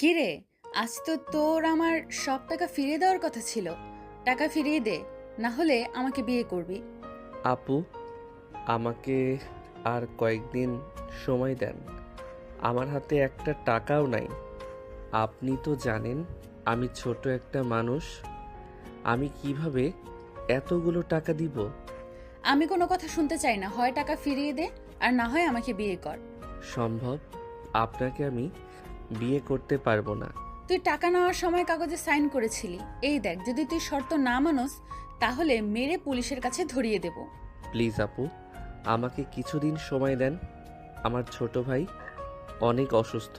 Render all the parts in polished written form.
কিরে, আজ তো তোর আমার সব টাকা ফিরিয়ে দেওয়ার কথা ছিল। টাকা ফিরিয়ে দে, না হলে আমাকে বিয়ে করবি। আপু, আমাকে আর কয়েকদিন সময় দেন। আমার হাতে একটা টাকাও নাই। আপনি তো জানেন আমি ছোট একটা মানুষ। আমি কিভাবে এতগুলো টাকা দিব? আমি কোনো কথা শুনতে চাই না, হয় টাকা ফিরিয়ে দে আর না হয় আমাকে বিয়ে কর। সম্ভব, আপনাকে আমি বিয়ে করতে পারবো না। তুই টাকা নেওয়ার সময় কাগজে সাইন করেছিলি। এই দেখ, যদি তুই শর্ত না মানস তাহলে মেরে পুলিশের কাছে ধরিয়ে দেব। প্লিজ আপু, আমাকে কিছুদিন সময় দেন। আমার ছোট ভাই অনেক অসুস্থ।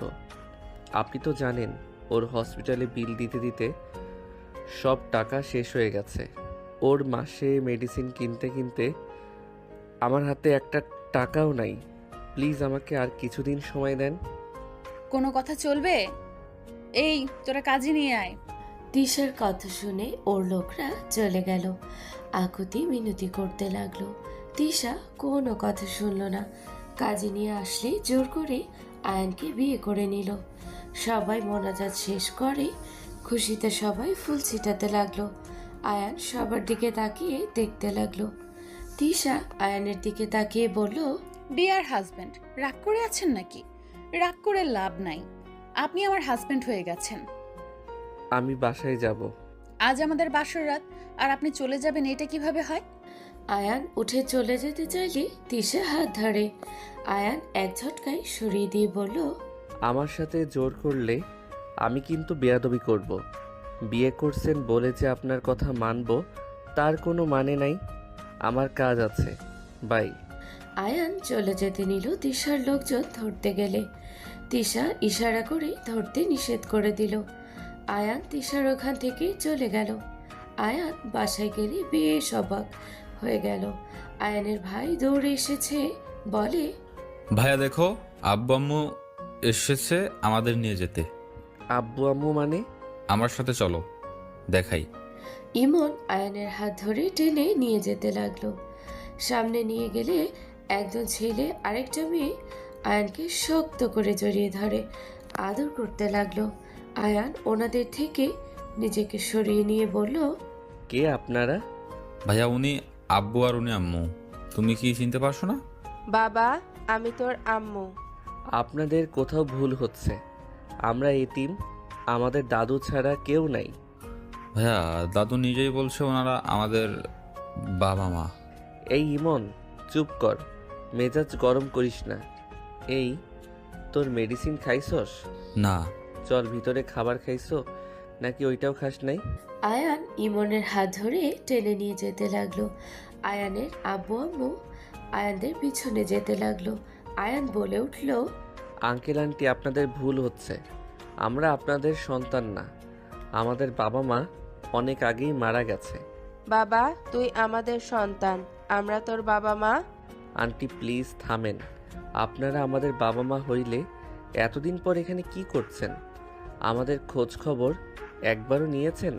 আপনি তো জানেন ওর হসপিটালে বিল দিতে দিতে সব টাকা শেষ হয়ে গেছে। ওর মাসে মেডিসিন কিনতে কিনতে আমার হাতে একটা টাকাও নাই। প্লিজ আমাকে আর কিছুদিন সময় দেন। কোনো কথা চলবে? এই, তোরা কাজে নিয়ে আয়। তিশার কথা শুনে ওর লোকরা চলে গেল। আকুতি মিনতি করতে লাগলো। তিশা কোনো কথা শুনলো না। কাজে নিয়ে আসলে জোর করে আয়ানকে বিয়ে করে নিল। সবাই মোনাজাত শেষ করে খুশিতে সবাই ফুল ছিটাতে লাগলো। আয়ান সবার দিকে তাকিয়ে দেখতে লাগলো। তিশা আয়ানের দিকে তাকিয়ে বলল, ডিয়ার হাজব্যান্ড, রাগ করে আছেন নাকি? রাগ করে লাভ নাই, আপনি আমার হাজব্যান্ড হয়ে গেছেন। আমি বাসায় যাব। আজ আমাদের বাসর রাত আর আপনি চলে যাবেন, এটা কিভাবে হয়? আয়ান উঠে চলে যেতে চাইলে তিশা হাত ধরে। আয়ান এক ঝটকায় সরিয়ে দিয়ে বলল, আমার সাথে জোর করলে আমি কিন্তু বেয়াদবি করব। বিয়ে করছেন বলে যে আপনার কথা মানব তার কোনো মানে নাই। আমার কাজ আছে, বাই। আয়ান চলে যেতে নিল তিশার লোকজন ধরতে গেলে। তিশা ইশারা করে ধরতে নিষেধ করে দিল। আয়ান তিশার ওখান থেকে চলে গেল। আয়ান বাসায় গেলে বেশ অবাক হয়ে গেল। আয়ানের ভাই দৌড়ে এসেছে, বলে, ভাইয়া দেখো, আব্বু আম্মু এসেছে আমাদের নিয়ে যেতে। আব্বু আম্মু মানে? আমার সাথে চলো, দেখাই। ইমন আয়ানের হাত ধরে টেনে নিয়ে যেতে লাগলো। সামনে নিয়ে গেলে একজন ছেলে আরেকটা মেয়ে আয়ানকে শক্ত করে জড়িয়ে ধরে আদর করতে লাগলো। আয়ান ওনাদের থেকে নিজেকে সরিয়ে নিয়ে বলল, কে আপনারা? ভাইয়া উনি আব্বু আর উনি আম্মু। তুমি কি চিনতে পারছো না? বাবা, আমি তোর আম্মু। আপনাদের কোথাও ভুল হচ্ছে। আমরা এতিম, আমাদের দাদু ছাড়া কেউ নাই। ভাইয়া দাদু নিজেই বলছে ওনারা আমাদের বাবা মা। এই ইমন, চুপ কর, মেজাজ গরম করিস না। এই, তোর মেডিসিন খাইছস? না। চল, ভিতরে খাবার খাইছো নাকি ওইটাও খাস নাই? আয়ান ইমনের হাত ধরে টেনে নিয়ে যেতে লাগলো। আয়ানের আব্বু আম্মু আয়ানদের পিছনে যেতে লাগলো। আয়ান বলে উঠল, আঙ্কেল আন্টি, আপনাদের ভুল হচ্ছে। আমরা আপনাদের সন্তান না। আমাদের বাবা মা অনেক আগেই মারা গেছে। বাবা, তুই আমাদের সন্তান, আমরা তোর বাবা মা। আন্টি প্লিজ থামেন। আপনারা আমাদের বাবা মা হইলে এতদিন পর এখানে কি করছেন? আমাদের খোঁজ খবর একবারও নিয়েছেন?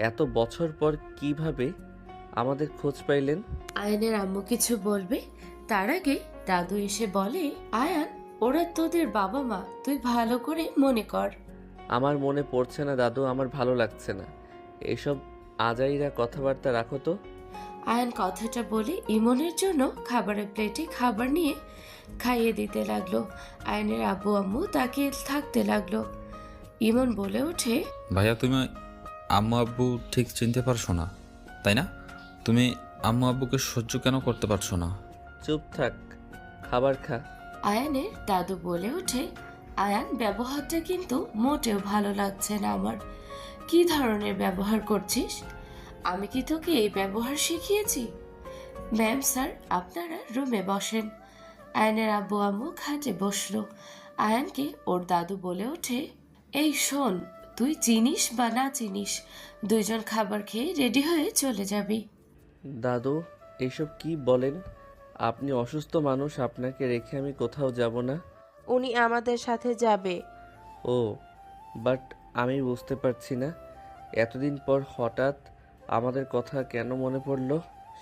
এত বছর পর কিভাবে আমাদের খোঁজ পাইলেন? আয়ানের আম্মু কিছু বলবে তার আগে দাদু এসে বলে, আয়ান ওরা তোদের বাবা মা, তুই ভালো করে মনে কর। আমার মনে পড়ছে না দাদু, আমার ভালো লাগছে না। এসব আজাইরা কথাবার্তা রাখো তো। আয়ান কথাটা বলে ইমনের জন্য খাবারের প্লেটে খাবার নিয়ে খাইয়ে দিতে লাগলো। আয়ানের আব্বু আম্মু তাকিয়ে থাকতে লাগলো। ইমন বলে ওঠে, ভাইয়া তুমি আম্মু আব্বু ঠিক চিনতে পারছো না, তাই না? তুমি আম্মু আব্বুকে সহ্য কেন করতে পারছো না? চুপ থাক, খাবার খা। আয়ানের দাদু বলে ওঠে, আয়ান ব্যবহারটা কিন্তু মোটেও ভালো লাগছে না আমার। কি ধরনের ব্যবহার করছিস? আমি কি তোকে এই ব্যবহার শিখিয়েছি? ম্যাম স্যার, আপনারা রুমে বসেন। আয়ানের আব্বু আম্মু খাটে বসলো। আয়ানকে ওর দাদু বলে ওঠে, এই শোন, তুই চিনিস বা না চিনিস, দুইজন খাবার খেয়ে রেডি হয়ে চলে যাবি। দাদু, এসব কি বলেন? আপনি অসুস্থ মানুষ, আপনাকে রেখে আমি কোথাও যাব না। উনি আমাদের সাথে যাবে। ও, বাট আমি বুঝতে পারছি না, এতদিন পর হঠাৎ আমাদের কথা কেন মনে পড়লো?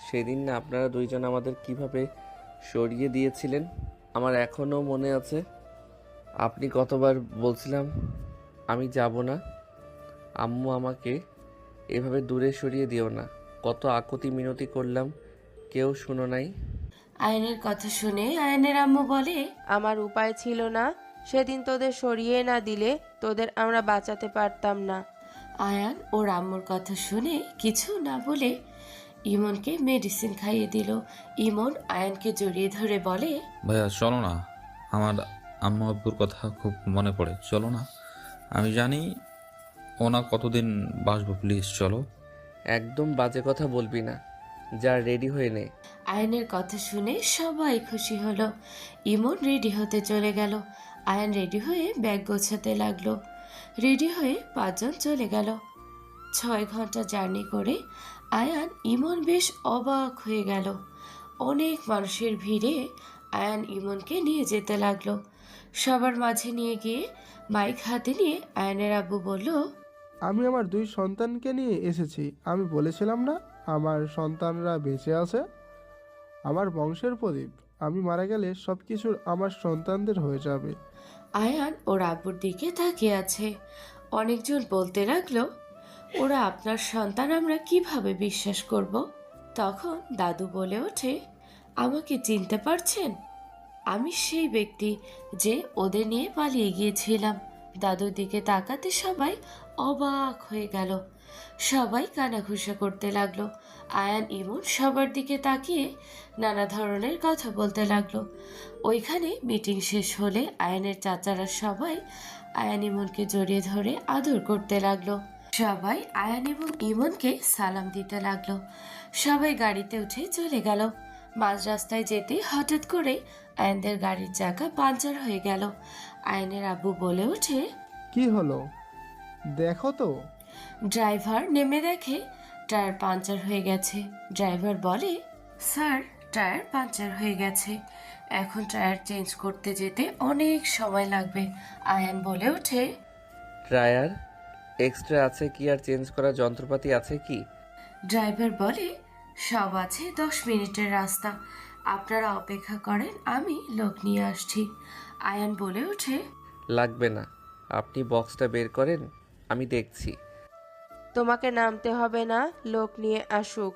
সেদিন না আপনারা দুইজন আমাদের কিভাবে সরিয়ে দিয়েছিলেন, আমার এখনও মনে আছে। আপনি কতবার বলছিলাম আমি যাব না। আম্মু আমাকে এভাবে দূরে সরিয়ে দিও না। কত আকুতি মিনতি করলাম, কেউ শুনো নাই। আয়ানের কথা শুনে আয়ানের আম্মু বলে, আমার উপায় ছিল না, সেদিন তোদের সরিয়ে না দিলে তোদের আমরা বাঁচাতে পারতাম না। আয়ান ওর আম্মুর কথা শুনে কিছু না বলে ইমনকে মেডিসিন খাইয়ে দিল। ইমন আয়ানকে জড়িয়ে ধরে বলে, ভাইয়া চলো না, আমার আম্মু আব্বুর কথা খুব মনে পড়ে, চলো না। আমি জানি ওনা কতদিন বাসবো, প্লিজ চলো। একদম বাজে কথা বলবি না, যা রেডি হয়ে নে। আয়ানের কথা শুনে সবাই খুশি হলো। ইমন রেডি হতে চলে গেল। আয়ান রেডি হয়ে ব্যাগ গোছাতে লাগলো। রেডি হয়ে 5 জন চলে গেল। 6 ঘন্টা জার্নি করে আয়ান ইমন বেশ অবাক হয়ে গেল। অনেক মানুষের ভিড়ে আয়ান ইমনকে নিয়ে যেতে লাগলো। সবার মাঝে নিয়ে গিয়ে মাইক হাতে নিয়ে আয়ানের আব্বু বলল, আমি আমার 2 সন্তানকে নিয়ে এসেছি। আমি বলেছিলাম না আমার সন্তানরা বেঁচে আছে? আমার বংশের প্রদীপ। আমি মারা গেলে সব কিছুর আমার সন্তানদের হয়ে যাবে। আয়ান ওর আব্বুর দিকে তাকিয়ে আছে। অনেকজন বলতে লাগলো, ওরা আপনার সন্তান, আমরা কিভাবে বিশ্বাস করব? তখন দাদু বলে ওঠে, আমাকে চিনতে পারছেন? আমি সেই ব্যক্তি যে ওদের নিয়ে পালিয়ে গিয়েছিলাম। দাদুর দিকে তাকাতে সবাই অবাক হয়ে গেল। সবাই কানাঘুষা করতে লাগলো। আয়ান ইমন সবার দিকে তাকিয়ে নানা ধরনের কথা বলতে লাগলো। ওইখানে মিটিং শেষ হলে আয়ানের চাচারা সবাই আয়ান ইমনকে জড়িয়ে ধরে আদর করতে লাগলো। সবাই আয়ান এবং ইমনকে সালাম দিতে লাগলো। সবাই গাড়িতে উঠে চলে গেল। মাঝ রাস্তায় যেতে হঠাৎ করে আয়ানদের গাড়ির চাকা পাঞ্চার হয়ে গেল। আয়ানের আব্বু বলে ওঠে, কি হলো দেখো তো। ড্রাইভার নেমে দেখে টায়ার পাঞ্চার হয়ে গেছে। ড্রাইভার বলে, স্যার টায়ার পাঞ্চার হয়ে গেছে, এখন টায়ার চেঞ্জ করতে যেতে অনেক সময় লাগবে। আয়ান বলে ওঠে, টায়ার এক্সট্রা আছে কি আর চেঞ্জ করার যন্ত্রপাতি আছে কি? ড্রাইভার বলে, সব আছে, 10 মিনিটের রাস্তা, আপনারা অপেক্ষা করেন, আমি লোক নিয়ে আসছি। আয়ান বলে ওঠে, লাগবে না, আপনি বক্সটা বের করেন, আমি দেখছি। তোমাকে নামতে হবে না, লোক নিয়ে আসুক।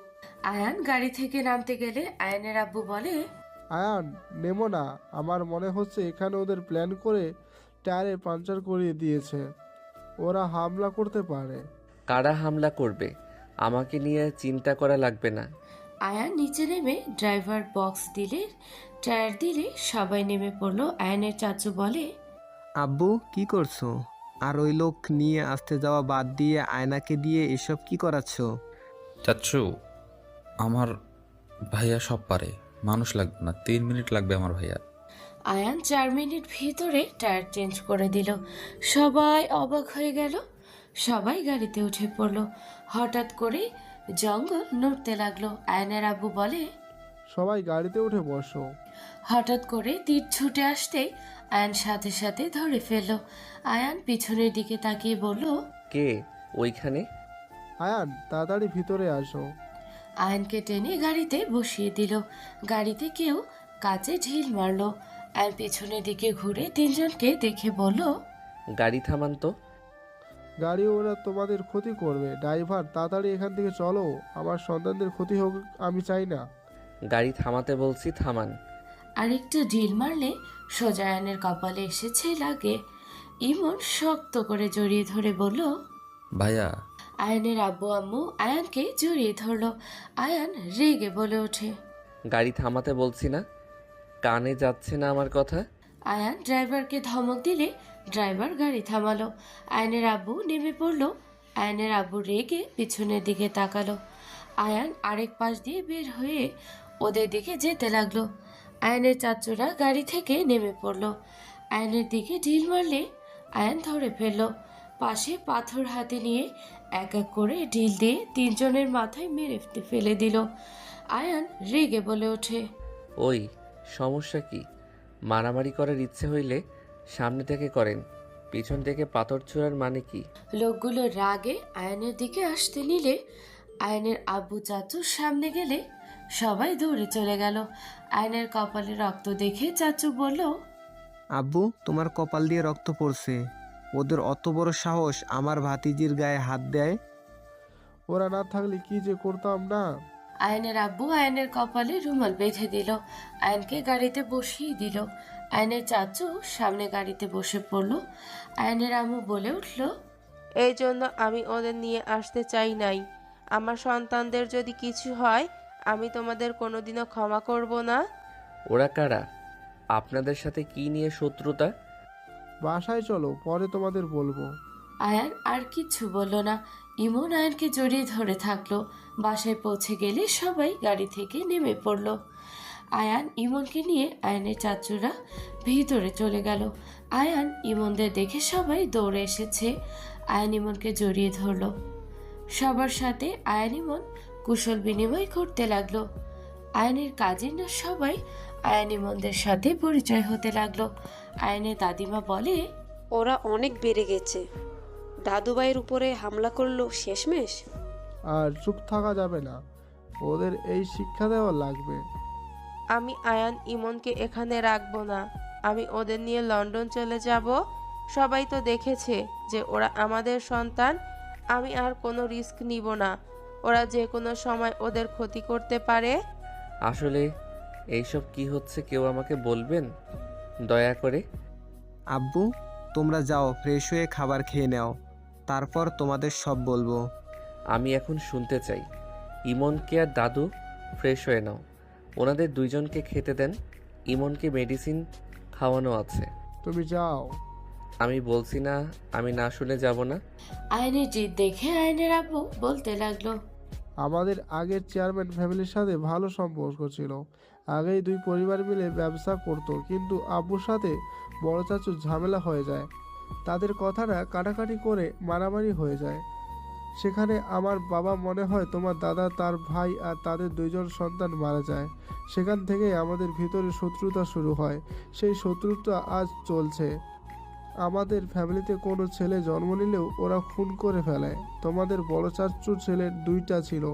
আয়ান গাড়ি থেকে নামতে গেলে আয়ানের আব্বু বলে, আয়ান নেমো না, আমার মনে হচ্ছে এখানে ওদের প্ল্যান করে টায়ারে পাঞ্চার করিয়ে দিয়েছে। ওরা হামলা করতে পারে। কারা হামলা করবে আমাকে নিয়ে চিন্তা করা লাগবে না। আয়ান নিচে নেমে ড্রাইভার বক্স দিলে, টায়ার দিলে সবাই নেমে পড়লো। আয়ানের চাচু বলে, আব্বু কি করছো? আর ওই লোক নিয়ে আসতে যাওয়া বাদ দিয়ে আয়নাকে দিয়ে এসব কি করাচ্ছ? চাচ্ছু, আমার ভাইয়া সব পারে, মানুষ লাগবে না, 3 মিনিট লাগবে আমার ভাইয়া। আয়ান 4 মিনিট ভিতরে টায়ার চেঞ্জ করে দিল। সবাই অবাক হয়ে গেল। সবাই গাড়িতে উঠে পড়লো। হঠাৎ করে জঙ্গল নড়তে লাগলো। আয়ানের আব্বু বলে, সবাই গাড়িতে উঠে বসো। হঠাৎ করে তীর ছুটে আসতে আয়ান সাথে সাথে ধরে ফেলল। আয়ান পিছনের দিকে তাকিয়ে বলল, কে ওইখানে? আয়ান তাড়াতাড়ি ভিতরে আসো। আয়ানকে টেনে গাড়িতে বসিয়ে দিল। গাড়িতে কেউ কাচে ঢিল মারলো। আয়ান পিছনের দিকে ঘুরে 3 জনকে দেখে বলল, গাড়ি থামান তো। গাড়ি ওরা তোমাদের ক্ষতি করবে। ড্রাইভার তাড়াতাড়ি এখান থেকে চলো, আমার সন্তানদের ক্ষতি হোক আমি চাই না। গাড়ি থামাতে বলছি, থামান। আরেকটা ঢিল মারলে সোজা আয়ানের কপালে এসেছে লাগে। ইমন শক্ত করে জড়িয়ে ধরে বলল, ভাইয়া আয়ানের আব্বু আম্মু আয়ানকে জড়িয়ে ধরলো। আয়ান রেগে বলে ওঠে, গাড়ি থামাতে বলছি না, কানে যাচ্ছে না আমার কথা? আয়ান ড্রাইভারকে ধমক দিলে ড্রাইভার গাড়ি থামালো। আয়ানের আব্বু নেমে পড়লো। আয়ানের আব্বু রেগে পিছনের দিকে তাকালো। আয়ান আরেক পাশ দিয়ে বের হয়ে ওদের দিকে যেতে লাগলো। আয়ানের চাচুরা গাড়ি থেকে নেমে পড়লো। আয়ানের দিকে ঢিল মারলে আয়ান ধরে ফেললো। পাশে পাথর হাতে নিয়ে এক এক করে ঢিল দিয়ে 3 জনের মাথায় মেরে ফেলে দিল। আয়ান রেগে বলে ওঠে, ওই সমস্যা কি? মারামারি করার ইচ্ছে হইলে সামনে থেকে করেন, পিছন থেকে পাথর ছোড়ার মানে কি? লোকগুলো রাগে আয়ানের দিকে আসতে নিলে আয়ানের আব্বু চাচুর সামনে গেলে সবাই দৌড়ে চলে গেল। আয়ানের কপালে রক্ত দেখে চাচু বলল, আব্বু তোমার কপাল দিয়ে রক্ত পড়ছে, ওদের অত বড় সাহস আমার ভাতিজির গায়ে হাত দেয়? ওরা না থাকলে কি যে করতাম না। আয়নের আব্বু আয়নের কপালে রুমাল বেঁধে দিল, আয়নকে গাড়িতে বসিয়ে দিল। আয়নের চাচু সামনে গাড়িতে বসে পড়ল। আয়নের আম্মু বলে উঠল, এই জন্য আমি ওদের নিয়ে আসতে চাই নাই। আমার সন্তানদের যদি কিছু হয় আমি তোমাদের কোনোদিনও ক্ষমা করব না। ওরা কারা? আপনাদের সাথে কি নিয়ে শত্রুতা? বাসায় চলো, পরে তোমাদের বলবো। আয়ান আর কিচ্ছু বলল না। ইমন আয়নকে জড়িয়ে ধরে থাকলো। বাসায় পৌঁছে গেলে সবাই গাড়ি থেকে নেমে পড়ল। আয়ান ইমনকে নিয়ে আয়নের চাচুরা ভিতরে চলে গেল। আয়ান ইমনদের দেখে সবাই দৌড়ে এসেছে। আয়ান ইমনকে জড়িয়ে ধরলো। সবার সাথে আয়ান ইমন কুশল বিনিময় করতে লাগলো। আয়নের কাজিনরা সবাই আয়ান ইমনদের সাথে পরিচয় হতে লাগলো। আয়নের দাদিমা বলে, ওরা অনেক বেড়ে গেছে। দাদুভাইয়ের উপরে হামলা করলো শেষমেশ। আর চুপ থাকা যাবে না, ওদের এই শিক্ষা দেওয়া লাগবে। আমি আয়ান ইমনকে এখানে রাখবো না। আমি ওদের নিয়ে লন্ডন চলে যাব। সবাই তো দেখেছে যে ওরা আমাদের সন্তান। আমি আর কোনো রিস্ক নিব না। ওরা যে কোনো সময় ওদের ক্ষতি করতে পারে। আসলে এইসব কি হচ্ছে কেউ আমাকে বলবেন দয়া করে? আব্বু, তোমরা যাও, ফ্রেশ হয়ে খাবার খেয়ে নাও, তারপর তোমাদের সব বলবো। আমি এখন শুনতে চাই। ইমনকে আর দাদু ফ্রেশ হয়ে নাও, ওনাদের দুইজনকে খেতে দেন। ইমনকে মেডিসিন খাওয়ানো আছে। তুমি যাও। আমি বলছি না আমি না শুনে যাব না। আয়নের জিদ দেখে আয়নের আব্বু বলতে লাগলো, আমাদের আগের চেয়ারম্যান ফ্যামিলির সাথে ভালো সম্পর্ক ছিল। আগেই দুই পরিবার মিলে ব্যবসা করতো, কিন্তু আব্বুর সাথে বড় চাচুর ঝামেলা হয়ে যায়। তাদের কথাটা কাটাকাটি করে মারামারি হয়ে যায়। সেখানে আমার বাবা মনে হয় তোমার দাদা, তার ভাই আর তাদের দুইজন সন্তান মারা যায়। সেখান থেকেই আমাদের ভিতরে শত্রুতা শুরু হয়। সেই শত্রুতা আজ চলছে। আমাদের ফ্যামিলিতে কোনো ছেলে জন্ম নিলেও ওরা খুন করে ফেলে। তোমাদের বড় চাচুর ছেলে দুইটা ছিল,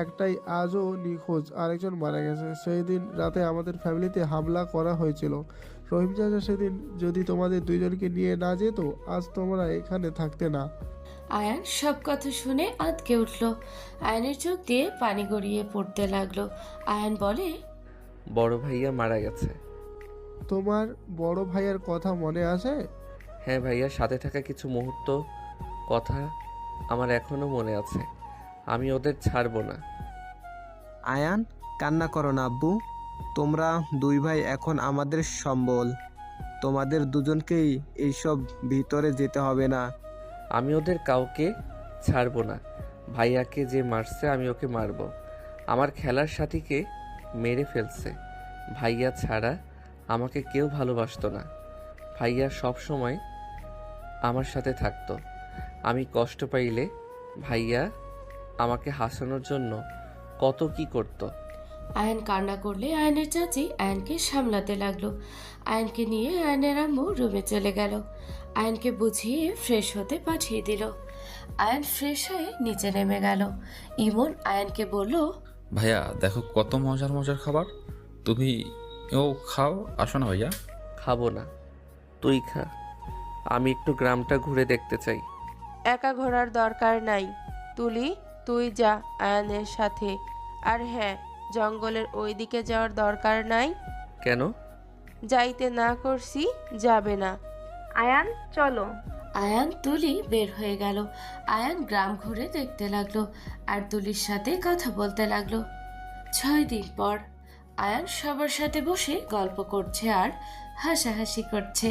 একটাই আজও নিখোঁজ, আরেকজন মারা গেছে। সেই দিন রাতে আমাদের ফ্যামিলিতে হামলা করা হয়েছিল। রহিম চাচা সেদিন যদি তোমাদের দুইজনকে নিয়ে না যেত, আজ তোমরা এখানে থাকতে না। আয়ান সব কথা শুনে আঁতকে উঠল। আয়নের চোখ দিয়ে পানি গড়িয়ে পড়তে লাগলো। আয়ান বলে, বড় ভাইয়া মারা গেছে। তোমার বড় ভাইয়ের কথা মনে আছে? হ্যাঁ ভাইয়া, সাথে থাকা কিছু মুহূর্ত কথা আমার এখনো মনে আছে। আমি ওদের ছাড়বো না। আয়ান, কান্না করো না আব্বু। তোমরা দুই ভাই এখন আমাদের সম্বল। তোমাদের দুজনকেই এইসব ভিতরে যেতে হবে না। আমি ওদের কাউকে ছাড়বো না। ভাইয়াকে যে মারছে আমি ওকে মারবো। আমার খেলার সাথীকে মেরে ফেলছে। ভাইয়া ছাড়া আমাকে কেউ ভালোবাসতো না। ভাইয়া সব সময় আমার সাথে থাকতো। আমি কষ্ট পাইলে ভাইয়া আমাকে হাসানোর জন্য কত কি করতো। আয়ন কান্না করলে আয়নের চাচি আয়নকে সামলাতে লাগলো। আয়নকে নিয়ে আয়নের আম্মু রুমে চলে গেল। আয়নকে বুঝিয়ে ফ্রেশ হতে পাঠিয়ে দিল। আয়ন ফ্রেশ হয়ে নিচে নেমে গেল। ইমন আয়নকে বলল, ভাইয়া দেখো কত মজার মজার খাবার, তুমি ও খাও। আসো না ভাইয়া। খাবো না, তুই খা। আমি একটু গ্রামটা ঘুরে দেখতে চাই। একা ঘোরার দরকার নাই। তুলি, তুই যা আয়ানের সাথে। আর হ্যাঁ, জঙ্গলের ওই দিকে যাওয়ার দরকার নাই। কেন? যাইতে না করছি, যাবে না। আয়ান চলো। আয়ান তুলি বের হয়ে গেল। আয়ান গ্রাম ঘুরে দেখতে লাগলো আর তুলির সাথে কথা বলতে লাগলো। 6 দিন পর আয়ান সবার সাথে বসে গল্প করছে আর হাসাহাসি করছে।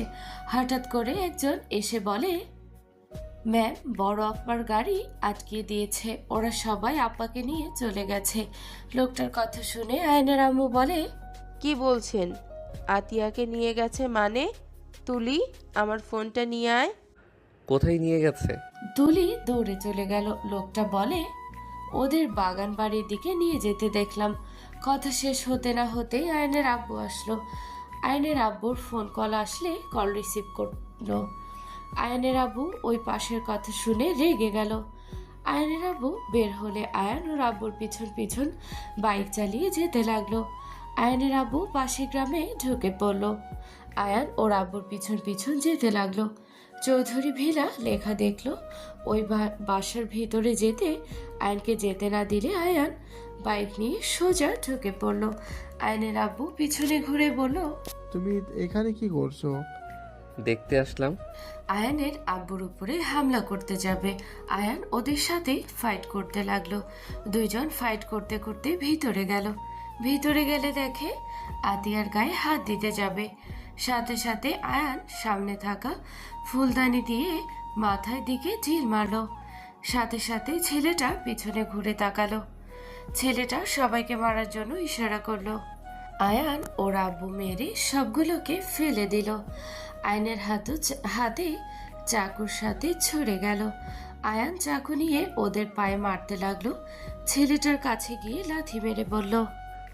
হঠাৎ করে একজন এসে বলে, ম্যাম, বড় আপ্পার গাড়ি আটকে দিয়েছে, ওরা সবাই আপ্পাকে নিয়ে চলে গেছে। লোকটার কথা শুনে আয়নের আম্মু বলে, কি বলছেন? আতিয়াকে নিয়ে গেছে মানে? তুলি, আমার ফোনটা নিয়ে আয়। কোথায় নিয়ে গেছে? তুলি দৌড়ে চলে গেল। লোকটা বলে, ওদের বাগান বাড়ির দিকে নিয়ে যেতে দেখলাম। কথা শেষ হতে না হতেই আয়নের আব্বু আসলো। আয়নের আব্বুর ফোন কল আসলে কল রিসিভ করলো। আয়নের আব্বু ওই পাশের কথা শুনে রেগে গেল। আয়নের আব্বু বের হলে আয়ান ওর আব্বুর পিছন পিছন বাইক চালিয়ে যেতে লাগলো। আয়নের আব্বু পাশের গ্রামে ঢুকে পড়ল। আয়ান ওর আব্বুর পিছন পিছন যেতে লাগলো। চৌধুরী ভিলা লেখা দেখলো। ওই বাসার ভিতরে যেতে আয়নকে যেতে না দিলে আয়ান বাইক নিয়ে সোজা ঢুকে পড়লো। আয়নের আব্বু পিছনে ঘুরে বলল, তুমি এখানে কি করছো? দেখতে আসলাম। আয়ানের আব্বুর উপরে হামলা করতে যাবে। আয়ান ওদের সাথে ফাইট করতে লাগলো। দুইজন ফাইট করতে করতে ভিতরে গেল। ভিতরে গেলে দেখে আতিয়ার গায়ে হাত দিতে যাবে। সাথে সাথে আয়ান সামনে থাকা ফুলদানি দিয়ে মাথায় দিকে ঢিল মারলো। সাথে সাথে ছেলেটা পিছনে ঘুরে তাকালো। ছেলেটা সবাইকে মারার জন্য ইশারা করলো। আয়ান ওর আব্বু মেরে সবগুলোকে ফেলে দিল। আয়নের হাতে চাকুর সাথে ছুড়ে গেল। আয়ান চাকু নিয়ে ওদের পায়ে মারতে লাগলো। ছেলেটার কাছে গিয়ে লাথি মেরে বলল,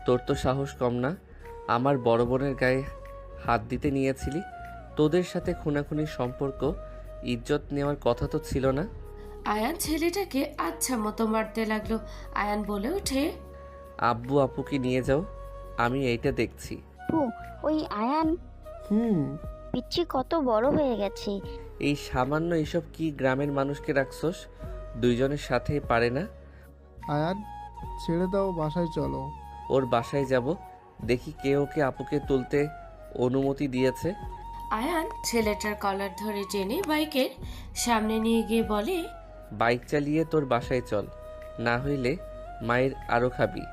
তোর তো সাহস কম না, আমার বড় বোনের গায়ে হাত দিতে নিয়েছিলি। তোদের সাথে খুনাখুনির সম্পর্ক, ইজ্জত নেওয়ার কথা তো ছিল না। আয়ান ছেলেটাকে আচ্ছা মতো মারতে লাগলো। আয়ান বলে ওঠে, আব্বু আপুকে নিয়ে যাও, আমি এইটা দেখছি। ওই আয়ান হুম। পিচ্ছি কত বড় হয়ে গেছে। এই সামান্য এইসব কি গ্রামের মানুষকে রাখছস? দুইজনের সাথেই পারে না। আয়ান, ছেড়ে দাও, বাসায় চলো। ওর বাসায় যাব, দেখি কে ওকে আপুকে তুলতে অনুমতি দিয়েছে। আয়ান ছেলেটার কলার ধরে টেনে বাইকের সামনে নিয়ে গিয়ে বলে, বাইক চালিয়ে তোর বাসায় চল, না হইলে মায়ের আরো খাবি।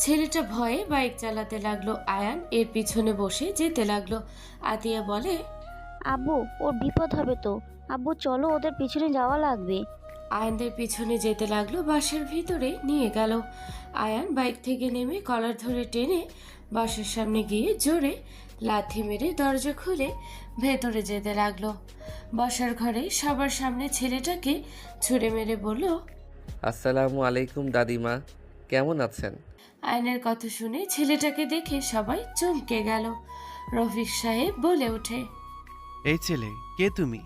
ছেলেটা ভয়ে বাইক চালাতে লাগলো। আয়ান এর পিছনে বসে যেতে লাগলো। আতিয়া বলে, আব্বু, ওর বিপদ হবে তো। আব্বু চলো, ওদের পিছনে যাওয়া লাগবে। আয়ানদের পিছনে যেতে লাগলো। বাসার ভিতরে নিয়ে গেল। আয়ান বাইক থেকে নেমে কলার ধরে টেনে বাসার সামনে গিয়ে জোরে লাথি মেরে দরজা খুলে ভেতরে যেতে লাগলো। বসার ঘরে সবার সামনে ছেলেটাকে ছুঁড়ে মেরে বলল, আসসালামু আলাইকুম দাদিমা, কেমন আছেন? আয়নের কথা শুনে ছেলেটাকে দেখে সবাই চমকে গেল। রফিক সাহেব বলে ওঠে, এই ছেলে, কে তুমি?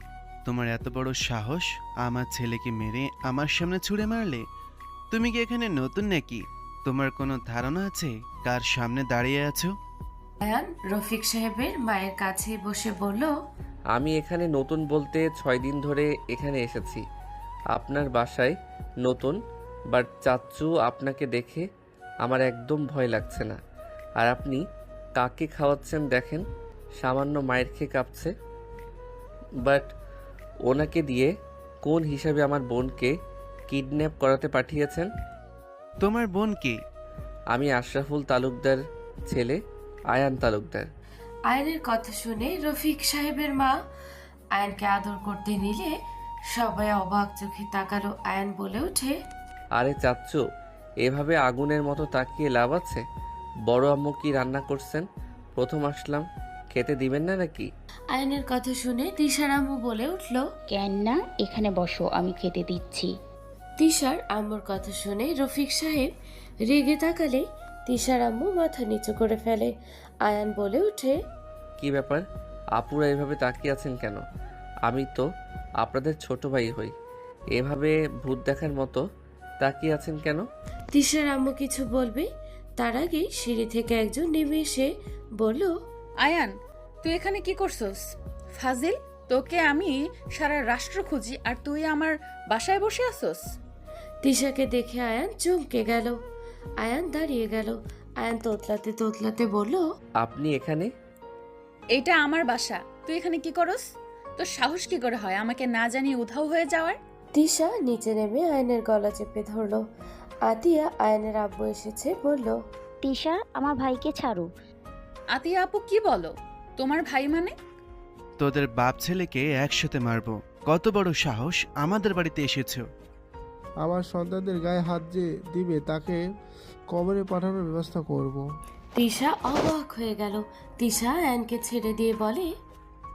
তোমার এত বড় সাহস আমার ছেলেকে মেরে আমার সামনে ছুঁড়ে মারলে? তুমি কি এখানে নতুন নাকি? তোমার কোনো ধারণা আছে কার সামনে দাঁড়িয়ে আছো? আয়ান রফিক সাহেবের মায়ের কাছে বসে বলল, আমি এখানে নতুন বলতে 6 দিন ধরে এখানে এসেছি। আপনার বাসায় নতুন, বাট চাচ্চু আপনাকে দেখে আমার একদম ভয় লাগছে না। আর আপনি কাকে খাওয়াচ্ছেন দেখেন, সামান্য মায়ের খেয়ে কাঁপছে। বাট ওনাকে দিয়ে কোন হিসাবে আমার বোনকে কিডন্যাপ করাতে পাঠিয়েছেন? তোমার বোন কে? আমি আশরাফুল তালুকদার ছেলে, আয়ান তালুকদার। আয়নের কথা শুনে রফিক সাহেবের মা আয়নকে আদর করতে নিলে সবাই অবাক চোখে তাকালো। আয়ন বলে ওঠে, আরে চাচ্চু, এভাবে আগুনের মতো তাকিয়ে লাভ আছে? বড় আম্মু কি রান্না করছেন? প্রথম আসলাম, খেতে দিবেন না নাকি? আয়নের কথা শুনে তিশার আম্মু বলে উঠল, কেন না, এখানে বসো, আমি খেতে দিচ্ছি। তিশার আম্মুর কথা শুনে রফিক সাহেব রেগে তাকালে তিশার আম্মু মাথা নিচু করে ফেলে। আয়ান বলে ওঠে, কি ব্যাপার, আপুরা এভাবে তাকিয়ে আছেন কেন? আমি তো আপনাদের ছোট ভাই হই, এভাবে ভূত দেখার মতো তাকিয়ে আছেন কেন? তিশার আম্মু কিছু বলবে তার আগে সিঁড়ি থেকে একজন নেমে এসে বলল, আয়ান, তুই এখানে কি করছস? ফাজিল, তোকে আমি সারা রাষ্ট্র খুঁজি আর তুই আমার বাসায় বসে আসোস? তিশাকে দেখে আয়ান চমকে গেল। আয়ান দাঁড়িয়ে গেল। আয়ান তোতলাতে তোতলাতে বলল, আপনি এখানে? এইটা আমার বাসা, তুই এখানে কি করস? তোর সাহস কি করে হয় আমাকে না জানিয়ে উধাও হয়ে যাওয়ার? তিশা নিচে নেমে আয়নের গলা চেপে ধরলো। আতিয়া আয়নের আব্বু এসেছে বলল, তিশা, আমার ভাইকে ছাড়ো। আতিয়া আপু, কি বলো? তোমার ভাই মানে? তোদের বাপ ছেলেকে একসাথে মারবো। কত বড় সাহস, আমাদের বাড়িতে এসেছো? আমার সন্তানদের গায়ে হাত যে দিবে তাকে কবরে পাঠানোর ব্যবস্থা করব। তিশা অবাক হয়ে গেল। তিশা আয়নকে ছেড়ে দিয়ে বলে,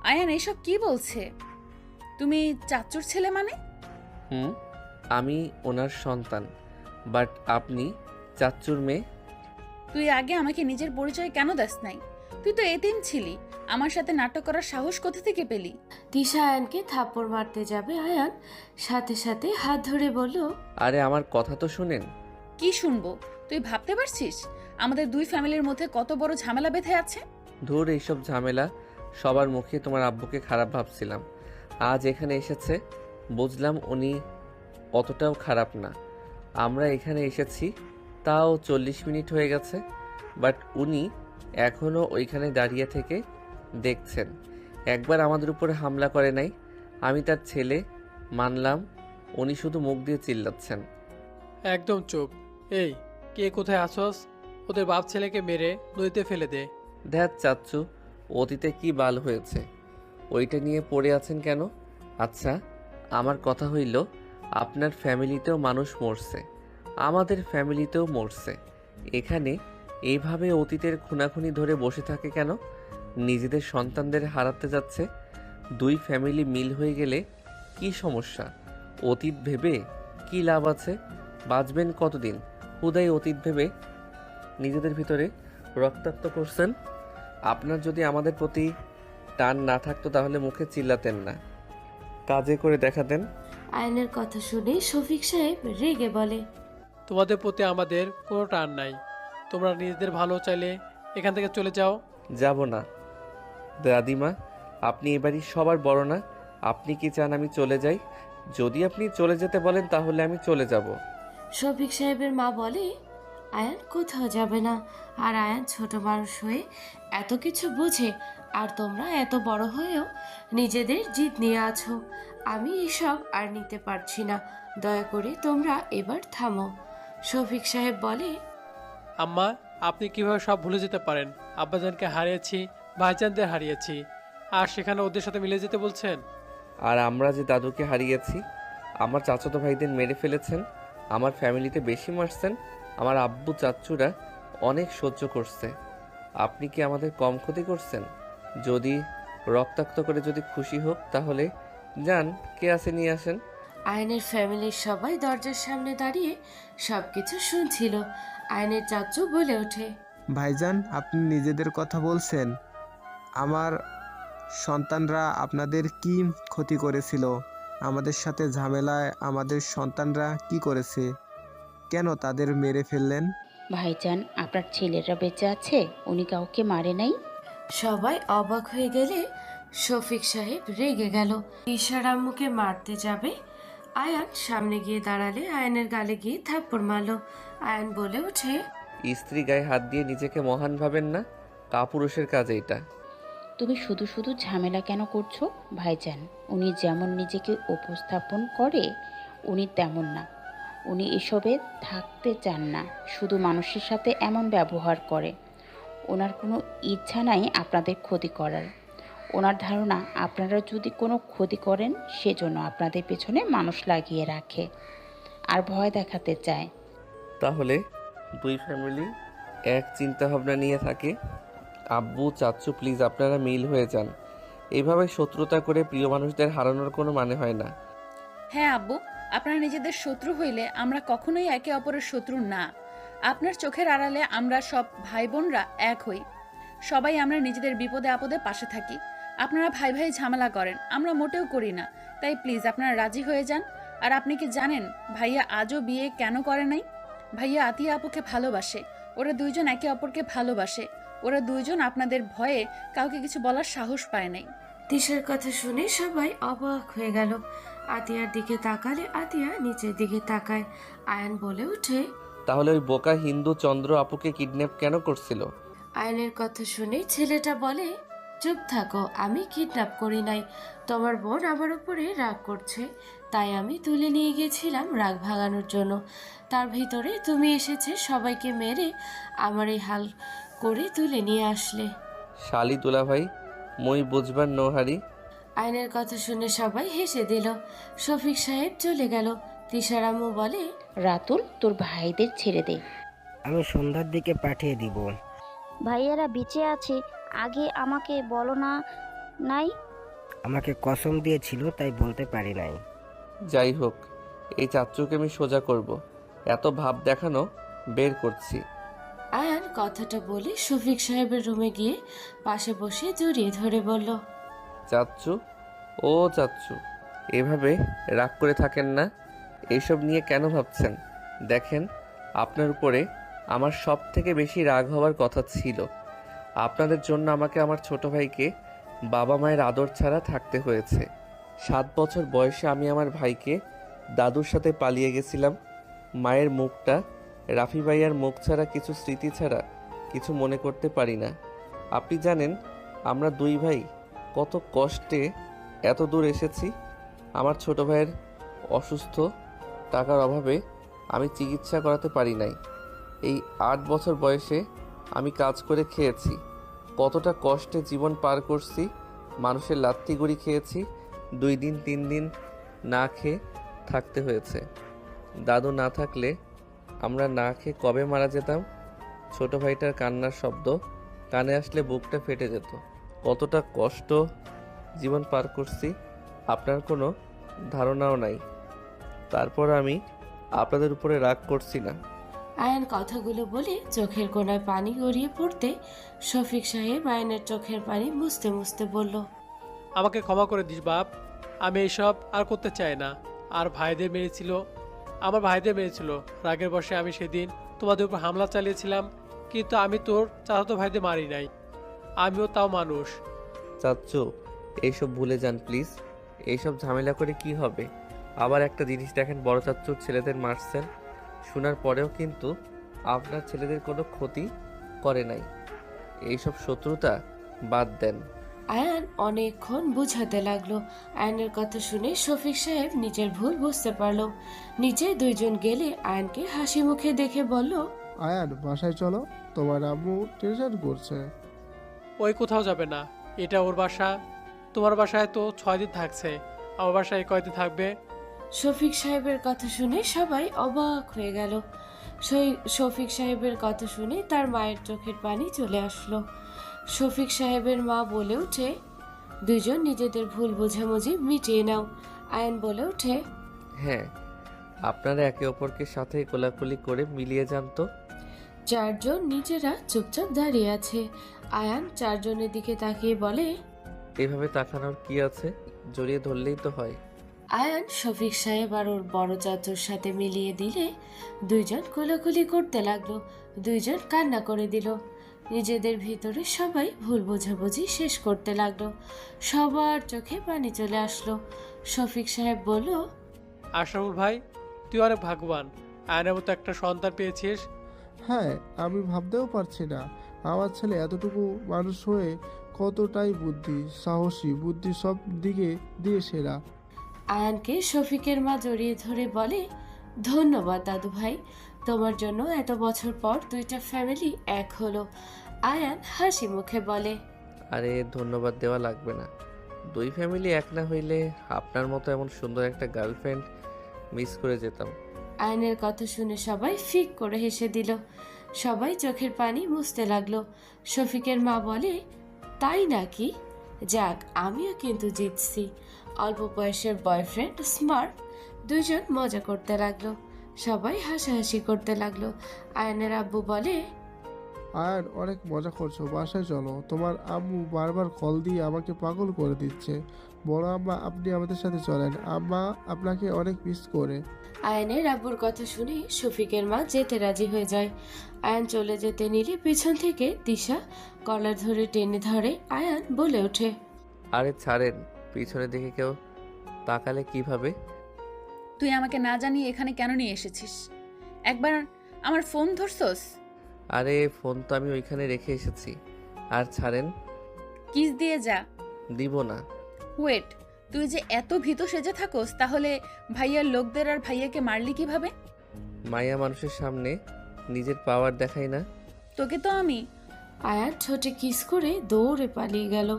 আয়ান এসব কি বলছে? তুমি চাচ্চুর ছেলে মানে? আমি ওনার সন্তান, বাট আপনি চাচ্চুর মেয়ে। তুই আগে আমাকে নিজের পরিচয় কেন দেস নাই? তুই তো এতিম ছিলি, আমার সাথে নাটক করার সাহস কোথা থেকে পেলি? তিশা আয়ানকে থাপ্পড় মারতে যাবে। আয়ান সাথে সাথে হাত ধরে বলল, আরে আমার কথা তো শুনেন। কি শুনবো? তুই ভাবতে পারছিস আমাদের দুই ফ্যামিলির মধ্যে কত বড় ঝামেলা বেঁধে আছে? ধুর, এইসব ঝামেলা, সবার মুখে তোমার আব্বুকে খারাপ ভাবছিলাম, আজ এখানে এসেছে, বুঝলাম উনি অতটাও খারাপ না। আমরা এখানে এসেছি তাও 40 মিনিট হয়ে গেছে, বাট উনি এখনও ওইখানে দাঁড়িয়ে থেকে দেখছেন। একবার আমাদের উপরে হামলা করে নাই। আমি তার ছেলে, মানলাম। উনি শুধু মুখ দিয়ে চিল্লাচ্ছেন। একদম চুপ। এই, কে কোথায় আসস? ওদের বাপ ছেলেকে মেরে নদীতে ফেলে দে। ধ্যাত চাচ্চু, অতীতে কি বাল হয়েছে ওইটা নিয়ে পড়ে আছেন কেন? আচ্ছা, আমার কথা হইল, আপনার ফ্যামিলিতেও মানুষ মরছে, আমাদের ফ্যামিলিতেও মরছে। এখানে এইভাবে অতীতের খুনাখুনি ধরে বসে থাকে কেন? নিজেদের সন্তানদের হারাতে যাচ্ছে। দুই ফ্যামিলি মিল হয়ে গেলে কি সমস্যা? অতীত ভেবে কি লাভ আছে? বাঁচবেন কতদিন? হুদাই অতীত ভেবে নিজেদের ভিতরে রক্তাক্ত করছেন। আপনার যদি আমাদের প্রতি টান না থাকতো তাহলে মুখে চিল্লাতেন না, কাজে করে দেখাতেন। আয়নের কথা শুনে শফিক সাহেব রেগে বলে, তোমাদের প্রতি আমাদের কোনো টান নাই। তোমরা নিজেদের ভালো চাইলে এখান থেকে চলে যাও। যাব না দাদিমা, আপনি এবারই সবার বড় না? আপনি কি চান আমি চলে যাই? যদি আপনি চলে যেতে বলেন তাহলে আমি চলে যাব। শফিক সাহেবের মা বলে, আয়ান কোথাও যাবে না। আর আয়ান ছোট মানুষ হয়ে এত কিছু বোঝে, আর তোমরা এত বড় হয়েও নিজেদের জিদ নিয়ে আছো। আমি এসব আর নিতে পারছি না, দয়া করে তোমরা এবার থামো। শফিক সাহেব বলে, আম্মা, আপনি কিভাবে সব ভুলে যেতে পারেন? আব্বাজানকে হারিয়েছি, ভাইজানদের হারিয়েছি, আর সেখানে ওদের সাথে মিলে যেতে বলছেন? আর আমরা যে দাদুকে হারিয়েছি, আমার চাচাতো ভাইদের মেরে ফেলেছেন, আমার ফ্যামিলিতে বেশি মারছেন, আমার আব্বু চাচ্চুরা অনেক সহ্য করছে। আপনি কি আমাদের কম ক্ষতি করছেন? যদি রক্তাক্ত করে যদি খুশি হোক তাহলে যান, কে আছে নিয়ে আসেন। আয়নের ফ্যামিলির সবাই দরজার সামনে দাঁড়িয়ে সবকিছু শুনছিল। আয়নের চাচু বলে ওঠে, ভাইজান, আপনি নিজেদের কথা বলছেন। আমার সন্তানরা আপনাদের কি ক্ষতি করেছিল? আমাদের সাথে ঝামেলায় আমাদের সন্তানরা কি করেছে? কেন তাদের মেরে ফেললেন? ভাইজান, আপনার ছেলেরা বেঁচে আছে, উনি কাউকে মারে নাই। সবাই অবাক হয়ে গেলে শফিক সাহেব রেগে গেল। ঈশার আম্মুকে মারতে যাবে। আয়ান সামনে গিয়ে দাঁড়ালে আয়নের গালে গিয়ে থাপ্পড় মারল। আয়ান বলে ওঠে, স্ত্রী গায়ে হাত দিয়ে নিজেকে মহান ভাবেন না? কাপুরুষের কাজ এইটা। তুমি শুধু শুধু ঝামেলা কেন করছো? ভাইজান, উনি যেমন নিজেকে উপস্থাপন করে উনি তেমন না। উনি এসবে থাকতে চান না, শুধু মানুষের সাথে এমন ব্যবহার করে। ওনার কোনো ইচ্ছা নাই আপনাদের ক্ষতি করার। ওনার ধারণা আপনারা যদি কোনো ক্ষতি করেন সেজন্য আপনাদের পেছনে মানুষ লাগিয়ে রাখে আর ভয় দেখাতে চায়। তাহলে দুই ফ্যামিলি এক চিন্তা ভাবনা নিয়ে থাকে। আব্বু চাচ্চু, প্লিজ আপনারা মিল হয়ে যান। এইভাবে শত্রুতা করে প্রিয় মানুষদের হারানোর কোনো মানে হয় না। হ্যাঁ আব্বু, আপনারা নিজেদের শত্রু হইলে আমরা কখনোই একে অপরের শত্রু না। আপনার চোখের আড়ালে আমরা সব ভাই বোনরা এক হই। সবাই আমরা নিজেদের বিপদে আপদে পাশে থাকি। আপনারা ভাই ভাই ঝামেলা করেন, আমরা মোটেও করি না। তাই প্লিজ আপনারা রাজি হয়ে যান। আর আপনি কি জানেন ভাইয়া আজও বিয়ে কেন করে নাই? ভাইয়া আতিয়া আপুকে ভালোবাসে। ওরা দুইজন একে অপরকে ভালোবাসে। ওরা দুইজন আপনাদের ভয়ে কাউকে কিছু বলার সাহস পায় নাই। তিশার কথা শুনে সবাই অবাক হয়ে গেল। আতিয়ার দিকে তাকালে আতিয়া নিচের দিকে তাকায়। আয়ান বলে ওঠে, তাহলে ওই বোকা হিন্দু চন্দ্র আপুকে কিডন্যাপ কেন করছিল? আয়নের কথা শুনে ছেলেটা বলে, চুপ থাকো, আমি কিডন্যাপ করি নাই। তোমার বোন আমার উপরে রাগ করছে, তাই আমি তুলে নিয়ে গেছিলাম রাগ ভাগানোর জন্য। তার ভিতরে তুমি এসেছে সবাইকে মেরে আমার এই হাল করে তুলে নিয়ে আসলে। শালি দুলা ভাই, মই বুঝবার নোহারি। আয়নের কথা শুনে সবাই হেসে দিল। শফিক সাহেব চলে গেল। তিশার আম্মু বলে, রাতুল, তোর ভাইদের ছেড়ে দে। আমি সন্ধ্যার দিকে পাঠিয়ে দিব। ভাইয়ারা বেঁচে আছে, আগে আমাকে বলো না। নাই, আমাকে কসম দিয়েছিল তাই বলতে পারি নাই। যাই হোক, এই চাচ্চুকে আমি সোজা করব। এত ভাব দেখানো বের করছি। আয়ান কথাটা বলে শফিক সাহেবের রুমে গিয়ে পাশে বসে জড়িয়ে ধরে বলল, চাচ্চু, ও চাচ্চু, এভাবে রাগ করে থাকেন না। এইসব নিয়ে কেন ভাবছেন? দেখেন, আপনার উপরে আমার সব থেকে বেশি রাগ হওয়ার কথা ছিল। আপনাদের জন্য আমাকে আমার ছোট ভাইকে বাবা মায়ের আদর ছাড়া থাকতে হয়েছে। 7 বছর বয়সে আমি আমার ভাইকে দাদুর সাথে পালিয়ে গেছিলাম। মায়ের মুখটা, রাফি ভাইয়ার মুখ ছাড়া, কিছু স্মৃতি ছাড়া কিছু মনে করতে পারি না। আপনি জানেন আমরা 2 ভাই কত কষ্টে এত দূর এসেছি। আমার ছোট ভাইয়ের অসুস্থ, টাকার অভাবে আমি চিকিৎসা করাতে পারি নাই। এই 8 বছর বয়সে আমি কাজ করে খেয়েছি। কতটা কষ্টে জীবন পার করছি। মানুষের লাত্তিগুড়ি খেয়েছি। 2 দিন 3 দিন না খেয়ে থাকতে হয়েছে। দাদু না থাকলে আমরা না খেয়ে কবে মারা যেতাম। ছোট ভাইটার কান্নার শব্দ কানে আসলে বুকটা ফেটে যেত। কতটা কষ্ট জীবন পার করছি আপনার কোনো ধারণাও নাই। তারপর আমি আপনাদের উপরে রাগ করছি না। আয়ান কথাগুলো বলে চোখের কোণায় পানি গড়িয়ে পড়তে শফিক সাহেব আয়নের চোখের পানি মুছতে মুছতে বলল, আমাকে ক্ষমা করে দিস বাপ, আমি এইসব আর করতে চাই না। আর ভাইদের মেরেছিল, আমার ভাইদের মেরেছিল। রাগের বশে আমি সেদিন তোমাদের উপর হামলা চালিয়েছিলাম, কিন্তু আমি তোর চাচাতো ভাইদের মারি নাই। আমিও তাও মানুষ। চাচ্চু, এইসব ভুলে যান প্লিজ। এইসব ঝামেলা করে কি হবে? আবার একটা জিনিস দেখেন, বড় চাচ্চুর ছেলেদের মারছেন, শোনার পরেও কিন্তু আপনার ছেলেদের কোনো ক্ষতি করে নাই। এইসব শত্রুতা বাদ দেন। আয়ান অনেকক্ষণ বুঝাতে লাগলো। আয়নের কথা শুনে শফিক সাহেব নিজের ভুল বুঝতে পারলো। নিচে 2 জন গেলে আয়নকে হাসি মুখে দেখে বলল, আয়ান বাসায় চলো, তোমার আম্মু টেনশন করছে। ওই কোথাও যাবে না, এটা ওর বাসা। তোমার বাসায় তো 6 দিন থাকছে, আমার বাসায় কয়দিন থাকবে? শফিক সাহেবের কথা শুনে সবাই অবাক হয়ে গেল। শফিক সাহেবের কথা শুনে তার মায়ের চোখের পানি চলে আসলো। শফিক সাহেবের মা বলে ওঠে, 2 জন নিজেদের ভুল বোঝাবুঝি মিটিয়ে নাও। আয়ন বলে ওঠে, হ্যাঁ, আপনারা একে অপরকে সাথে কোলাকুলি করে মিলিয়ে যান তো। 4 জন নিজেরা চুপচাপ দাঁড়িয়ে আছে। আয়ান 4 জনের দিকে তাকিয়ে বলে, এভাবে তাকানোর কি আছে, জড়িয়ে ধরলেই তো হয়। আয়ান শফিক সাহেব আর ওর বড় চাচুর সাথে মিলিয়ে দিলে 2 জন কোলাকুলি করতে লাগলো। 2 জন কান্না করে দিল। নিজেদের ভিতরে সবাই ভুল বোঝাবুঝি শেষ করতে লাগলো। সবার চোখে পানি চলে আসলো। শফিক সাহেব বলল, আশরাফুল ভাই, তুই অনেক ভাগ্যবান, আয়নের মতো একটা সন্তান পেয়েছিস। হ্যাঁ, আমি ভাবতেও পারছি না আমার ছেলে এতটুকু মানুষ হয়ে কতটাই বুদ্ধি, সাহসী, বুদ্ধি সব দিকে দিয়ে সেরা। আয়ানকে শফিকের মা জড়িয়ে ধরে বলে, ধন্যবাদ দাদু ভাই, তোমার জন্য এত বছর পর 2টা ফ্যামিলি এক হলো। আয়ান হাসি মুখে বলে, আরে ধন্যবাদ দেওয়া লাগবে না। 2 ফ্যামিলি এক না হইলে আপনার মতো এমন সুন্দর একটা গার্লফ্রেন্ড মিস করে যেতাম। আয়নের কথা শুনে সবাই ফিক করে হেসে দিল। সবাই চোখের পানি মুছতে লাগলো। শফিকের মা বলে, তাই নাকি? যাক, আমিও কিন্তু জিতছি। অল্প বয়সের বয়ফ্রেন্ড স্মার্ট। 2 জন মজা করতে লাগলো। সবাই হাসাহাসি করতে লাগলো। আয়নের আব্বু বলে, আয়ান অনেক মজা করছো, বাসায় চলো। তোমার আম্মু বারবার কল দিয়ে আমাকে পাগল করে দিচ্ছে। বড় আম্মা, আপনি আমাদের সাথে চলেন, আম্মা আপনাকে অনেক মিস করে। আয়নের আব্বুর কথা শুনে শফিকের মা যেতে রাজি হয়ে যায়। আয়ান চলে যেতে নিলে পিছন থেকে তিশা কলার ধরে টেনে ধরে। আয়ান বলে ওঠে, আরে ছাড়েন, পিছনে দেখে কেউ তাকালে কিভাবে? তুই আমাকে না জানিয়ে এখানে কেন নিয়ে এসেছিস? একবার আমার ফোন ধরছস? আরে ফোন তো আমি ওইখানে রেখে এসেছি। আর ছাড়েন। কিস দিয়ে যা। দিব না। ওয়েট, তুই যে এত ভীত সেজে থাকোস, তাহলে ভাইয়ার লোকদের আর ভাইয়াকে মারলি কিভাবে? মায়া মানুষের সামনে নিজের পাওয়ার দেখাই না। তোকে তো আমি। আয়ান ঠোঁটে কিস করে দৌড়ে পালিয়ে গেল।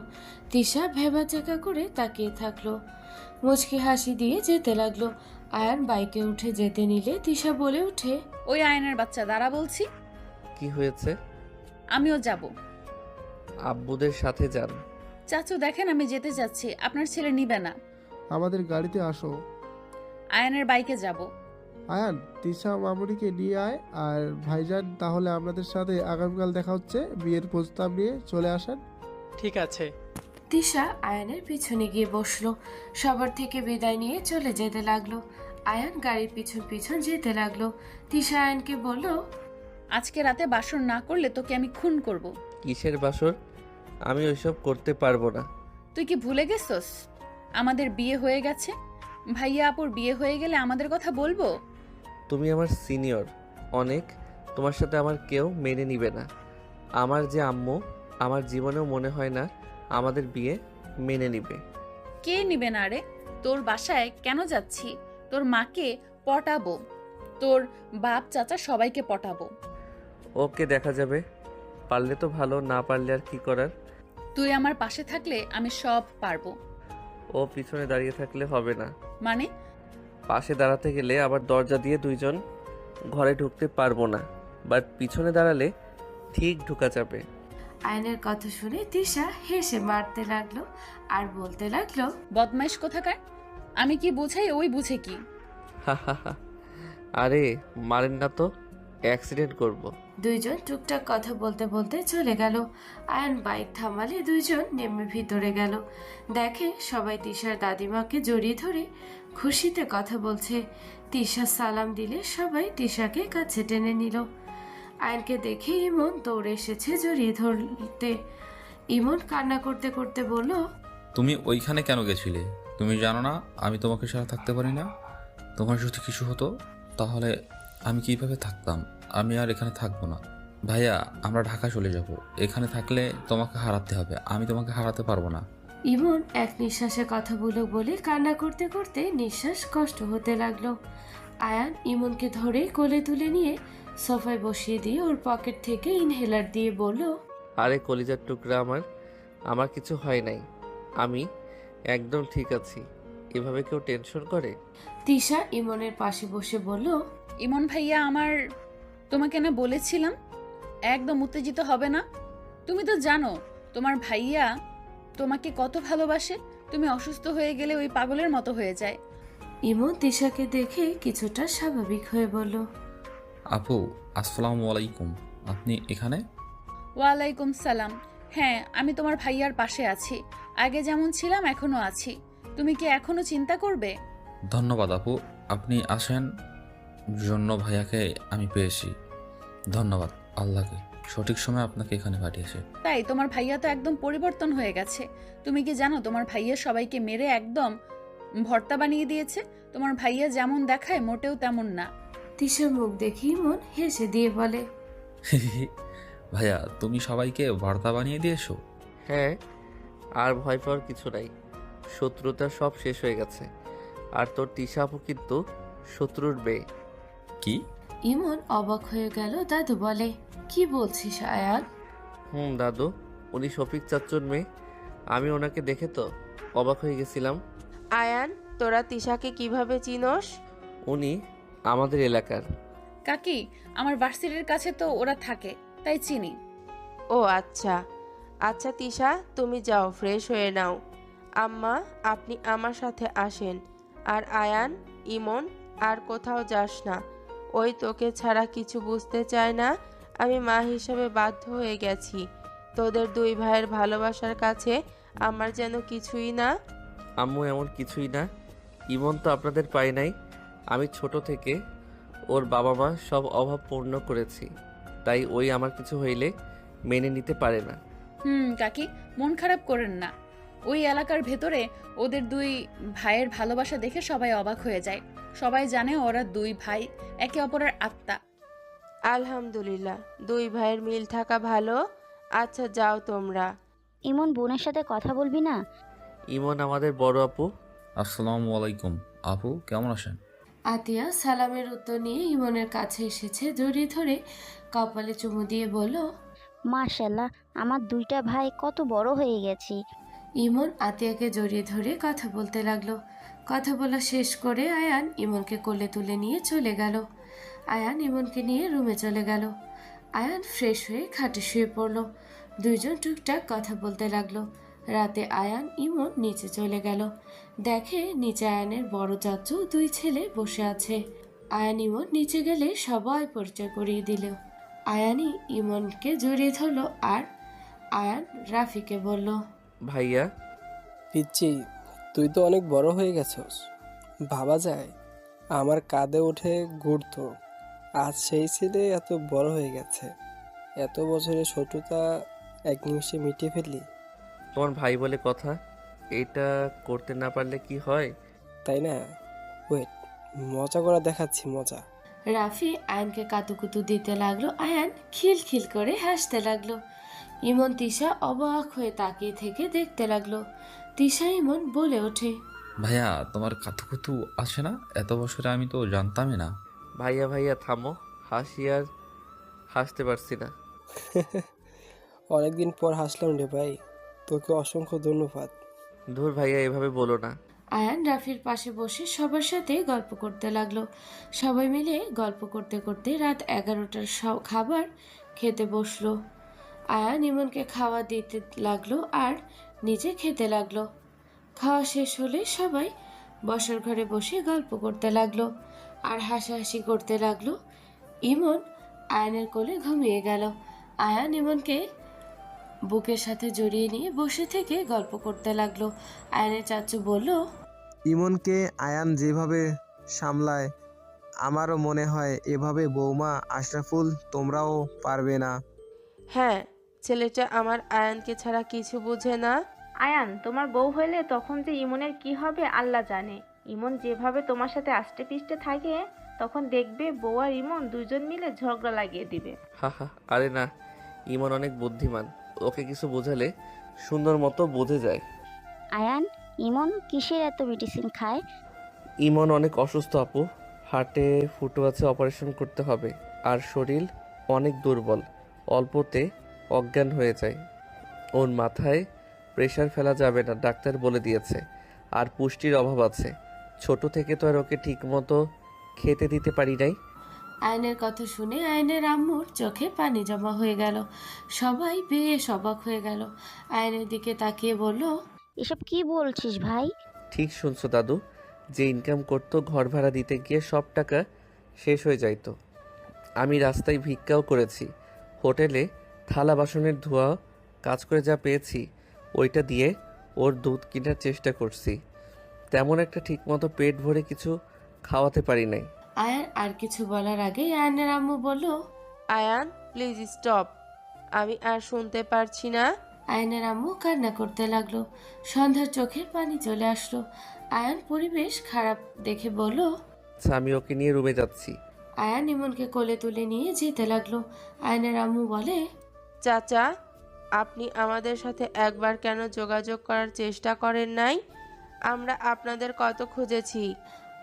তিশা ভেবাচাকা করে তাকিয়ে থাকলো। মুচকি হাসি দিয়ে যেতে লাগলো। আয়ান বাইকে উঠে যেতে নিলে তিশা বলে ওঠে, ওই আয়নের বাচ্চা, দাঁড়া বলছি। কি হয়েছে? আমিও যাব। আব্বুদের সাথে যান। চাচু দেখেন, আমি যেতে যাচ্ছি, আপনার ছেলে নিবে না। আমাদের গাড়িতে আসো। আয়নের বাইকে যাব। আয়ান, তিশা মামুনিকে নিয়ে আয়। আর ভাইজান, তাহলে আপনাদের সাথে আগামীকাল দেখা হচ্ছে। বিয়ের প্রস্তাব নিয়ে চলে আসেন। ঠিক আছে। তিশা আয়ানের পিছনে গিয়ে বসলো। সবার থেকে বিদায় নিয়ে চলে যেতে লাগলো। আয়ান গাড়ির পিছন পিছন যেতে লাগলো। তিশা আয়ানকে বলল, আজকে রাতে বাসর না করলে তোকে আমি খুন করব। কিসের বাসর? আমি ওইসব করতে পারবো না। তুই কি ভুলে গেছস? আমাদের বিয়ে হয়ে গেছে? ভাইয়া আপুর বিয়ে হয়ে গেলে আমাদের কথা বলবো? তুমি আমার সিনিয়র অনেক, তোমার সাথে আমার কেউ মেনে নিবে না। আমার যে আম্মু, আমার জীবনেও মনে হয় না আমাদের বিয়ে মেনে নিবে। কে নিবে না রে? তোর বাসায় কেন যাচ্ছি? তোর মাকে পটাবো, তোর বাপ চাচা সবাইকে পটাবো। ওকে, দেখা যাবে। পারলে তো ভালো, না পারলে আর কি করার। তুই আমার পাশে থাকলে আমি সব পারবো। ও পিছনে দাঁড়িয়ে থাকলে হবে না। মানে? পাশে দাঁড়াতে গেলে আবার দরজা দিয়ে দুইজন ঘরে ঢুকতে পারবো না, বাট পিছনে দাঁড়ালে ঠিক ঢুকা যাবে। আয়নের কথা শুনে তিশা হেসে মারতে লাগলো আর বলতে লাগলো, বদমাইশ কোথাকার! আমি কি বুঝাই ওই বুঝে কি? হা হা হা। আরে মারেন না তো, অ্যাক্সিডেন্ট করব। দুইজন টুকটাক কথা বলতে বলতে চলে গেল। আয়ন বাইক থামালে দুইজন নেমে ভিতরে গেল। দেখে সবাই তিশার দাদিমাকে জড়িয়ে ধরে খুশিতে কথা বলছে। তিশা সালাম দিলে সবাই তিশাকে কাছে টেনে নিল। আয়নকে দেখে ইমন দৌড়ে এসেছে জড়িয়ে ধরতে। ইমন কান্না করতে করতে বলল, তুমি ওইখানে কেন গেছিলে? তুমি জানো না আমি তোমাকে ছাড়া থাকতে পারি না? তোমার যদি কিছু হতো তাহলে আমি কিভাবে থাকতাম? আমি আর এখানে থাকবো না। ভাইয়া, আমরা ঢাকা চলে যাব। এখানে থাকলে তোমাকে হারাতে হবে, আমি তোমাকে হারাতে পারবো না। ইমন এক নিঃশ্বাসে কথাগুলো বলে কান্না করতে করতে নিঃশ্বাস কষ্ট হতে লাগলো। আয়ান ইমনকে ধরে কোলে তুলে নিয়ে সোফায় বসিয়ে দিয়ে ওর পকেট থেকে ইনহেলার দিয়ে বলল, আরে কলিজার টুকরা আমার কিছু হয় নাই, আমি একদম ঠিক আছি। এভাবে কেউ টেনশন করে? তিশা ইমনের পাশে বসে বলল, ইমন ভাইয়া, তোমাকে না বলেছিলাম একদম উত্তেজিত হবে না? তুমি তো জানো তোমার ভাইয়া তোমাকে কত ভালোবাসে। তুমি অসুস্থ হয়ে গেলে ওই পাগলের মতো হয়ে যায়। ইমন তিশাকে দেখে কিছুটা স্বাভাবিক হয়ে বলল, আপু, আসসালামু আলাইকুম। আপনি এখানে? ওয়ালাইকুম সালাম। হ্যাঁ, আমি তোমার ভাইয়ার পাশে আছি। আগে যেমন ছিলাম এখনো আছি। তুমি কি এখনো চিন্তা করবে? ধন্যবাদ আপু, আপনি আসেন জন্য ভাইয়াকে আমি পেয়েছি। ধন্যবাদ আল্লাহকে, সঠিক সময় আপনাকে এখানে পাঠিয়েছে। তাই তোমার ভাইয়া তো একদম পরিবর্তন হয়ে গেছে। তুমি কি জানো তোমার ভাইয়া সবাইকে মেরে একদম ভর্তা বানিয়ে দিয়েছে? তোমার ভাইয়া যেমন দেখায় মোটেও তেমন না। তিশার মুখ দেখে ইমন হেসে দিয়ে বলে, ভাইয়া, তুমি সবাইকে ভর্তা বানিয়ে দিয়েছো? হ্যাঁ, আর ভয় পাওয়ার কিছু নাই। শত্রুতা সব শেষ হয়ে গেছে। আর তোর তিশা আপু কিন্তু শত্রুর মেয়ে। কি? ইমন অবাক হয়ে গেল। দাদু বলে, কি বলছিস আয়ান? দাদু, উনি শফিক চাচ্চুর মেয়ে। আমি ওনাকে দেখে তো অবাক হয়ে গেছিলাম। আয়ান, তোরা তিশাকে কিভাবে চিনোস? উনি আমাদের এলাকার। কাকি, আমার ভার্সিটির কাছে তো ওরা থাকে, তাই চিনি। ও আচ্ছা আচ্ছা, তিশা তুমি যাও, ফ্রেশ হয়ে নাও। আম্মা, আপনি আমার সাথে আসেন। আর আয়ান, ইমন, আর কোথাও যাস না। ওই তোকে ছাড়া কিছু বুঝতে চায় না। আমি মা হিসেবে বাধ্য হয়ে গেছি। তোদের দুই ভাইয়ের ভালোবাসার কাছে আমার যেন কিছুই না। আম্মু, এমন কিছুই না। ইমন তো আপনাদের পাই নাই। আমি ছোট থেকে ওর বাবা মা সব অভাব পূর্ণ করেছি, তাই ওই আমার কিছু হইলে মেনে নিতে পারে না। কাকি, মন খারাপ করেন না। ওই এলাকার ভেতরে ওদের দুই ভাইয়ের ভালোবাসা দেখে সবাই অবাক হয়ে যায়। সবাই জানে ওরা দুই ভাই একে অপরের আত্মা। আলহামদুলিল্লাহ, দুই ভাইয়ের মিল থাকা ভালো। আচ্ছা, যাও তোমরা। ইমন, বোনের সাথে কথা বলবি না? ইমন আমাদের বড় আপু। আসসালামু আলাইকুম। আপু, কেমন আছেন? আতিয়া সালামের উত্তর নিয়ে ইমনের কাছে এসেছে, জড়িয়ে ধরে কপালে চুমু দিয়ে বলল, মাশাআল্লাহ, আমার দুইটা ভাই কত বড় হয়ে গেছে। ইমন আতিয়াকে জড়িয়ে ধরে কথা বলতে লাগলো। কথা বলা শেষ করে আয়ান ইমনকে কোলে তুলে নিয়ে চলে গেল। আয়ান ইমনকে নিয়ে রুমে চলে গেল। আয়ান ফ্রেশ হয়ে খাটে শুয়ে পড়ল। দুইজন টুকটাক কথা বলতে লাগলো। রাতে আয়ান ইমন নিচে চলে গেল। দেখে নিচে আয়ানের বড় চাচু দুই ছেলে বসে আছে। আয়ান ইমন নিচে গেলে সবাই পরিচয় করিয়ে দিল। আয়ানই ইমনকে জড়িয়ে ধরলো আর আয়ান রাফিকে বলল, ভাইয়া। পিচ্ছি, তুই তো অনেক বড় হয়ে গেছস। ভাবা যায় আমার কাঁধে উঠে ঘুরতো, আজ সেই ছেলে এত বড় হয়ে গেছে। এত বছরের শত্রুতা এক নিমিষে মিটিয়ে ফেললি। তোমার ভাই বলে কথা, এটা করতে না পারলে কি হয়? তাই না? ওয়েট, মজা করে দেখাচ্ছি মজা। রাফি আয়ানকে কাতুকুতু দিতে লাগলো। আয়ান খিলখিল করে হাসতে লাগলো। ইমন তিশা অবাক হয়ে তাকিয়ে থেকে দেখতে লাগলো। তিশা ইমন বলে ওঠে, ভাইয়া তোমার কাতুকুতু আছে না? এত বছরে আমি তো জানতামই না। ভাইয়া ভাইয়া থামো, হাসি আর হাসতে পারছি না। অনেকদিন পর হাসলাম রে ভাই, তোকে অসংখ্য ধন্যবাদ। ধুর ভাইয়া, এভাবে বলো না। আয়ান রাফির পাশে বসে সবার সাথে গল্প করতে লাগলো। সবাই মিলে গল্প করতে করতে রাত 11টার খাবার খেতে বসলো। আয়ান ইমনকে খাওয়া দিতে লাগলো আর নিজে খেতে লাগলো। খাওয়া শেষ হলে সবাই বসার ঘরে বসে গল্প করতে লাগলো আর হাসাহাসি করতে লাগলো। ইমন আয়ানের কোলে ঘুমিয়ে গেল। আয়ান ইমনকে বুকের সাথে জড়িয়ে নিয়ে বসে থেকে গল্প করতে লাগলো। আয়ানের চাচু বলল, ইমনকে আয়ান যেভাবে সামলায় আমারও মনে হয় এভাবে বৌমা আশরাফুল তোমরাও পারবে না। হ্যাঁ, ছেলেটা আমার আয়ানকে ছাড়া কিছু বুঝে না। আয়ান, তোমার বউ হইলে তখন যে ইমনের কি হবে আল্লাহ জানে। ইমন যেভাবে তোমার সাথে আষ্টে পিষ্টে থাকে, তখন দেখবে বউ আর ইমন দুজন মিলে ঝগড়া লাগিয়ে দিবে। হা হা, আরে না, ইমন অনেক বুদ্ধিমান, ওকে কিছু বোঝালে সুন্দর মতো বোঝে যায়। আয়ান, ইমন কিসের এত মেডিসিন খায়? ইমন অনেক অসুস্থ আপু, হার্টে ফুটো আছে, অপারেশন করতে হবে। আর শরীর অনেক দুর্বল, অল্পতে অজ্ঞান হয়ে যায়। ওর মাথায় প্রেশার ফেলা যাবে না, ডাক্তার বলে দিয়েছে। আর পুষ্টির অভাব আছে, ছোট থেকে তো আর ওকে ঠিক মতো খেতে দিতে পারি নাই। আয়নের কথা শুনে আয়নের আম্মুর চোখে পানি জমা হয়ে গেল। সবাই বেশ অবাক হয়ে গেল। আয়নের দিকে তাকিয়ে বলল, এসব কি বলছিস ভাই? ঠিক শুনছো দাদু, যে ইনকাম করতো ঘর ভাড়া দিতে গিয়ে সব টাকা শেষ হয়ে যাইতো। আমি রাস্তায় ভিক্ষাও করেছি, হোটেলে থালা বাসনের ধোয়া কাজ করে যা পেয়েছি ওইটা দিয়ে ওর দুধ কেনার চেষ্টা করছি। তেমন একটা ঠিকমতো পেট ভরে কিছু খাওয়াতে পারি নাই। আয়ান আর কিছু বলার আগে আয়নের আম্মু বলল, আয়ান প্লিজ স্টপ, আমি আর শুনতে পারছি না। আয়নের আম্মু কান্না করতে লাগলো। সন্ধ্যার চোখে পানি চলে আসলো। আয়ান পরিবেশ খারাপ দেখে বলল, আচ্ছা, আমি ওকে নিয়ে রুমে যাচ্ছি। আয়ান ইমনকে কোলে তুলে নিয়ে যেতে লাগলো। আয়নের আম্মু বলে, চাচা, আপনি আমাদের সাথে একবার কেন যোগাযোগ করার চেষ্টা করেন নাই? আমরা আপনাদের কত খুঁজেছি।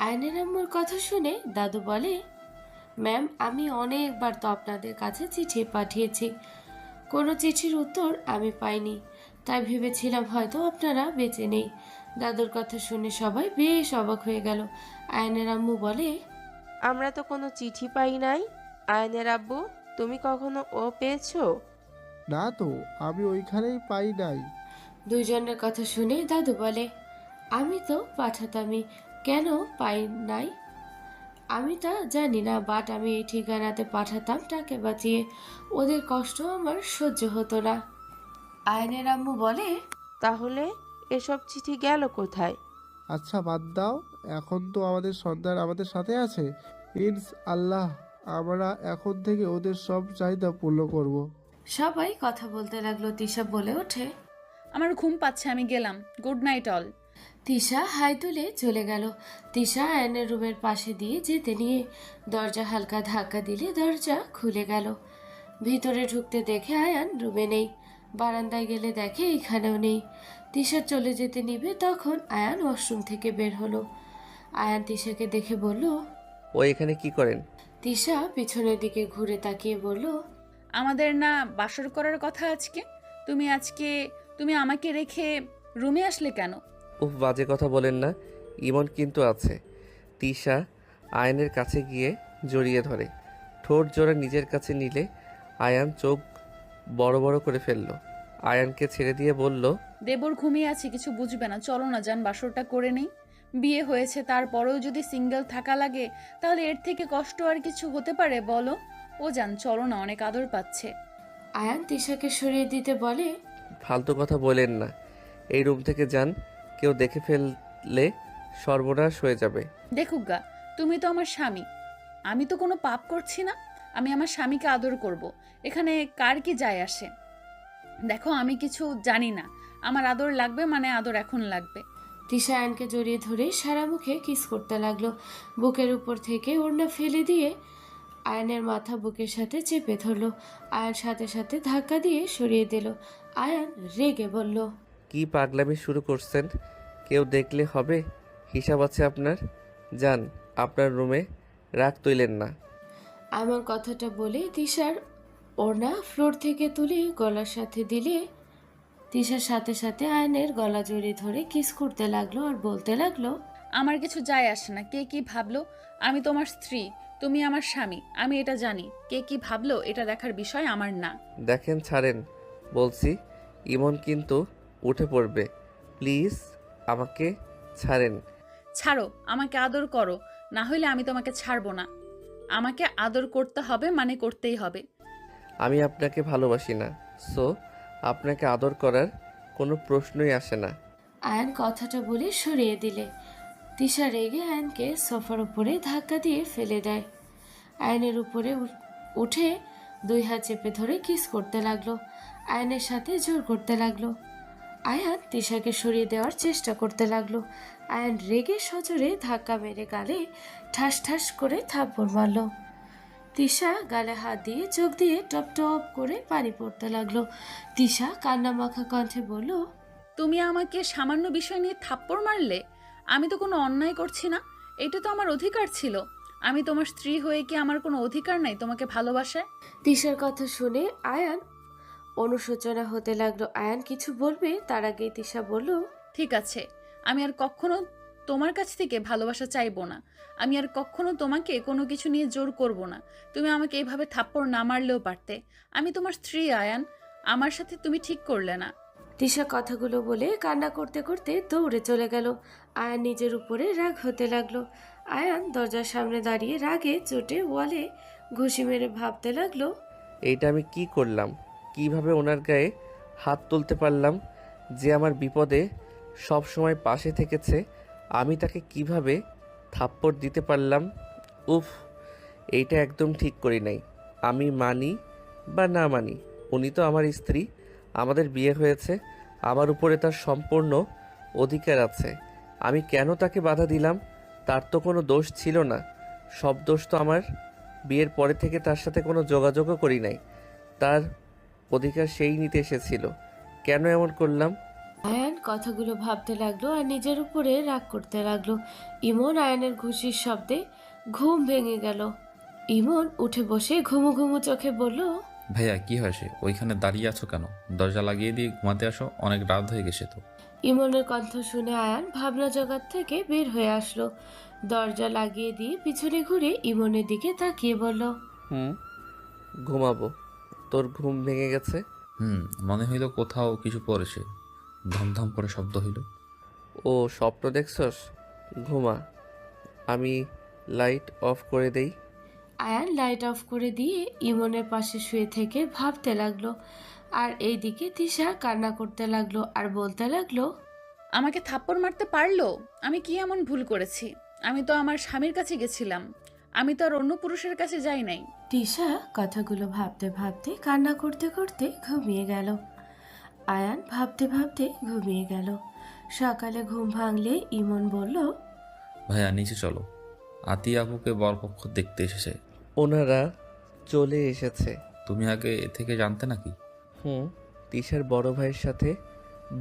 আয়নের আম্মুর কথা শুনে দাদু বলে, ম্যাম, আমি অনেকবার তো আপনাদের কাছে চিঠি পাঠিয়েছি, কোনো চিঠির উত্তর আমি পাইনি, তাই ভেবেছিলাম হয়তো আপনারা বেঁচে নেই। দাদুর কথা শুনে সবাই বেশ অবাক হয়ে গেল। আয়নের আম্মু বলে, আমরা তো কোনো চিঠি পাই নাই। আয়নের আব্বু, তুমি কখনো ও পেয়েছো? না তো, আমি ওইখানেই পাই নাই। দুইজনের কথা শুনে দাদু বলে, আমি তো পাঠাতামই, কেন পাই নাই আমি তা জানি না, বাট আমি এই ঠিকানাতে পাঠাতাম টাকে বাঁচিয়ে। ওদের কষ্ট আমার সহ্য হতো না। আয়নের আম্মু বলে, তাহলে এসব চিঠি গেল কোথায়? আচ্ছা বাদ দাও, এখন তো আমাদের সন্তান আমাদের সাথে আছে। আল্লাহ, আমরা এখন থেকে ওদের সব চাহিদা পূর্ণ করব। সবাই কথা বলতে লাগলো। তিশা বলে ওঠে, আমার ঘুম পাচ্ছে, আমি গেলাম, গুড নাইট অল। তিশা হাই তুলে চলে গেল। তিশা আয়নের রুমের পাশে দিয়ে যেতে নিয়ে দরজা হালকা ধাক্কা দিলে দরজা খুলে গেল। ভিতরে ঢুকতে দেখে আয়ান রুমে নেই। বারান্দায় গেলে দেখে এখানেও নেই। তিশা চলে যেতে নিবে, তখন আয়ান ওয়াশরুম থেকে বের হলো। আয়ান তিশাকে দেখে বলল, ও এখানে কি করেন? তিশা পিছনের দিকে ঘুরে তাকিয়ে বলল, আমাদের না বাসর করার কথা আজকে, তুমি আমাকে রেখে রুমে আসলে কেন? উফ, বাজে কথা বলেন না, ইমন কিন্তু আছে। তিশা আয়নের কাছে গিয়ে জড়িয়ে ধরে, ঠোঁট জোড়া নিজের কাছে নিলে আয়ান চোখ বড় বড় করে ফেলল। আয়ানকে ছেড়ে দিয়ে বলল, দেবর ঘুমিয়ে আছে, কিছু বুঝবে না, চলো না যান, বাসরটা করে নেই। বিয়ে হয়েছে, তারপরেও যদি সিঙ্গেল থাকা লাগে তাহলে এর থেকে কষ্ট আর কিছু হতে পারে বলো? ও যান, চলো না, অনেক আদর পাচ্ছে। আয়ান তিশাকে সরিয়ে দিতে বলে, ফালতু কথা বলেন না, এই রুম থেকে যান, কেউ দেখে ফেললে সর্বনাশ হয়ে যাবে। দেখুক গা, তুমি তো আমার স্বামী, আমি তো কোনো পাপ করছি না, আমি আমার স্বামীকে আদর করব, এখানে কার কি যায় আসে? দেখো, আমি কিছু জানি না, আমার আদর লাগবে মানে আদর এখন লাগবে। তিশা আয়নকে জড়িয়ে ধরে সারা মুখে কিস করতে লাগলো। বুকের উপর থেকে ওড়না ফেলে দিয়ে আয়নের মাথা বুকের সাথে চেপে ধরলো। আয়ন সাথে সাথে ধাক্কা দিয়ে সরিয়ে দিল। আয়ান রেগে বলল, কি পাগলামি শুরু করছেন? কেউ দেখলে হবে? হিসাব আছে আপনার। যান আপনার রুমে, রাগ তুইলেন না। আমার কথাটা বলে তিশার ওড়না ফ্লোর থেকে তুলে গলার সাথে দিলে তিশার সাথে সাথে আয়নের গলা জড়িয়ে ধরে কিস করতে লাগলো আর বলতে লাগলো, আমার কিছু যায় আসে না কে কি ভাবলো। আমি তোমার স্ত্রী, তুমি আমার স্বামী, আমি এটা জানি। কে কি ভাবলো এটা দেখার বিষয় আমার না। দেখেন ছাড়েন বলছি, ইমন কিন্তু উঠে পড়বে। প্লিজ আমাকে ছাড়েন। ছাড়ো, আমাকে আদর করো, না হলে আমি তোমাকে ছাড়বো না। আমাকে আদর করতে হবে মানে করতেই হবে। আমি আপনাকে ভালোবাসি না, সো আপনাকে আদর করার কোনো প্রশ্নই আসে না। আয়ন কথাটা বলে সরিয়ে দিলে তিশা রেগে আয়নকে সোফার উপরে ধাক্কা দিয়ে ফেলে দেয়। আয়নের উপরে উঠে দুই হাত চেপে ধরে কিস করতে লাগলো। আয়নের সাথে জোর করতে লাগলো। আয়ান তিশাকে সরিয়ে দেওয়ার চেষ্টা করতে লাগলো। আয়ন রেগে সজোরে ধাক্কা মেরে গালে ঠাস ঠাস করে থাপ্পড় মারল। তিশা গালে হাত দিয়ে চোখ দিয়ে টপ টপ করে পানি পড়তে লাগলো। তিশা কান্না মাখা কণ্ঠে বলল, তুমি আমাকে সামান্য বিষয় নিয়ে থাপ্পড় মারলে? আমি তো কোনো অন্যায় করছি না, এটা তো আমার অধিকার ছিল। আমি তোমার স্ত্রী হয়ে কি আমার কোনো অধিকার নাই তোমাকে ভালোবাসায়? তিশার কথা শুনে আয়ান অনুশোচনা হতে লাগলো। আয়ান কিছু বলবে তার আগে তিশা বলল, ঠিক আছে, আমি আর কখনো তোমার কাছ থেকে ভালোবাসা চাইবো না। আমি আর কখনো তোমাকে কোনো কিছু নিয়ে জোর করব না। তুমি আমাকে এইভাবে থাপ্পড় না মারলেও পারতে। আমি তোমার স্ত্রী আয়ান, আমার সাথে তুমি ঠিক করলে না। তিশা কথাগুলো বলে কান্না করতে করতে দৌড়ে চলে গেল। আয়ান নিজের উপরে রাগ হতে লাগলো। আয়ান দরজার সামনে দাঁড়িয়ে রাগে চোটে ওয়ালে ঘুষি মেরে ভাবতে লাগলো, এইটা আমি কি করলাম? কিভাবে ওনার গায়ে হাত তুলতে পারলাম? যে আমার বিপদে সব সময় পাশে থেকেছে, আমি তাকে কিভাবে থাপ্পড় দিতে পারলাম? উফ, এইটা একদম ঠিক করি নাই। আমি মানি বা না মানি, উনি তো আমার স্ত্রী, আমাদের বিয়ে হয়েছে, আমার উপরে তার সম্পূর্ণ অধিকার আছে। আমি কেন তাকে বাধা দিলাম? তার তো কোনো দোষ ছিল না। সব দোষ তো আমার। বিয়ের পরে থেকে তার সাথে কোনো যোগাযোগও করি নাই। তার অধিকার সেই নিতে এসেছিল। কেন এমন করলাম? আয়ান কথাগুলো ভাবতে লাগলো আর নিজের উপরে রাগ করতে লাগলো। ইমন আয়ানের ঘুষির শব্দে ঘুম ভেঙে গেল। ইমন উঠে বসে ঘুমু ঘুমু চোখে বলল, ভাইয়া কি হয়েছে? ওইখানে দাঁড়িয়ে আছো কেন? দরজা লাগিয়ে দিয়ে ঘুমাতে আসো, অনেক রাত হয়ে গেছে তো। ইমনের কণ্ঠ শুনে আয়ান ভাবনা জগৎ থেকে বের হয়ে আসলো। দরজা লাগিয়ে দিয়ে পিছনে ঘুরে ইমনের দিকে তাকিয়ে বলল, ঘুমাবো। তোর ঘুম ভেঙে গেছে? মনে হইল কোথাও কিছু পড়েছে, ধমধম করে শব্দ হইল। ও স্বপ্ন দেখছস? ঘুমা, আমি লাইট অফ করে দেই। আয়ান লাইট অফ করে দিয়ে ইমনের পাশে শুয়ে থেকে ভাবতে লাগলো। আর এইদিকে তিশা কান্না করতে লাগলো আর বলতে লাগলো, আমাকে থাপ্পড় মারতে পারলো? আমি কি এমন ভুল করেছি? আমি তো আমার স্বামীর কাছে গেছিলাম, আমি তো আর অন্য পুরুষের কাছে যাই নাই। তিশা কথাগুলো ভাবতে ভাবতে কান্না করতে করতে ঘুমিয়ে গেল। আয়ান ভাবতে ভাবতে ঘুমিয়ে গেল। সকালে ঘুম ভাঙলে ইমন বলল, ভাইয়া নিচে চলো, আতি আপুকে বরপক্ষ দেখতে এসেছে। ওনারা চলে এসেছে? তুমি আগে এ থেকে জানতে নাকি? তিশার বড় ভাইয়ের সাথে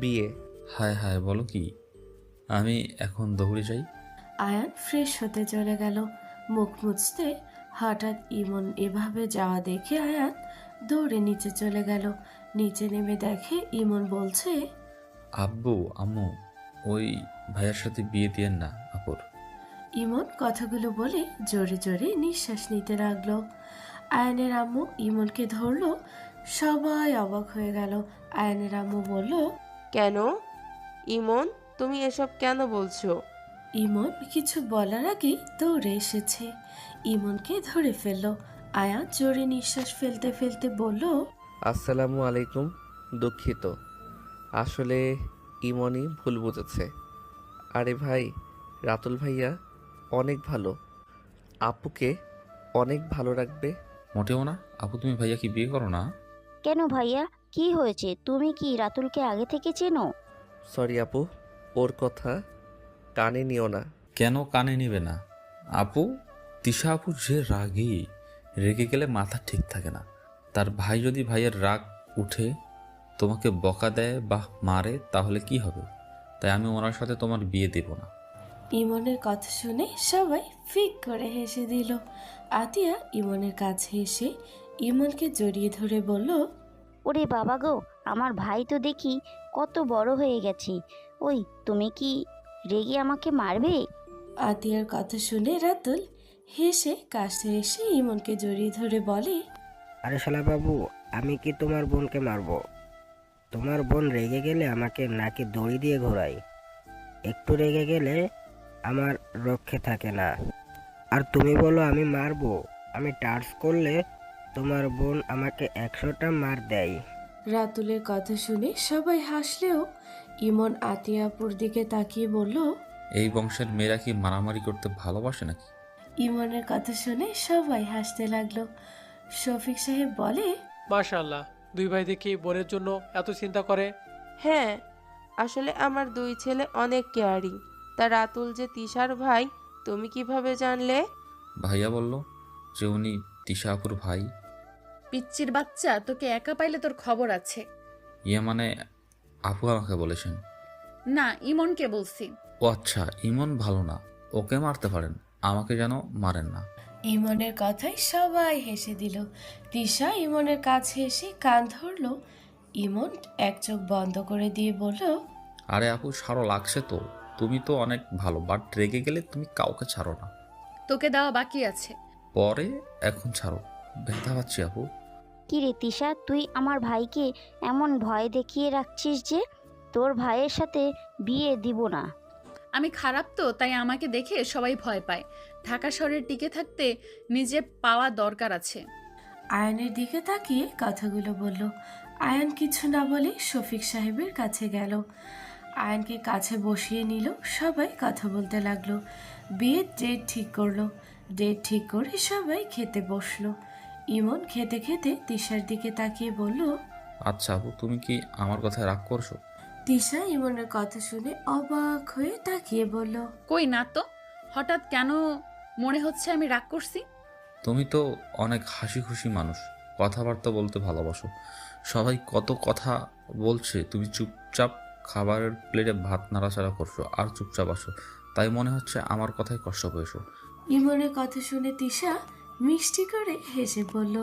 বিয়ে। হায় হায়, বলো কি? আমি এখন দৌড়ে যাই। আয়ান ফ্রেশ হতে চলে গেল। মুখ মুছতে হঠাৎ ইমন এভাবে যাওয়া দেখে আয়ান দৌড়ে নিচে চলে গেল। নিচে নেমে দেখে ইমন বলছে, আব্বু আম্মু, ওই ভাইয়ার সাথে বিয়ে দিয়েন না আপুর। ইমন কথাগুলো বলে জোরে জোরে নিঃশ্বাস নিতে লাগলো। আয়ানের আম্মু ইমনকে ধরলো। সবাই অবাক হয়ে গেল। আয়ানের আম্মু বলল, কেন ইমন, তুমি এসব কেন বলছো? ইমন কিছু বলার আগে দৌড়ে এসেছে, ইমনকে ধরে ফেললো। আয়ান জোরে নিঃশ্বাস ফেলতে ফেলতে বলল, আসসালামু আলাইকুম। দুঃখিত, আসলে ইমনই ভুল বুঝেছে। আরে ভাই, রাতুল ভাইয়া অনেক ভালো, আপুকে অনেক ভালো রাখবে। মোটেও না আপু, তুমি ভাইয়া কি বিয়ে করো না? কেন ভাইয়া, কি হয়েছে? তুমি কি রাতুলকে আগে থেকে চেনো? সরি আপু, ওর কথা কানে নিও না। কেন কানে নিবে না? আপু, তিশা আপু যে রাগী, রেগে গেলে মাথা ঠিক থাকে না। তার ভাই যদি ভাইয়ের রাগ উঠে তোমাকে বকা দেয় বা মারে তাহলে কি হবে? তাই আমি ওনার সাথে তোমার বিয়ে দেব না। ইমনের কথা শুনে সবাই ফিক করে হেসে দিল। আতিয়া ইমনের কাছে এসে ইমনকে জড়িয়ে ধরে বলল, ওরে বাবা গো, আমার ভাই তো দেখি কত বড় হয়ে গেছে। ওই তুমি কি রেগে আমাকে মারবে? আতিয়ার কথা শুনে রাতুল হেসে কাছে এসে ইমনকে জড়িয়ে ধরে বলে, আরে শালা বাবু, আমি কি তোমার বোনকে মারবো? তোমার বোন রেগে গেলে আমাকে নাকি দড়ি দিয়ে ঘোরায়। একটু রেগে গেলে আমার রক্ষে থাকে না। আর তুমি বলো আমি মারবো? আমি টাচ করলে তোমার বোন আমাকে 100টা মার দেয়। রাতুলের কথা শুনে সবাই হাসলেও ইমন আতিয়াপুর দিকে তাকিয়ে বলল, এই বংশের মেয়েরা কি মারামারি করতে ভালোবাসে নাকি? ইমনের কথা শুনে সবাই হাসতে লাগলো। শফিক সাহেব বলে, মাশাআল্লাহ, দুই ভাই দেখি বোনের জন্য এত চিন্তা করে। হ্যাঁ, আসলে আমার দুই ছেলে অনেক কেয়ারিং। তা রাতুল যে তিশার ভাই, তুমি কিভাবে জানলে? ভাইয়া বলল যে উনি তিশা আপুর ভাই। পিচ্চির বাচ্চা, তোকে একা পাইলে তোর খবর আছে। ইয়ে মানে আপু আমাকে বলেছেন। না, ইমনকে বলছি। ও আচ্ছা, ইমন ভালো না, ওকে মারতে পারেন, আমাকে যেন মারেন না। ইমনের কথায় সবাই হেসে দিল। তিশা ইমনের কাছে এসে কান ধরলো। ইমন এক চোখ বন্ধ করে দিয়ে বলল, আরে আপু, ছাড়ো, লাগছে তো। তুমি তো অনেক ভালো, বাট রেগে গেলে তুমি কাউকে ছাড়ো না। তোকে দেওয়া বাকি আছে। পরে, এখন ছাড়ো, ব্যথা পাচ্ছি আপু। কি রে তিশা, তুই আমার ভাইকে এমন ভয় দেখিয়ে রাখছিস যে তোর ভাইয়ের সাথে বিয়ে দিব না। আমি খারাপ তো, তাই আমাকে দেখে সবাই ভয় পায়। ঢাকা শহরে টিকে থাকতে নিজে পাওয়া দরকার আছে। আয়ানের দিকে তাকিয়ে কথাগুলো বলল। আয়ান কিছু না বলে শফিক সাহেবের কাছে গেল। আয়ানকে কাছে বসিয়ে নিল। সবাই কথা বলতে লাগলো। বিয়ের ডেট ঠিক করলো। ডেট ঠিক করে সবাই খেতে বসলো। ইমন খেতে খেতে তিশার দিকে তাকিয়ে বলল, আচ্ছা আপু, তুমি কি আমার কথায় রাগ করছো? তিশা ইমনের কথা শুনে অবাক হয়ে তাকিয়ে বলল, কই না তো, হঠাৎ কেন মনে হচ্ছে আমি রাগ করছি? তুমি তো অনেক হাসি খুশি মানুষ, কথাবার্তা বলতে ভালোবাসো। সবাই কত কথা বলছে, তুমি চুপচাপ খাবারের প্লেটে ভাত নাড়াচাড়া করছো আর চুপচাপ আসো। তাই মনে হচ্ছে আমার কথায় কষ্ট পেয়েছো। ইমনের কথা শুনে তিশা মিষ্টি করে হেসে বলল,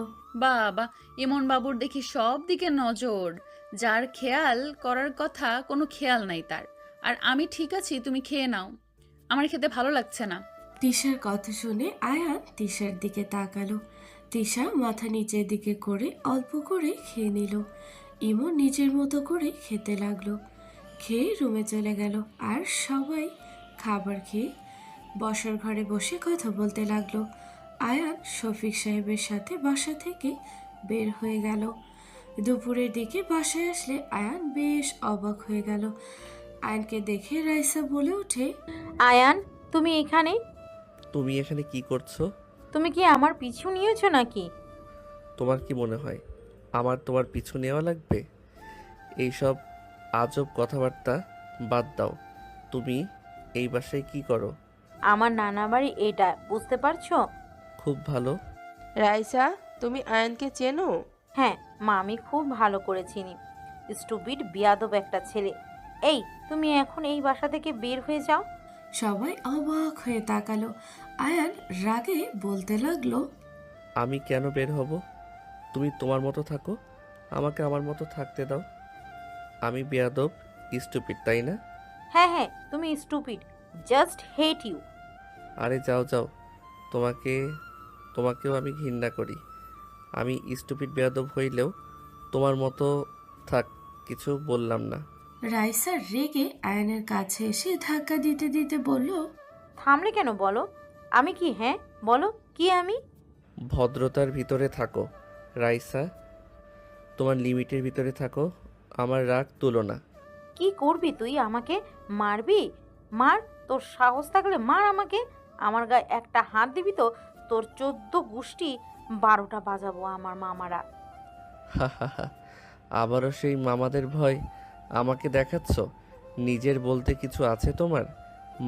বাবা, ইমন বাবুর দেখি সব দিকে নজর। যার খেয়াল করার কথা কোনো খেয়াল নাই তার। আর আমি ঠিক আছি, তুমি খেয়ে নাও, আমার খেতে ভালো লাগছে না। তিশার কথা শুনে আয়ান তিশার দিকে তাকালো। তিশা মাথা নিচের দিকে করে অল্প করে খেয়ে নিল। ইমন নিজের মতো করে খেতে লাগলো। খেয়ে রুমে চলে গেল। আর সবাই খাবার খেয়ে বসার ঘরে বসে কথা বলতে লাগলো। আয়ান শফিক সাহেবের সাথে বাসা থেকে বের হয়ে গেল। দুপুরের দিকে বাসায় আসলে আয়ান বেশ অবাক হয়ে গেল। আয়ানকে দেখে রাইসা বলে ওঠে, আয়ান, তুমি এখানে? তুমি এখানে কি করছো? তুমি কি আমার পিছু নিয়েছো নাকি? তোমার কি মনে হয় আমার তোমার পিছু নেওয়া লাগবে? এইসব আজব কথাবার্তা বাদ দাও। তুমি এই বাসায় কি করো? আমার নানা বাড়ি এটা, বুঝতে পারছো? খুব ভালো। রাইসা, তুমি আয়ানকে চেনো? হ্যাঁ মা, আমি খুব ভালো করে চিনি। স্টুপিড বিয়াদব একটা ছেলে। এই, তুমি এখন এই বাসা থেকে বের হয়ে যাও। সবাই অবাক হয়ে তাকালো। আয়ান রাগে বলতে লাগলো, আমি কেন বের হব? তুমি তোমার মতো থাকো, আমাকে আমার মতো থাকতে দাও। আমি বেয়াদব, স্টুপিড, তাই না? হ্যাঁ হ্যাঁ, তুমি স্টুপিড, জাস্ট হেট ইউ। আরে যাও যাও, তোমাকেও আমি ঘৃণা করি। আমি স্টুপিড বেয়াদব হইলেও তোমার মতো থাক, কিছু বললাম না। রাইসা রেগে আয়ানের কাছে এসে ধাক্কা দিতে দিতে বলল, থামলে কেন বলো? আমি কি? হ্যাঁ বলো, কি আমি? ভদ্রতার ভিতরে থাকো রাইসা, তোমার লিমিটের ভিতরে থাকো, আমার রাগ তুলো না। কি করবি তুই? আমাকে মারবি? মার, তোর সাহস থাকলে মার আমাকে। আমার গায়ে একটা হাত দিবি তো তোর 14 গোষ্ঠী 12টা বাজাবো আমার মামারা। হা হা হা, আবারও সেই মামাদের ভয় আমাকে দেখাচ্ছ? নিজের বলতে কিছু আছে তোমার?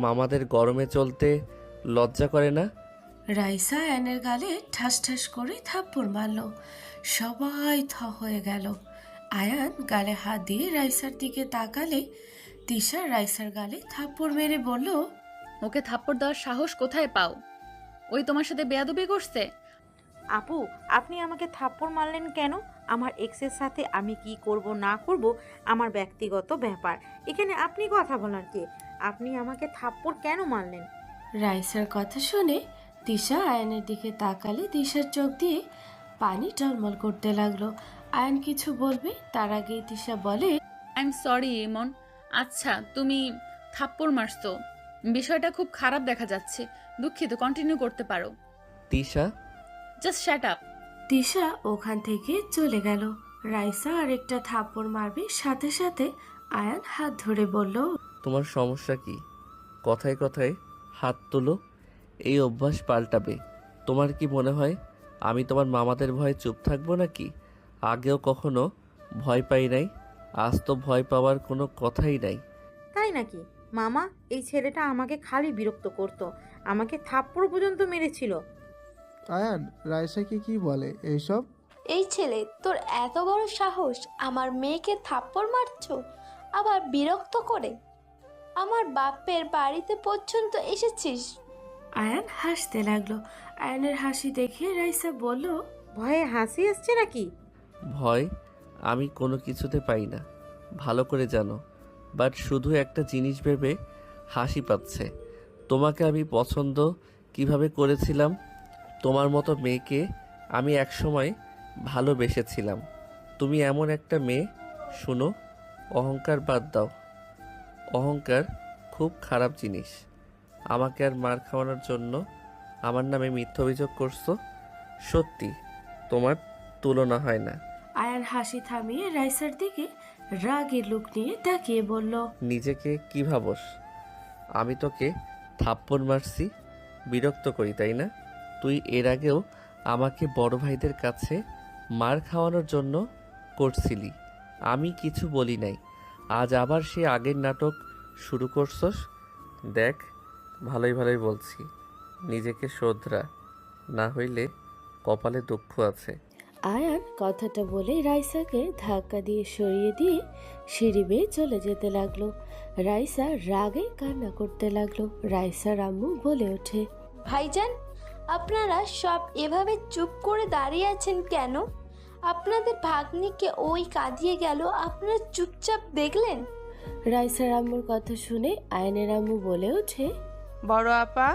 মামাদের গরমে চলতে লজ্জা করে না? রাইসা আয়ানের গালে ঠাস ঠাস করে থাপ্পড় মারল। সবাই থ হয়ে গেল। আয়ান গালে হাত দিয়ে রাইসার দিকে তাকালে তিশা রাইসার গালে থাপ্পড় মেরে বলল, ওকে থাপ্পড় দেওয়ার সাহস কোথায় পাও? ওই তোমার সাথে বেয়াদবি করছে? আপু, আপনি আমাকে থাপ্পড় মারলেন কেন? আমার এক্সের সাথে আমি কি করব না করব আমার ব্যক্তিগত ব্যাপার। এখানে আপনি কথা বলার কে? আপনি আমাকে থাপ্পড় কেন মারলেন? রাইসার কথা শুনে তিশা আয়ানের দিকে তাকালে তিশার চোখ দিয়ে পানি টলমল করতে লাগলো। আয়ান কিছু বলবে তার আগেই তিশা বলে, আই এম সরি ইমন। আচ্ছা, তুমি থাপ্পড় মারছো, বিষয়টা খুব খারাপ দেখা যাচ্ছে। দুঃখিত, কন্টিনিউ করতে পারো। Tisha, just shut up. Tisha ওখান থেকে চলে গেল। রাইসা আরেকটা থাপ্পড় মারবে, সাথে সাথে আয়ান হাত ধরে বলল, তোমার সমস্যা কি? কথায় কথায় হাত তোলো, এই অভ্যাস পাল্টাবে। তোমার কি মনে হয় আমি তোমার মামাদের ভয়ে চুপ থাকবো নাকি? আগেও কখনো ভয় পাই নাই, আজ তো ভয় পাওয়ার কোনো কথাই নাই। তাই নাকি? মামা, এই ছেলেটা আমাকে খালি বিরক্ত করতো, আমাকে থাপ্পড় পর্যন্ত মেরেছিল। আয়ান, রাইসাকে কি বলে এইসব? এই ছেলে, তোর এত বড় সাহস আমার মেয়েকে থাপ্পড় মারছো, আবার বিরক্ত করে? আমার বাপের বাড়িতে পর্যন্ত এসেছিস? আয়ান হাসতে লাগলো। আয়ানের হাসি দেখে রাইসা বলল, ভয়ে হাসি আসছে নাকি? ভয় আমি কোনো কিছুতে পাই না, ভালো করে জানো। বাট শুধু একটা জিনিস ভেবে হাসি পাচ্ছে। তোমাকে আমি পছন্দ কিভাবে করেছিলাম? তোমার মতো মেয়েকে আমি একসময় ভালোবেসেছিলাম। তুমি এমন একটা মেয়ে। শুনো, অহংকার বাদ দাও। অহংকার খুব খারাপ জিনিস। আমাকে আর মার খাওয়ানোর জন্য আমার নামে মিথ্যা অভিযোগ করছো। সত্যি তোমার তুলনা হয় না। আয়ান হাসি থামিয়ে রাইসার দিকে রাগের লুক নিয়ে তাকিয়ে বলল, নিজেকে কি ভাবস? আমি তোকে থাপ্পড় মারছি, বিরক্ত করি তাই না? তুই এর আগেও আমাকে বড় ভাইদের কাছে মার খাওয়ানোর জন্য করছিলি, আমি কিছু বলি নাই। আজ আবার সে আগের নাটক শুরু করছস। দেখ, ভালোই ভালোই বলছি, নিজেকে শোধরা, না হইলে কপালে দুঃখ আছে। আয়ান কথাটা বলে রাইসাকে ধাক্কা দিয়ে সরিয়ে দিয়ে সিঁড়ি বেয়ে চলে যেতে লাগলো। রাইসা রাগে কান্না করতে লাগলো। রাইসার আম্মু বলে ওঠে, ভাইজান, আপনারা সব এভাবে চুপ করে দাঁড়িয়ে আছেন কেন? আপনাদের ভাগ্নিকে ওই কাঁদিয়ে গেল, আপনারা চুপচাপ দেখলেন? রাইসার আম্মুর কথা শুনে আয়ানের আম্মু বলে ওঠে, বড় আপা,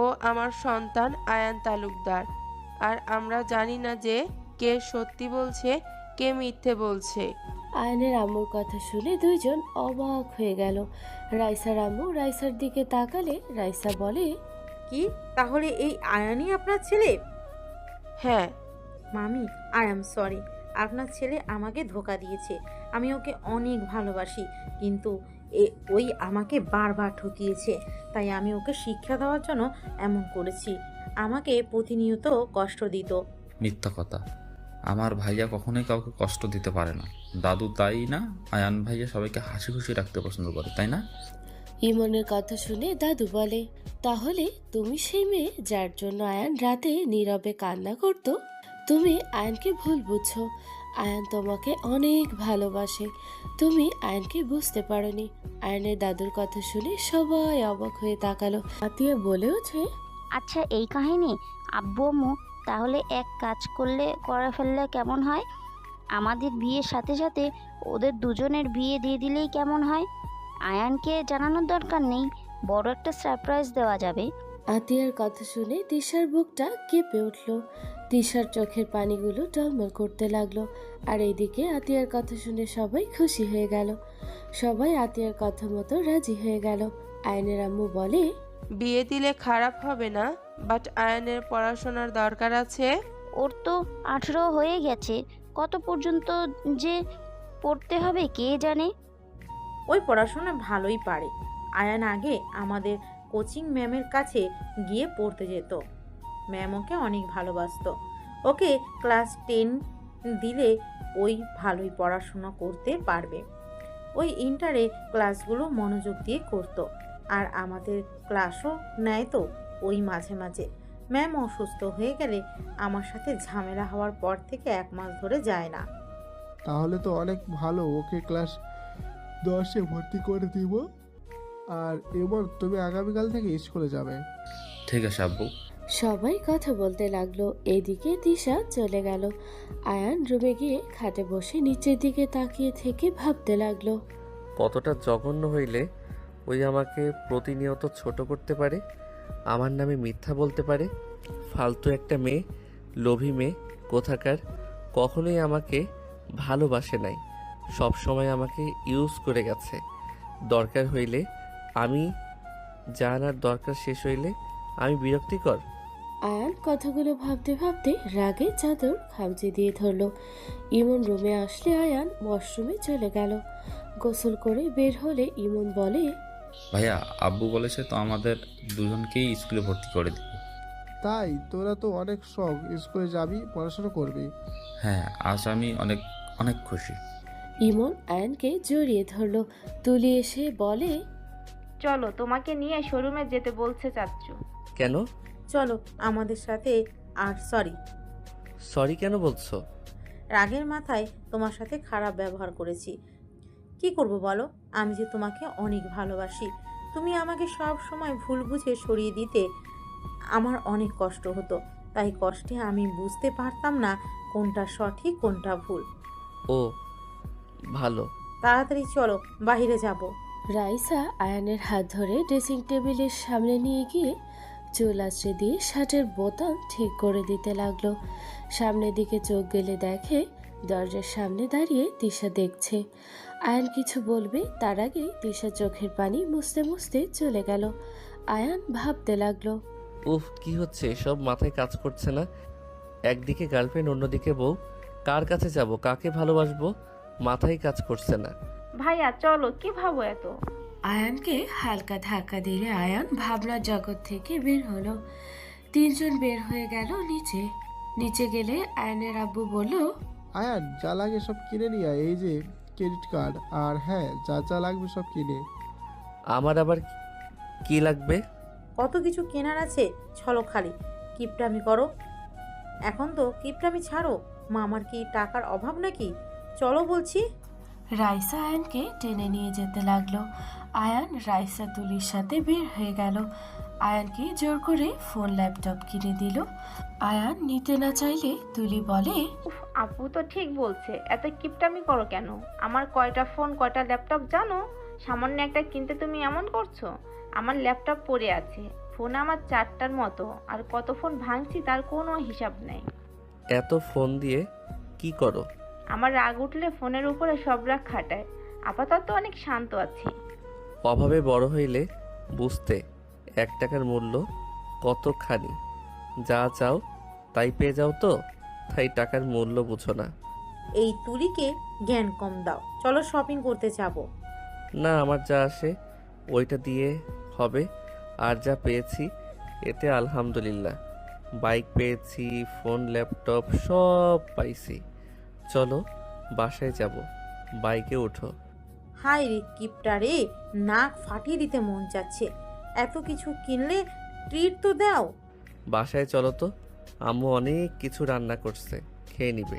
ও আমার সন্তান আয়ান তালুকদার, আর আমরা জানি না যে কে সত্যি বলছে কে মিথ্যে বলছে। আয়ানের আম্মুর কথা শুনে দুইজন অবাক হয়ে গেল। রাইসার আম্মু রাইসার দিকে তাকালে রাইসা বলে, কি, তাহলে এই আয়ানই আপনার ছেলে? হ্যাঁ মামি, আই এম সরি, আপনার ছেলে আমাকে ধোকা দিয়েছে। আমি ওকে অনেক ভালোবাসি, কিন্তু ওই আমাকে বারবার ঠকিয়েছে। তাই আমি ওকে শিক্ষা দেওয়ার জন্য এমন করেছি। আমাকে প্রতিনিয়ত কষ্ট দিত। মিথ্যা কথা। আমার ভাইয়া কখনোই কাউকে কষ্ট দিতে পারে না। দাদু তাই না? আয়ান ভাইয়া সবাইকে হাসি খুশি রাখতে পছন্দ করে, তাই না? ইমনের কথা শুনে দাদু বলে, তাহলে তুমি সেই মেয়ে যার জন্য আয়ান রাতে নীরবে কান্না করত? তুমি আয়ানকে ভুল বুঝছো। আয়ান তোমাকে অনেক ভালোবাসে, তুমি আয়ানকে বুঝতে পারোনি। আয়ানের দাদুর কথা শুনে সবাই অবাক হয়ে তাকালো। আতিয়া বলে ওঠে, আচ্ছা, এই কাহিনী আব্বু আম্মু তাহলে এক কাজ করে ফেললে কেমন হয়? আমাদের বিয়ের সাথে সাথে ওদের দুজনের বিয়ে দিয়ে দিলেই কেমন হয়? আয়ানকে জানানোর দরকার নেই, বড় একটা সারপ্রাইজ দেওয়া যাবে। আতিয়ার কথা শুনে তিশার বুকটা কেঁপে উঠল। তিশার চোখের পানিগুলো টলমল করতে লাগলো। আর এইদিকে আতিয়ার কথা শুনে সবাই খুশি হয়ে গেল। সবাই আতিয়ার কথা মতো রাজি হয়ে গেল। আয়নের আম্মু বলে, বিয়ে দিলে খারাপ হবে না, বাট আয়ানের পড়াশোনার দরকার আছে। ওর তো 18 হয়ে গেছে, কত পর্যন্ত যে পড়তে হবে কে জানে। ওই পড়াশোনা ভালোই পারে। আয়ান আগে আমাদের কোচিং ম্যামের কাছে গিয়ে পড়তে যেত। ম্যাম ওকে অনেক ভালোবাসতো। ওকে ক্লাস 10 দিলে ওই ভালোই পড়াশোনা করতে পারবে। ওই ইন্টারে ক্লাসগুলো মনোযোগ দিয়ে করতো, আর আমাদের ক্লাসও নেয় তো ওই মাঝে মাঝে। ম্যাম অসুস্থ হয়ে গেলে আমার সাথে ঝামেলা হওয়ার পর থেকে 1 মাস ধরে যায় না। তাহলে তো অনেক ভালো, ওকে ক্লাস 10-এ ভর্তি করে দিব। আর এবার তুমি আগামীকাল থেকে স্কুলে যাবে। ঠিক আছে আব্বু। সবাই কথা বলতে লাগলো। এদিকে দিশা চলে গেল। আয়ান রুমে গিয়ে খাটে বসে নিচের দিকে তাকিয়ে থেকে ভাবতে লাগলো, কতটা জঘন্য হইলে ওই আমাকে প্রতিনিয়ত ছোট করতে পারে, আমার নামে মিথ্যা বলতে পারে। ফালতু একটা মেয়ে, লোভী মেয়ে কোথাকার, কখনোই আমাকে ভালোবাসে নাই, সব সময় আমাকে ইউজ করে গেছে। দরকার হইলে আমি জানার দরকার শেষ হইলে আমি বিরক্তিকর। আয়ান কথাগুলো ভাবতে ভাবতে রাগে চাদর খামচে দিয়ে ধরলো। ইমন রুমে আসলে আয়ান ওয়াশরুমে চলে গেল। গোসল করে বের হলে ইমন বলে, ভাইয়া আব্বু বলেছে তো আমাদের দুজনকেই স্কুলে ভর্তি করে দিবে। তাই তোরা তো অনেক শখ, স্কুলে যাবি, পড়াশোনা করবি। হ্যাঁ, আজ আমি অনেক অনেক খুশি। ইমন আয়ানকে জড়িয়ে ধরলো। তুলি এসে বলে, চলো তোমাকে নিয়ে শোরুমে যেতে বলছে চাচ্চু। কেন? চলো আমাদের সাথে। আর সরি কেন বলছো? রাগের মাথায় তোমার সাথে খারাপ ব্যবহার করেছি। কি করব বলো, আমি যে তোমাকে অনেক ভালোবাসি। তুমি আমাকে সব সময় ভুল বুঝে সরিয়ে দিতে আমার অনেক কষ্ট হতো। তাই কষ্টে আমি বুঝতে পারতাম না কোনটা সঠিক কোনটা ভুল। ও ভালো। তাড়াতাড়ি চলো, বাইরে যাব। রাইসা আয়ানের হাত ধরে ড্রেসিং টেবিলের সামনে নিয়ে গিয়ে চুল আঁচড়ে দিয়ে শার্টের বোতাম ঠিক করে দিতে লাগলো। সামনের দিকে চোখ গেলে দেখে দরজার সামনে দাঁড়িয়ে দিশা দেখছে। আয়ান কিছু বলবে তার আগে দিশা চোখের পানি মুছতে মুছতে চলে গেল। আয়ান ভাবতে লাগলো, উফ, কি হচ্ছে এসব, মাথায় কাজ করছে না। একদিকে গার্লফ্রেন্ড, অন্যদিকে বউ, কার কাছে যাব, কাকে ভালোবাসবো, মাথায় কাজ করছে না। ভাইয়া চলো, কি ভাবো এত? আয়ানকে হালকা ধাক্কা দিলে আয়ান ভাবনার জগৎ থেকে বের হলো। তিনজন বের হয়ে গেল নিচে। নিচে গেলে আয়ানের আব্বু বলল, আয়ান যা লাগে সব কিনে নিয়ে আয়, এই যে ক্রেডিট কার্ড, আর হ্যাঁ যা যা লাগবে সব কিনে। আমার আবার কি লাগবে? কত কিছু কেনার আছে, ছলো খালি কিপটামি করো। এখন তো কিপটামি ছাড়ো, মামার কি টাকার অভাব নাকি? চলো বলছি। রাইসা আয়ানকে টেনে নিয়ে যেতে লাগলো। আয়ান রাইসা তুলির সাথে বের হয়ে গেল। আয়ানকে জোর করে ফোন ল্যাপটপ কিনে দিল। আয়ান নিতে না চাইলে তুলি বলে, উফ, আপু তো ঠিক বলছে, এত কিপটামি করো কেন? আমার কয়টা ফোন কয়টা ল্যাপটপ জানো? সামান্য একটা কিনতে তুমি এমন করছো? আমার ল্যাপটপ পড়ে আছে, ফোন আমার 4টার মতো, আর কত ফোন ভাঙছি তার কোনো হিসাব নেই। এত ফোন দিয়ে কি করো? আমার রাগ উঠলে ফোনের উপরে সব রাগ খাটায়। আপাতত অনেক শান্ত আছি। অভাবে বড় হইলে বুঝতে 1 টাকার মূল্য কতখানি। যা চাও তাই পেয়ে যাও তো, তাই টাকার মূল্য বুঝো না। এই তুলিকে জ্ঞান কম দাও, চলো শপিং করতে যাব। না, আমার যা আসে ওইটা দিয়ে হবে। আর যা পেয়েছি এতে আলহামদুলিল্লাহ। বাইক পেয়েছি, ফোন, ল্যাপটপ সব পাইছি। চলো বাসায় যাব, বাইকে ওঠো। হাই রে কিপটা রে, নাক ফাটিয়ে দিতে মন যাচ্ছে। এত কিছু কিনলে ট্রিট তো দাও। বাসায় চলো তো, আম্মু অনেক কিছু রান্না করছে, খেয়ে নিবে।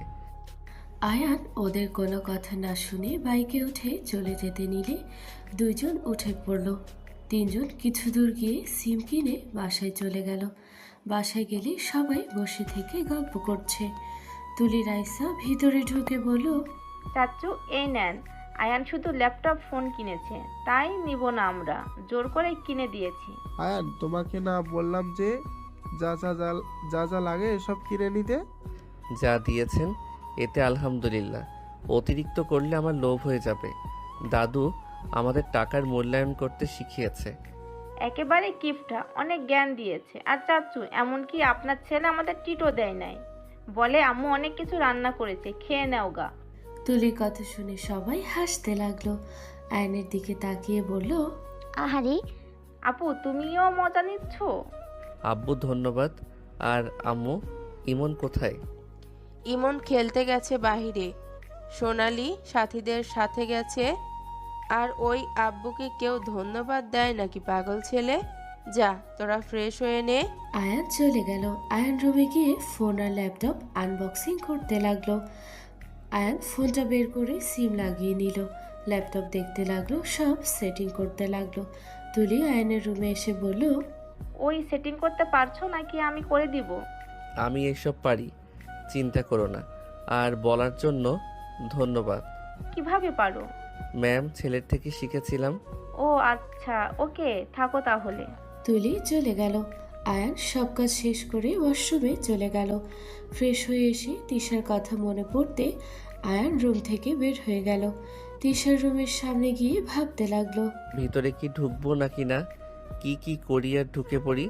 আয়ান ওদের কোনো কথা না শুনে বাইকে উঠে চলে যেতে নিলে দুইজন উঠে পড়ল। তিনজন কিছু দূর গিয়ে সিম কিনে বাসায় চলে গেল। বাসায় গেলে সবাই বসে থেকে গল্প করছে। তুলি রাইসা ভিতরে ঢুকে বলল, চাচ্চু এই নেন, আয়ান শুধু ল্যাপটপ ফোন কিনেছে, তাই নিব না, আমরা জোর করে কিনে দিয়েছি। আয়ান তোমাকে না বললাম যে যা যা যা যা লাগে সব কিনে নিতে? যা দিয়েছেন এতে আলহামদুলিল্লাহ। অতিরিক্ত করলে আমার লোভ হয়ে যাবে। দাদু আমাদের টাকার মূল্যায়ন করতে শিখিয়েছে। একেবারে কিপটা, অনেক জ্ঞান দিয়েছে। আর চাচ্চু, এমনকি আপনার ছেলে আমাদের টিটও দেয় নাই, বলে আম্মু অনেক কিছু রান্না করেছে, খেয়ে নাও গা। তুলির কথা শুনে সবাই হাসতে লাগলো। আয়নের দিকে তাকিয়ে বলল, আহারে আপু তুমিও মজা নিচ্ছ? আব্বু ধন্যবাদ। আর আম্মু, ইমন কোথায়? ইমন খেলতে গেছে বাহিরে, সোনালি সাথীদের সাথে গেছে। আর ওই আব্বুকে কেউ ধন্যবাদ দেয় নাকি পাগল ছেলে? যা তোরা ফ্রেশ হয়ে নে। আয়ান চলে গেল। আয়ান রুমে গিয়ে ফোন আর ল্যাপটপ আনবক্সিং করতে লাগলো। আয়ান ফোনটা বের করে সিম লাগিয়ে নিল, ল্যাপটপ দেখতে লাগলো, সব সেটিং করতে লাগলো। তুলি আয়ানের রুমে এসে বলল, ওই সেটিং করতে পারছো নাকি আমি করে দিব? আমি এসব পারি, চিন্তা করো না। আর বলার জন্য ধন্যবাদ। কিভাবে পারো? ম্যাম, ছেলের থেকে শিখেছিলাম। ও আচ্ছা, ওকে থাকো তাহলে। তুলি চলে গেল। আয়ান সব কাজ শেষ করে ওয়াশরুমে চলে গেল। ফ্রেশ হয়ে এসে তিশার কথা মনে পড়তে আয়ান রুম থেকে বের হয়ে গেল। তিশার রুমের সামনে গিয়ে ভাবতে লাগলো, ভিতরে কি ঢুকবো নাকি না, কি কি করি আর ঢুকে পড়ি।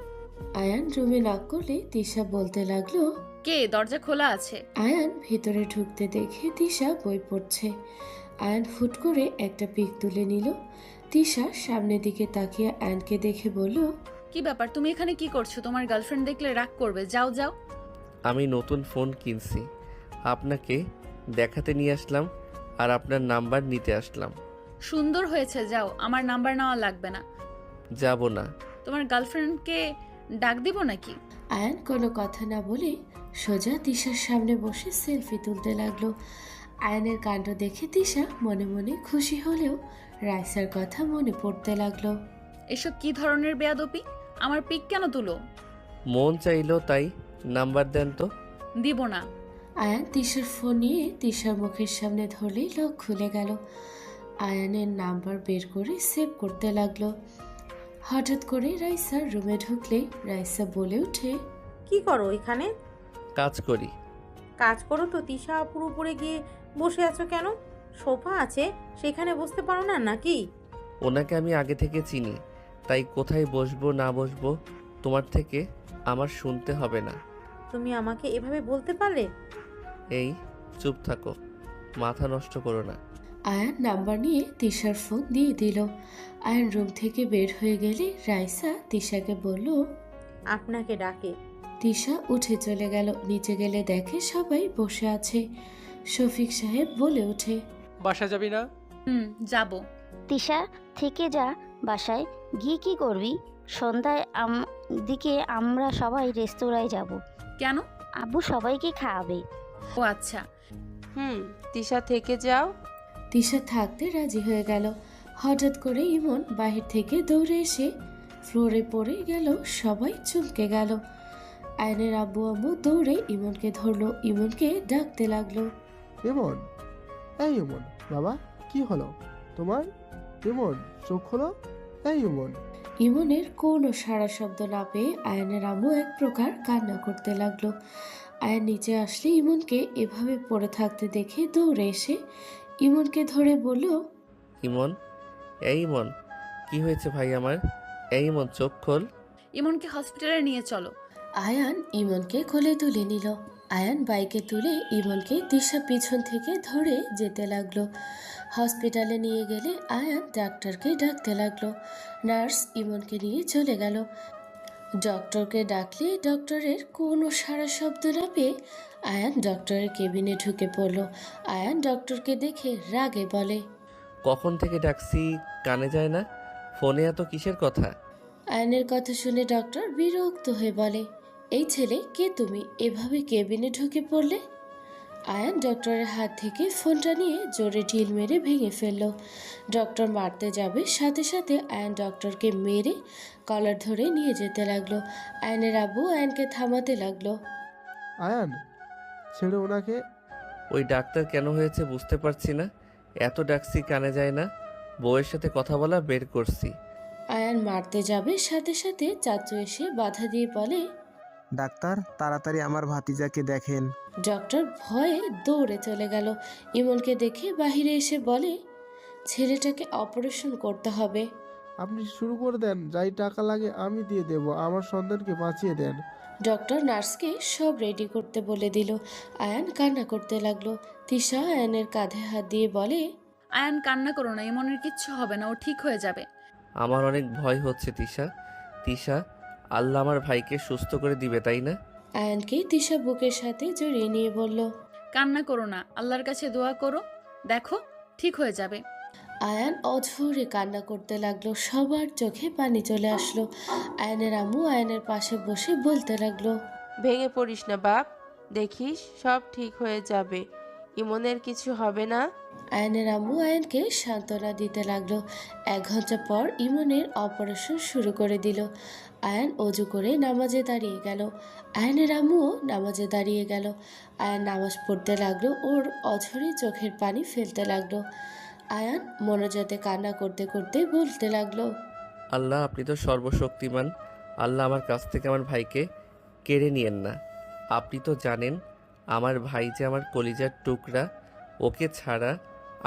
আয়ান রুমে নক করলে তিশা বলতে লাগলো, কে? দরজা খোলা আছে। আয়ান ভিতরে ঢুকতে দেখে তিশা বই পড়ছে। আয়ান ফুট করে একটা পিক তুলে নিল। তিশা সামনের দিকে তাকিয়ে আয়ানকে দেখে বলল, কি ব্যাপার, তুমি এখানে কি করছো? তোমার গার্লফ্রেন্ড দেখলে রাগ করবে, যাও যাও। আমি নতুন ফোন কিনছি, আপনাকে দেখাতে নিয়ে আসলাম আর আপনার নাম্বার নিতে আসলাম। সুন্দর হয়েছে, যাও, আমার নাম্বার নেওয়া লাগবে না। যাব না। তোমার গার্লফ্রেন্ডকে ডাক দিব নাকি? আয়ান কোনো কথা না বলে সোজা তিশার সামনে বসে সেলফি তুলতে লাগলো। আয়ানের কাণ্ড দেখে তিশা মনে মনে খুশি হলেও রাইসার কথা মনে পড়তে লাগলো। এসব কি ধরনের বেয়াদবি? আমার পিক কেন তুলো? মন চাইলো তাই। নাম্বার দেন তো। দিব না। আয়ান তিশার ফোন নিয়ে তিশার মুখের সামনে ধরলেই লক খুলে গেল। আয়ানের নাম্বার বের করে সেভ করতে লাগলো। হঠাৎ করে রাইসার রুমে ঢুকলে রাইসা বলে ওঠে, কি করো এখানে? কাজ করি। কাজ করো তো, তিশা আপুর উপরে গিয়ে বসে আছো কেন? সোফা আছে, সেখানে বসতে পারো না নাকি? ওনাকে আমি আগে থেকে চিনি, তাই কোথায় বসবো না বসবো তোমার থেকে আমার শুনতে হবে না। তুমি আমাকে এভাবে বলতে পারলে? এই চুপ থাকো, মাথা নষ্ট করো না। আয়ান নাম্বার নিয়ে তিশার ফোন দিয়ে দিল। আয়ান রুম থেকে বের হয়ে গেলে রাইসা তিশাকে বলল, আপনাকে ডাকে। তিশা উঠে চলে গেল। নিচে গেলে দেখে সবাই বসে আছে। শফিক সাহেব বলে ওঠে, বাসা যাবি না? যাব। তিশা থেকে যা, বাসায় গিয়ে কি করবি? সন্ধ্যায় দিকে আমরা সবাই রেস্তোরাঁয় যাব। কেন? আব্বু সবাইকে খাওয়াবে। ও আচ্ছা। তিশা থেকে যাও। তিশা থাকতে রাজি হয়ে গেল। হঠাৎ করে ইমন বাহির থেকে দৌড়ে এসে ফ্লোরে পড়ে গেল। সবাই চমকে গেল। আয়নের আব্বু আম্মু দৌড়ে ইমনকে ধরলো, ইমনকে ডাকতে লাগলো, ইমন, এই ইমন, বাবা কি হলো তোমার? ইমন, চোখ হলো। এই ইমন। ইমনের কোনো সাড়া শব্দ না পেয়ে আয়নের আম্মু এক প্রকার কান্না করতে লাগলো। আয়ান নিচে আসলে ইমনকে এভাবে পড়ে থাকতে দেখে দৌড়ে এসে ইমনকে ধরে বলল, ইমন, এই ইমন, কি হয়েছে ভাই আমার? এই ইমন, চোখ খোল। ইমনকে হসপিটালে নিয়ে চলো। আয়ান ইমনকে কোলে তুলে নিল। আয়ান বাইকে তুলে ইমনকে তিশা পিছন থেকে ধরে যেতে লাগলো। হসপিটালে নিয়ে গেলে আয়ান ডাক্তারকে ডাকতে লাগলো। নার্স ইমনকে নিয়ে চলে গেল। ডক্টরকে ডাকলে ডক্টরের কোনো সাড়া শব্দ না পেয়ে আয়ান ডক্টরের কেবিনে ঢুকে পড়ল। আয়ান ডক্টরকে দেখে রাগে বলে, কখন থেকে ডাকছি, কানে যায় না? ফোনে এত কিসের কথা? আয়ানের কথা শুনে ডক্টর বিরক্ত হয়ে বলে, এই ছেলে কে তুমি? এভাবে কেবিনে ঢুকে পড়লে? আয়ান ডক্টরের হাত থেকে ফোনটা নিয়ে জোরে ঢিল মেরে ভেঙে ফেলল। ডক্টর মারতে যাবে, সাথে সাথে আয়ান ডক্টরকে মেরে কলার ধরে নিয়ে যেতে লাগলো। আয়ানের আব্বু আয়ানকে থামাতে লাগলো। আয়ান, ছেড়ে ওনাকে। ওই ডাক্তার কেন হয়েছে বুঝতে পারছি না। এত ডাকছি কানে যায় না। বউয়ের সাথে কথা বলা বের করছি। আয়ান মারতে যাবে, সাথে সাথে চাচু এসে বাধা দিয়ে বলে, ডাক্তার, তাড়াতাড়ি আমার ভাতিজাকে দেখেন। ডক্টর ভয়ে দৌড়ে চলে গেল। ইমনকে দেখে বাহিরে এসে বলে, ছেলেটাকে অপারেশন করতে হবে। আপনি শুরু করে দেন, যাই টাকা লাগে আমি দিয়ে দেব, আমার সন্তানকে বাঁচিয়ে দেন। ডক্টর নার্সকে সব রেডি করতে বলে দিল। আয়ান কান্না করতে লাগলো। তিশা আয়ানের কাঁধে হাত দিয়ে বলে, আয়ান কান্না করো না, ইমনের কিচ্ছু হবে না, ও ঠিক হয়ে যাবে। আমার অনেক ভয় হচ্ছে তিশা। তিশা, আল্লাহ আমার ভাইকে সুস্থ করে দিবে, তাই না? আয়ানকে তিশা বুকের সাথে জড়িয়ে নিয়ে বলল, কান্না করো না, আল্লাহর কাছে দোয়া করো, দেখো ঠিক হয়ে যাবে। আয়ান অঝরে কান্না করতে লাগলো। সবার চোখে পানি চলে আসলো। আয়ানের আম্মু আয়ানের পাশে বসে বলতে লাগলো, ভেঙে পড়িস না বাপ, দেখিস সব ঠিক হয়ে যাবে, ইমনের কিছু হবে না। আয়ানের আম্মু আয়ানকে সান্ত্বনা দিতে লাগলো। 1 ঘন্টা পর ইমনের অপারেশন শুরু করে দিল। আয়ান অজু করে নামাজে দাঁড়িয়ে গেল। আয়ানের আম্মুও নামাজে দাঁড়িয়ে গেল। আয়ান নামাজ পড়তে লাগলো। ওর অঝরে চোখের পানি ফেলতে লাগলো। আয়ান মনোজাতে কান্না করতে করতে বলতে লাগলো, আল্লাহ আপনি তো সর্বশক্তিমান। আল্লাহ আমার কাছ থেকে আমার ভাইকে কেড়ে নিয়েন না। আপনি তো জানেন আমার ভাই যে আমার কলিজার টুকরা, ওকে ছাড়া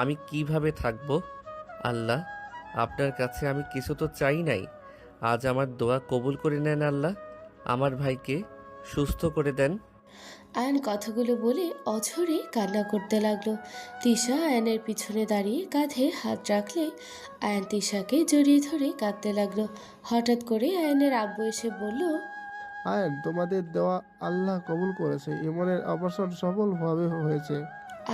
আমি কিভাবে থাকব। আল্লাহ আপনার কাছে আমি কিছু তো চাই নাই, আজ আমার দোয়া কবুল করে নেন আল্লাহ, আমার ভাইকে সুস্থ করে দেন। আয়ান কথাগুলো বলে অঝরে কান্না করতে লাগলো। তিশা আয়ানের পিছনে দাঁড়িয়ে কাঁধে হাত রাখলে আয়ান তিশাকে জড়িয়ে ধরে কাঁদতে লাগলো। হঠাৎ করে আয়ানের আব্বু এসে বলল, আয়ান, তোমাদের দেওয়া আল্লাহ কবুল করেছে, ইমনের অপারেশন সফলভাবে হয়েছে।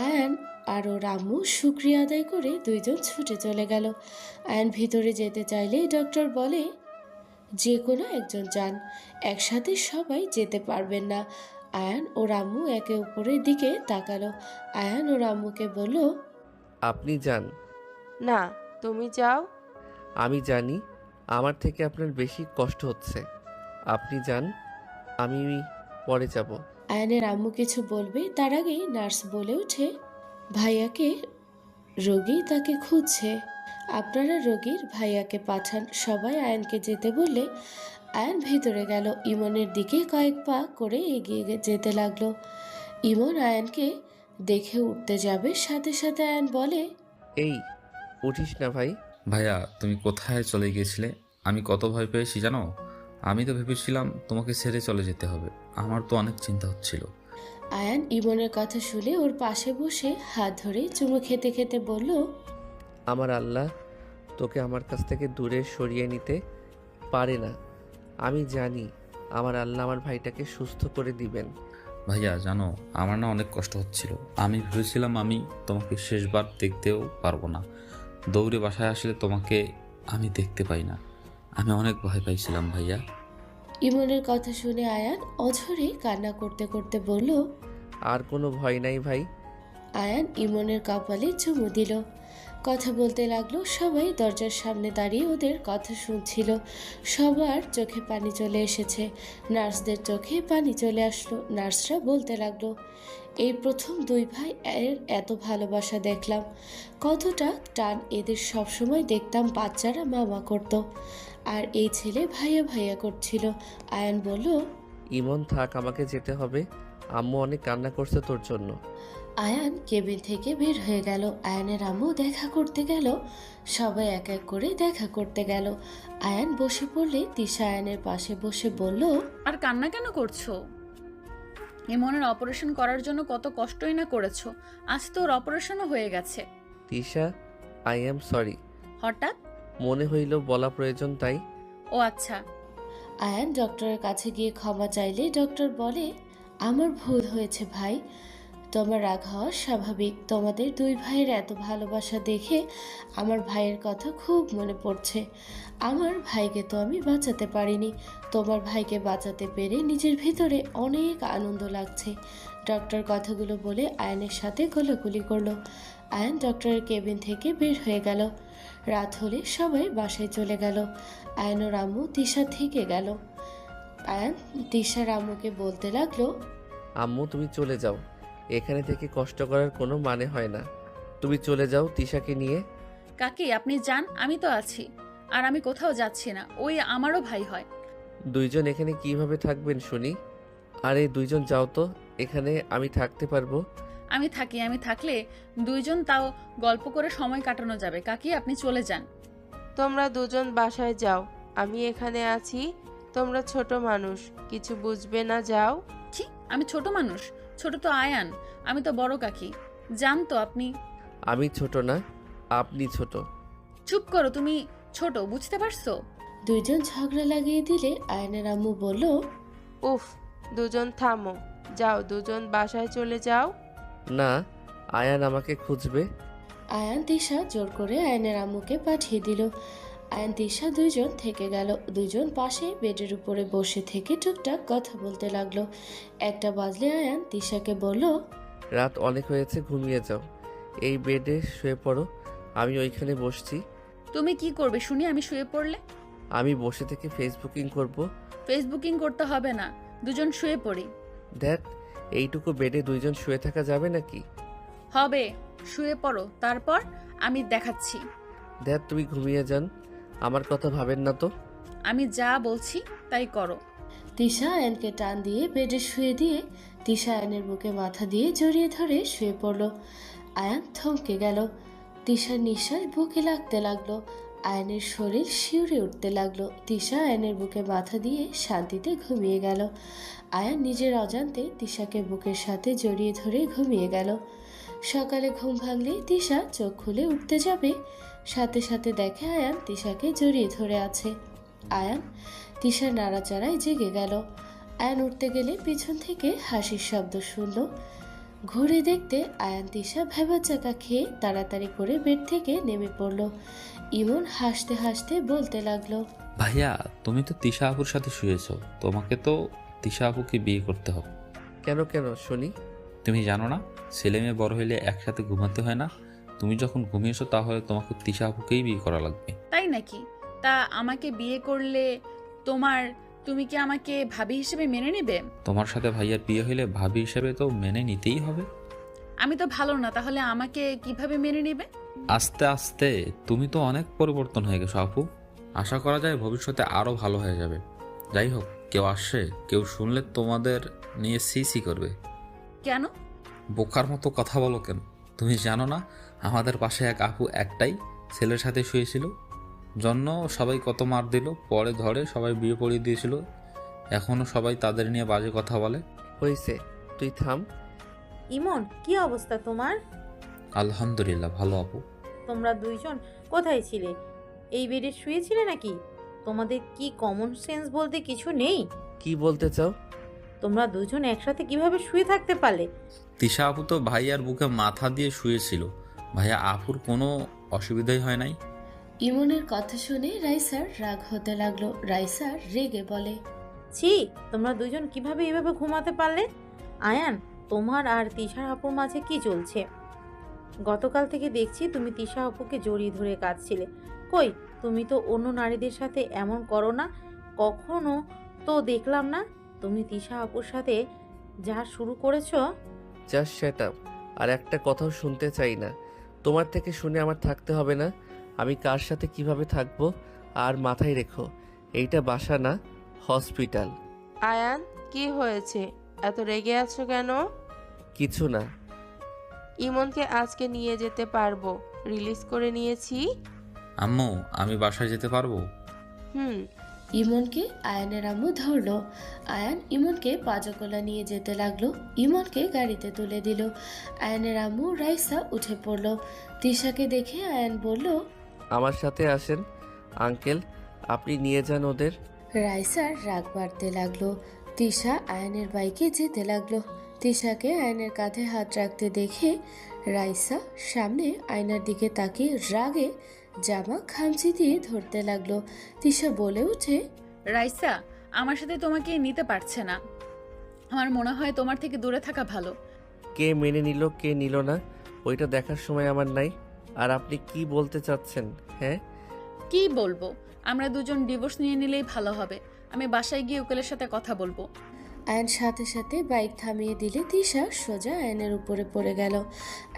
আয়ান আর ওর আম্মু শুক্রিয়া আদায় করে দুইজন ছুটে চলে গেল। আয়ান ভিতরে যেতে চাইলে ডক্টর বলে, যে কোনো একজন যান, একসাথে সবাই যেতে পারবেন না। আয়ান ওর আম্মু একে অপরের দিকে তাকালো। আয়ান ওর আম্মুকে বলল, আপনি যান। না, তুমি যাও। আমি জানি আমার থেকে আপনার বেশি কষ্ট হচ্ছে, আপনি যান, আমি পরে যাব। আয়ানের আম্মু কিছু বলবে তার আগেই নার্স বলে ওঠে, ভাইয়াকে রোগী তাকে খুঁজছে, আপনারা রোগীর ভাইয়াকে পাঠান। সবাই আয়ানকে যেতে বললে আয়ান ভেতরে গেল। ইমনের দিকে কয়েক পা করে এগিয়ে যেতে লাগলো। ইমন আয়ানকে দেখে উঠতে যাবে, সাথে সাথে আয়ান বলে, এই উঠিস না ভাই। ভাইয়া তুমি কোথায় চলে গিয়েছিলে? আমি কত ভয় পেয়েছি জানো? আমি তো ভেবেছিলাম তোমাকে ছেড়ে চলে যেতে হবে, আমার তো অনেক চিন্তা হচ্ছিল। আয়ান ইমনের কথা শুনে ওর পাশে বসে হাত ধরে চুমু খেতে খেতে বলল, আমার আল্লাহ তোকে আমার কাছ থেকে দূরে সরিয়ে নিতে পারে না। আমি জানি আমার আল্লাহ আমার ভাইটাকে সুস্থ করে দিবেন। ভাইয়া জানো আমার না অনেক কষ্ট হচ্ছিল, আমি ভেবেছিলাম আমি তোমাকে শেষবার দেখতেও পারবো না। দৌড়ে বাসায় আসলে তোমাকে আমি দেখতে পাই না, আমি অনেক ভয় পাইছিলাম ভাইয়া। ইমনের কথা শুনে আয়ান অঝরে কান্না করতে করতে বলল, আর কোনো ভয় নাই ভাই। আয়ান ইমনের কপালে চুমু দিল। কথা বলতে লাগলো। সবাই দরজার সামনে দাঁড়িয়ে ওদের কথা শুনছিল। সবার চোখে পানি চলে এসেছে। নার্সদের চোখে পানি চলে আসলো। নার্সরা বলতে লাগলো, এই প্রথম দুই ভাই এর এত ভালোবাসা দেখলাম। কতটা টান এদের সবসময় দেখতাম বাচ্চারা মামা করত, আর এই ছেলে ভাইয়া ভাইয়া করছিল। আয়ান বলল, ইমন থাক, আমাকে যেতে হবে, আম্মু অনেক কান্না করছে তোর জন্য। আয়ান কেবিন থেকে বের হয়ে গেল। আয়ানের আম্মু দেখা করতে গেল। সবাই এক এক করে দেখা করতে গেল। আয়ান বসে পড়লে তিশা আয়ানের পাশে বসে বলল, আর কান্না কেন করছো? ইমনের অপারেশন করার জন্য কত কষ্টই না করেছো, আজ তো ওর অপারেশনও হয়ে গেছে। Tisha, I am sorry. হঠাৎ মনে হইল বলা প্রয়োজন তাই। ও আচ্ছা। আয়ান ডক্টরের কাছে গিয়ে ক্ষমা চাইলে ডক্টর বলে, আমার ভুল হয়েছে ভাই, তোমার রাগ হওয়া স্বাভাবিক। তোমাদের দুই ভাইয়ের এত ভালোবাসা দেখে আমার ভাইয়ের কথা খুব মনে পড়ছে। আমার ভাইকে তো আমি বাঁচাতে পারিনি, তোমার ভাইকে বাঁচাতে পেরে নিজের ভিতরে অনেক আনন্দ লাগছে। ডক্টর কথাগুলো বলে আয়ানের সাথে গোলাগুলি করলো। আয়ান ডক্টরের কেবিন থেকে বের হয়ে গেল। রাত হলে সবাই বাসায় চলে গেল। আয়ানোর আম্মু তিশা থেকে গেল। আয়ান তিশার আম্মুকে বলতে লাগলো, আম্মু তুমি চলে যাও, এখানে থেকে কষ্ট করার কোনো মানে হয় না, তুমি চলে যাও তিশাকে নিয়ে। কাকি আপনি যান, আমি তো আছি, আর আমি কোথাও যাচ্ছি না, ওই আমারও ভাই হয়। দুইজন এখানে কিভাবে থাকবেন শুনি? আরে দুইজন যাও তো, এখানে আমি থাকতে পারবো। আমি থাকলে দুইজন তাও গল্প করে সময় কাটানো যাবে। কাকি আপনি চলে যান। তোমরা দুজন বাসায় যাও, আমি এখানে আছি। তোমরা ছোট মানুষ, কিছু বুঝবে না, যাও। কি আমি ছোট মানুষ? ছোট তো আয়ান, আমি তো বড় কাকি। যান তো আপনি। আমি ছোট না, আপনি ছোট। চুপ করো, তুমি ছোট, বুঝতে পারছো? দুইজন ঝগড়া লাগিয়ে দিলে আয়ানের আম্মু বলল, উফ, দুজন থামো, যাও দুজন বাসায় চলে যাও। না, আয়ান আমাকে খুঁজবে। আয়ান তিশা জোর করে আয়নের আম্মুকে পাঠিয়ে দিল। আয়ান তিশা দুইজন থেকে গেল। দুজন পাশে বেডের উপরে বসে থেকে টুকটাক কথা বলতে লাগলো। 1টা বাজলে আয়ান তিশাকে বলল, রাত অনেক হয়েছে, ঘুমিয়ে যাও। এই বেডে শুয়ে পড়ো, আমি ওইখানে বসছি। তুমি কি করবে শুনি আমি শুয়ে পড়লে? আমি বসে থেকে ফেসবুকিং করব। ফেসবুকিং করতে হবে না, দুজন শুয়ে পড়ি। দেখ, এইটুকু বেডে দুইজন শুয়ে থাকা যাবে নাকি? হবে, শুয়ে পড়ো, তারপর আমি দেখাচ্ছি। দেখ, তুমি ঘুমিয়ে যান, আমার কথা ভাবেন না তো। আমি যা বলছি তাই করো। তিশা আয়নকে টান দিয়ে বেডে শুয়ে দিয়ে তিশা আয়নের বুকে মাথা দিয়ে জড়িয়ে ধরে শুয়ে পড়ল। আয়ান থমকে গেল। তিশার নিঃশ্বাস বুকে লাগতে লাগলো। আয়নের শরীর শিউরে উঠতে লাগলো। তিশা আয়নের বুকে মাথা দিয়ে শান্তিতে ঘুমিয়ে গেল। আয়ান নিজের অজান্তে তিশাকে বুকের সাথে জড়িয়ে ধরে ঘুমিয়ে গেল। সকালে ঘুম ভাঙলে তিশা চোখ খুলে উঠতে যাবে, সাথে সাথে দেখে আয়ান তিশাকে জড়িয়ে ধরে আছে। আয়ান তিশার নাড়াচাড়ায় জেগে গেল। আয়ান উঠতে গেলে পিছন থেকে হাসির শব্দ শুনল। ঘুরে দেখতে আয়ান তিশা ভেবার চাকা খেয়ে তাড়াতাড়ি করে বেড থেকে নেমে পড়ল। ইমন হাসতে হাসতে বলতে লাগলো, ভাইয়া তুমি তো তিশা আপুর সাথে শুয়েছো, তোমাকে তো তিশা আপুকে বিয়ে করতে হবে। কেন কেন শুনি? তুমি জানো না, ছেলে মেয়ে বড় হইলে একসাথে ঘুমাতে হয় না? তুমি যখন ঘুমিয়েছো তাহলে তোমাকে তিশা আপুকেই বিয়ে করা লাগবে। তাই নাকি? তা আমাকে বিয়ে করলে তুমি কি আমাকে ভাবি হিসেবে মেনে নেবে? তোমার সাথে ভাইয়ার বিয়ে হইলে ভাবি হিসেবে তো মেনে নিতেই হবে। আমি তো ভালো না, তাহলে আমাকে কিভাবে মেনে নেবে? আস্তে আস্তে তুমি তো অনেক পরিবর্তন হয়ে গেছো আপু। আশা করা যায় ভবিষ্যতে আরো ভালো হয়ে যাবে। যাই হোক, কেউ আসছে, কেউ শুনলে তোমাদের নিয়ে সি করবে। কেন? বোকার মতো কথা বলো কেন? তুমি জানো না আমাদের পাশে এক আপু একটাই ছেলের সাথে শুয়েছিল, জন্য সবাই কত মার দিল, পরে ধরে সবাই বিয়ে পড়িয়ে দিয়েছিল। এখনো সবাই তাদের নিয়ে বাজে কথা বলে। হয়েছে, তুই থাম। ইমন, কি অবস্থা তোমার? আলহামদুলিল্লাহ ভালো আপু। তোমরা দুইজন কোথায় ছিলে? এই বেডে শুয়েছিলে নাকি? তোমাদের কি কমন সেন্স বলতে কিছু নেই? কি বলতে চাও? তোমরা দুজন একসাথে কিভাবে শুয়ে থাকতে পারলে? তিশা আপু তো ভাইয়ার বুকে মাথা দিয়ে শুয়েছিল, ভাইয়া আপুর কোনো অসুবিধাই হয় নাই। ইমনের কথা শুনে রাইসার রাগ হতে লাগলো। রাইসার রেগে বলে, ছি, তোমরা দুজন কিভাবে এভাবে ঘুমাতে পারলে? আয়ান, তোমার আর তিশা আপুর মাঝে কি চলছে? গতকাল থেকে দেখছি তুমি তিশা আপুকে জড়িয়ে ধরে কাঁদছিলে। কই, তুমি তো অন্য নারীদের সাথে এমন করো না, কখনো তো দেখলাম না। তুমি তিশা আপুর সাথে যা শুরু করেছো। জাস্ট শ্যাট আপ, আর একটা কথাও শুনতে চাই না। তোমার থেকে শুনে আমার থাকতে হবে না। আমি কার সাথে কিভাবে থাকবো, আর মাথায় রেখো, এইটা বাসা না, হসপিটাল। আয়ান, কি হয়েছে? এত রেগে আছো কেন? কিছু না। ইমনকে আজকে নিয়ে যেতে পারবো, রিলিজ করে নিয়েছি। আম্মু, আমি বাসায় যেতে পারবো? ইমনকে আয়ানের আম্মু ধরলো। আয়ান ইমনকে পাজকলা নিয়ে যেতে লাগলো। ইমনকে গাড়িতে তুলে দিল। আয়ানের আম্মু রাইসা উঠে পড়লো। তিশাকে দেখে আয়ান বলল, আমার সাথে আসেন আঙ্কেল, আপনি নিয়ে যান ওদের। রাইসার রাগ বাড়তে লাগলো। তিশা আয়ানের বাইকে যেতে লাগলো। তিশাকে আয়নের কাঁধে হাত রাখতে দেখে রাইসা সামনে আয়নার দিকে তাকিয়ে রাগে জামা খামচি দিয়ে ধরতে লাগলো। তিশা বলে উঠে, রাইসা, আমার সাথে তোমাকে নিতে পারছে না। আমার মনে হয় তোমার থেকে দূরে থাকা ভালো। কে মেনে নিল কে নিল না ওইটা দেখার সময় আমার নাই। আর আপনি কি বলতে চাচ্ছেন? হ্যাঁ, কি বলবো? আমরা দুজন ডিভোর্স নিয়ে নিলেই ভালো হবে। আমি বাসায় গিয়ে উকিলের সাথে কথা বলবো। আয়ন সাথে সাথে বাইক থামিয়ে দিলে তিশা সোজা আয়নের উপরে পড়ে গেল।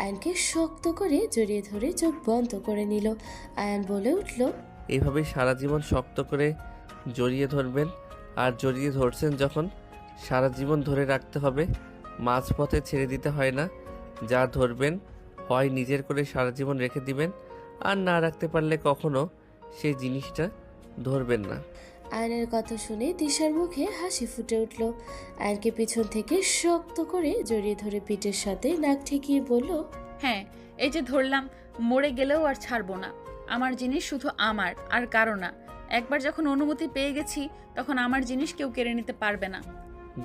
আয়নকে শক্ত করে জড়িয়ে ধরে চোখ বন্ধ করে নিল। আয়ন বলে উঠল, এইভাবে সারা জীবন শক্ত করে জড়িয়ে ধরবেন? আর জড়িয়ে ধরছেন যখন, সারা জীবন ধরে রাখতে হবে, মাঝপথে ছেড়ে দিতে হয় না। যা ধরবেন হয় নিজের করে সারা জীবন রেখে দিবেন, আর না রাখতে পারলে কখনো সেই জিনিসটা ধরবেন না। আয়নের কথা শুনে তিশার মুখে হাসি ফুটে উঠল। আয়নকে পিছন থেকে শক্ত করে জড়িয়ে ধরে পিঠের সাথে নাক ঠেকিয়ে বলল, হ্যাঁ, এই যে ধরলাম, মরে গেলেও আর ছাড়বো না। আমার জিনিস শুধু আমার, আর কারো না। একবার যখন অনুমতি পেয়ে গেছি, তখন আমার জিনিস কেউ কেড়ে নিতে পারবে না।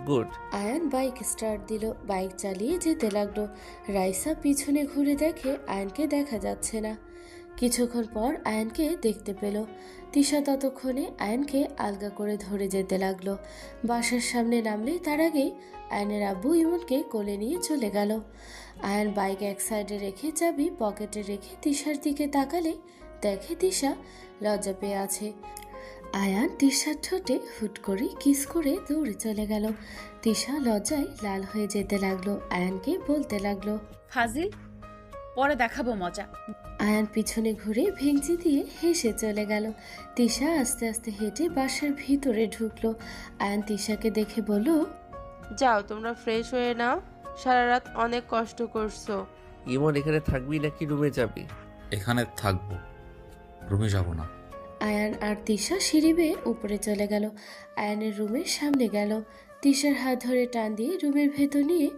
গুড। আয়ান বাইক স্টার্ট দিল, বাইক চালিয়ে যেতে লাগলো। রাইসা পিছনে ঘুরে দেখে আয়ানকে দেখা যাচ্ছে না। কিছুক্ষণ পর আয়ানকে দেখতে পেল। তিশা ততক্ষণে আয়ানকে আলগা করে ধরে যেতে লাগলো। বাসার সামনে নামলে তার আগেই আয়ানের আব্বু ইমনকে কোলে নিয়ে চলে গেল। আয়ান বাইক এক সাইডে রেখে চাবি পকেটে রেখে তিশার দিকে তাকালে দেখে তিশা লজ্জা পেয়ে আছে। আয়ান তিশার ঠোঁটে হুট করে কিস করে দৌড়ে চলে গেল। তিশা লজ্জায় লাল হয়ে যেতে লাগলো। আয়ানকে বলতে লাগলো, ফাজিল, পরে দেখাবো মজা। আয়ান পিছনে ঘুরে ভেঙচি দিয়ে হেসে চলে গেল। তিশা আস্তে আস্তে হেঁটে বাসার ভিতরে ঢুকলো। আয়ান তিশাকে দেখে বলল, যাও তোমরা ফ্রেশ হয়ে নাও, সারা রাত অনেক কষ্ট করছো। ইমন এখানে থাকবি নাকি রুমে যাবি? এখানে থাকবো, রুমে যাব না। আয়ান আর তিশা সিঁড়ি বেয়ে উপরে চলে গেল। আয়ানের রুমের সামনে গেল। তিশার হাত ধরে টান দিয়ে রুমের ভেতর নিয়ে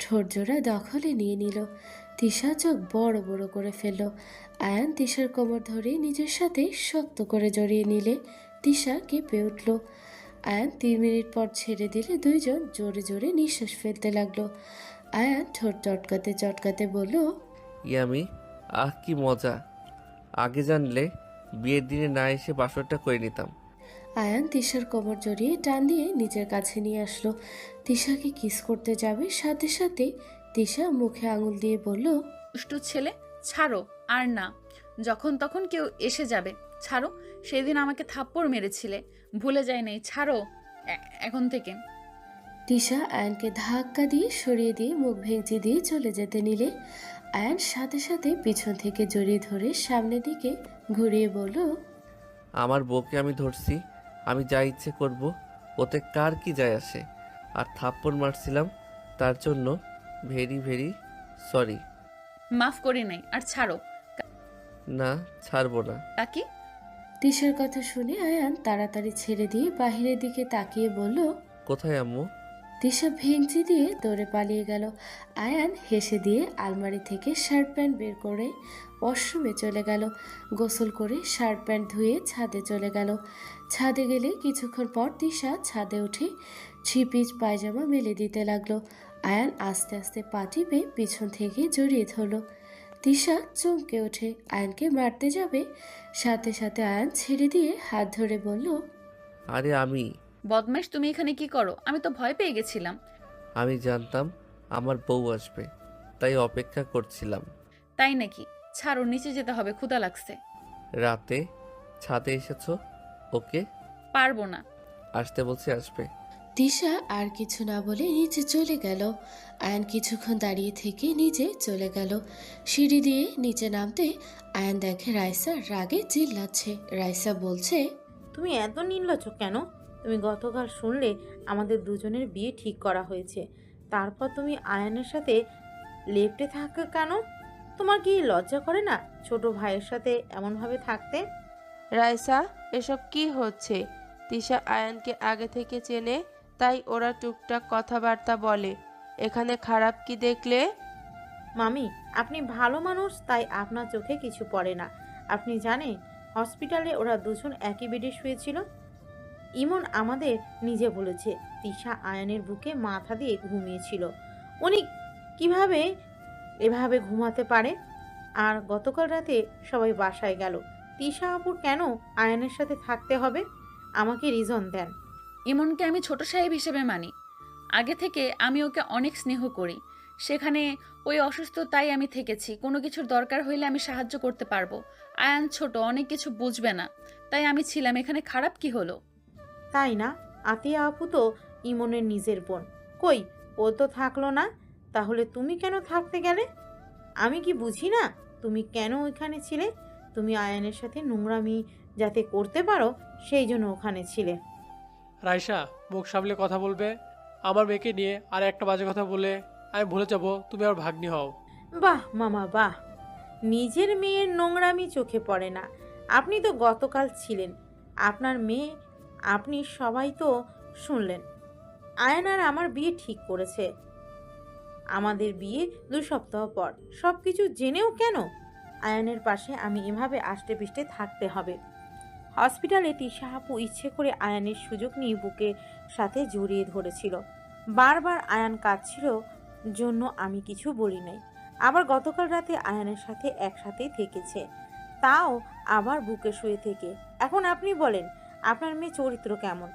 ঠোঁট জোড়া দখলে নিয়ে নিল। তিশা চোখ বড় বড় করে ফেলল। আয়ান তিশার কোমর ধরে নিজের সাথে শক্ত করে জড়িয়ে নিলে তিশা কেঁপে উঠল। আয়ান 3 মিনিট পর ছেড়ে দিলে দুইজন জোরে জোরে নিঃশ্বাস ফেলতে লাগলো। আয়ান ঠোঁট চটকাতে চটকাতে বলল, ইয়ামি, আহ কি মজা! আগে জানলে বিয়ের দিনে না এসে বাসরটা করে নিতাম। আয়ান তিশার কোমর জড়িয়ে টান দিয়ে নিজের কাছে নিয়ে আসলো। তিশাকে কিস করতে যাবে সাথে সাথে তিশা মুখে আঙুল দিয়ে বলল, দুষ্টু ছেলে, ছাড়ো। আর না, যখন তখন কেউ এসে যাবে, ছাড়ো। সেদিন আমাকে থাপ্পড় মেরেছিলে, ভুলে যাই নাই, ছাড়ো এখন থেকে। তিশা আয়ানকে ধাক্কা দিয়ে সরিয়ে দিয়ে মুখ ভেঙচি দিয়ে চলে যেতে নিলে আয়ান সাথে সাথে পিছন থেকে জড়িয়ে ধরে সামনের দিকে ঘুরিয়ে বলল, আমার বউকে আমি ধরছি, আমি যা ইচ্ছে করব, ওতে কার কি যায় আসে? আর থাপ্পড় মারছিলাম তার জন্য ভেরি ভেরি সরি। মাফ করি নাই, আর ছাড়ো। না, ছাড়বো না। কাকি? তিশার কথা শুনে আয়ান তাড়াতাড়ি ছেড়ে দিয়ে বাহিরের দিকে তাকিয়ে বলল, কোথায় আম্মু? তিশা ভেঙচি দিয়ে দৌড়ে পালিয়ে গেল। আয়ান হেসে দিয়ে আলমারি থেকে শার্ট প্যান্ট বের করে ওয়াশরুমে চলে গেল। গোসল করে শার্ট প্যান্ট ধুয়ে ছাদে চলে গেল। ছাদে গেলে কিছুক্ষণ পর তিশা ছাদে উঠে 3 পিস পায়জামা মেলে দিতে লাগলো। আয়ান আস্তে আস্তে পা টিপে পিছন থেকে জড়িয়ে ধরল। তিশা চমকে ওঠে, আয়ানকে মারতে যাবে, সাথে সাথে আয়ান ছেড়ে দিয়ে হাত ধরে বলল, আরে আমি বদমাইশ, তুমি এখানে কি করো? আমি তো ভয় পেয়ে গেছিলাম। আমি জানতাম আমার বউ আসবে, তাই অপেক্ষা করছিলাম। তাই নাকি? ছাড়ো, নিচে যেতে হবে, ক্ষুধা লাগছে। রাতে ছাদে এসেছো? ওকে, পারবো না। আসতে বলছি, আসবে। তিশা আর কিছু না বলে নিচে চলে গেল। আয়ান কিছুক্ষণ দাঁড়িয়ে থেকে নিচে চলে গেল। সিঁড়ি দিয়ে নিচে নামতে আয়ান দেখে রাইসা রাগে চিল্লাচ্ছে। রাইসা বলছে, তুমি এত নির্লজ্জ কেন? তুমি গতকাল শুনলে আমাদের দুজনের বিয়ে ঠিক করা হয়েছে, তারপর তুমি আয়ানের সাথে লেপ্টে থাকো কেন? তোমার কি লজ্জা করে না ছোট ভাইয়ের সাথে এমনভাবে থাকতে? রাইসা, এসব কি হচ্ছে? তিশা আয়ানকে আগে থেকে চেনে, তাই ওরা টুকটাক কথাবার্তা বলে। এখানে খারাপ কি দেখলে? মামি, আপনি ভালো মানুষ, তাই আপনার চোখে কিছু পড়ে না। আপনি জানেন হসপিটালে ওরা দুজন একই বেডে শুয়েছিল। ইমন আমাদের নিজে বলেছে তিশা আয়ানের বুকে মাথা দিয়ে ঘুমিয়েছিল। উনি কিভাবে এভাবে ঘুমাতে পারে? আর গতকাল রাতে সবাই বাসায় গেল, তিশা আপুর কেন আয়ানের সাথে থাকতে হবে? আমাকে রিজন দেন। ইমনকে আমি ছোট সাহেব হিসেবে মানি। আগে থেকে আমি ওকে অনেক স্নেহ করি। সেখানে ওই অসুস্থ, তাই আমি থেকেছি। কোনো কিছুর দরকার হইলে আমি সাহায্য করতে পারবো। আয়ান ছোট, অনেক কিছু বুঝবে না, তাই আমি ছিলাম। এখানে খারাপ কি হলো? তাই না? আতিয়া আপু তো ইমনের নিজের বোন, কই ও তো থাকলো না, তাহলে তুমি কেন থাকতে গেলে? আমি কি বুঝি না তুমি কেন ওইখানে ছিলে? তুমি আয়ানের সাথে নোংরামি যাতে করতে পারো সেই জন্য ওখানে ছিলে। রাইসা, মুখ সামলে কথা বলবে। আমার মেয়েকে নিয়ে আর একটা বাজে কথা বলে আমি ভুলে যাব তুমি আর ভাগ্নি হও। বাহ মামা বাহ, নিজের মেয়ের নোংরামি চোখে পড়ে না। আপনি তো গতকাল ছিলেন, আপনার মেয়ে, আপনি সবাই তো শুনলেন। আয়ন আর আমার বিয়ে ঠিক করেছে। আমাদের বিয়ে 2 সপ্তাহ পর। সব কিছু জেনেও কেন আয়নের পাশে আমি এভাবে আষ্টে পিষ্টে থাকতে হবে? হসপিটালে তিশা আপু ইচ্ছে করে আয়ানের সুযোগ নিয়ে বুকের সাথে জড়িয়ে ধরেছিল। বারবার আয়ান কাঁদছিল জন্য আমি কিছু বলি নাই। আবার গতকাল রাতে আয়ানের সাথে একসাথেই থেকেছে, তাও আবার বুকে শুয়ে থেকে। এখন আপনি বলেন আপনার মেয়ে চরিত্র কেমন?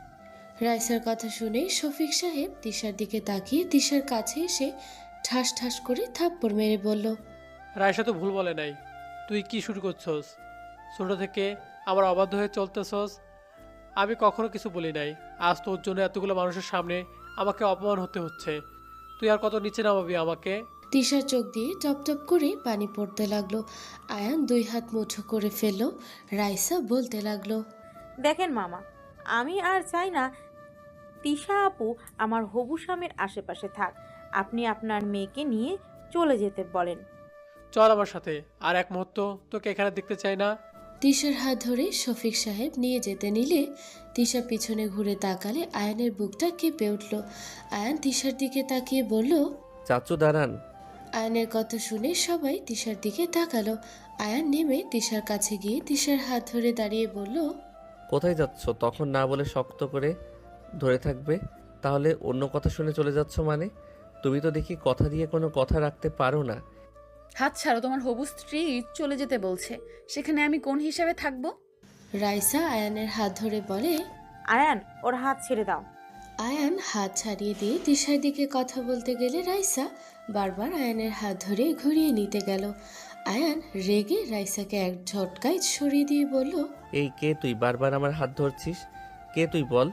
রাইসার কথা শুনে শফিক সাহেব তিশার দিকে তাকিয়ে তিশার কাছে এসে ঠাস ঠাস করে থাপ্পড় মেরে বলল, রায়সা তো ভুল বলে নাই। তুই কি শুরু করছস? ছোট থেকে আমার অবাধ্য হয়ে চলতেছস। আমি কখনো কিছু বলি নাই। আজ তোর জন্য এতগুলো মানুষের সামনে আমাকে অপমান হতে হচ্ছে। তুই আর কত নিচে নামাবি আমাকে? তিশার চোখ দিয়ে টপ টপ করে পানি পড়তে লাগলো। আয়ান 2 হাত মুঠো করে ফেলল। রাইসা বলতে লাগলো, দেখেন মামা, আমি আর চাই না তিশা আপু আমার হবু স্বামীর আশেপাশে থাক। আপনি আপনার মেয়েকে নিয়ে চলে যেতে বলেন। চল আমার সাথে, আর এক মুহূর্ত তোকে এখানে দেখতে চাই না। তিশার হাত ধরে শফিক সাহেব নিয়ে যেতে নিলে তিশা পিছনে ঘুরে তাকালে আয়ানের বুকটা কেঁপে উঠল। আয়ান তিশার দিকে তাকিয়ে বলল, চাচু দাঁড়ান। আয়ানের কথা শুনে সবাই তিশার দিকে তাকালো। আয়ান নেমে তিশার কাছে গিয়ে তিশার হাত ধরে দাঁড়িয়ে বলল, কোথায় যাচ্ছ? তখন না বলে শক্ত করে ধরে থাকবে, তাহলে অন্য কথা শুনে চলে যাচ্ছ মানে? তুমি তো দেখি কথা দিয়ে কোনো কথা রাখতে পারো না। হাত ছাড়ো, তোমার হবু স্ত্রী চলে যেতে বলছে, সেখানে আমি কোন হিসাবে থাকবো? রাইসা আয়ানের হাত ধরে বলে, আয়ান ওর হাত ছেড়ে দাও। আয়ান হাত ছাড়িয়ে দিয়ে তিশার দিকে কথা বলতে গেলে রাইসা বারবার আয়ানের হাত ধরে ঘুরিয়ে নিতে গেল। আয়ান রেগে রাইসাকে এক ঝটকায় সরিয়ে দিয়ে বলল, এই কে তুই? বারবার আমার হাত ধরছিস। কে তুই বল?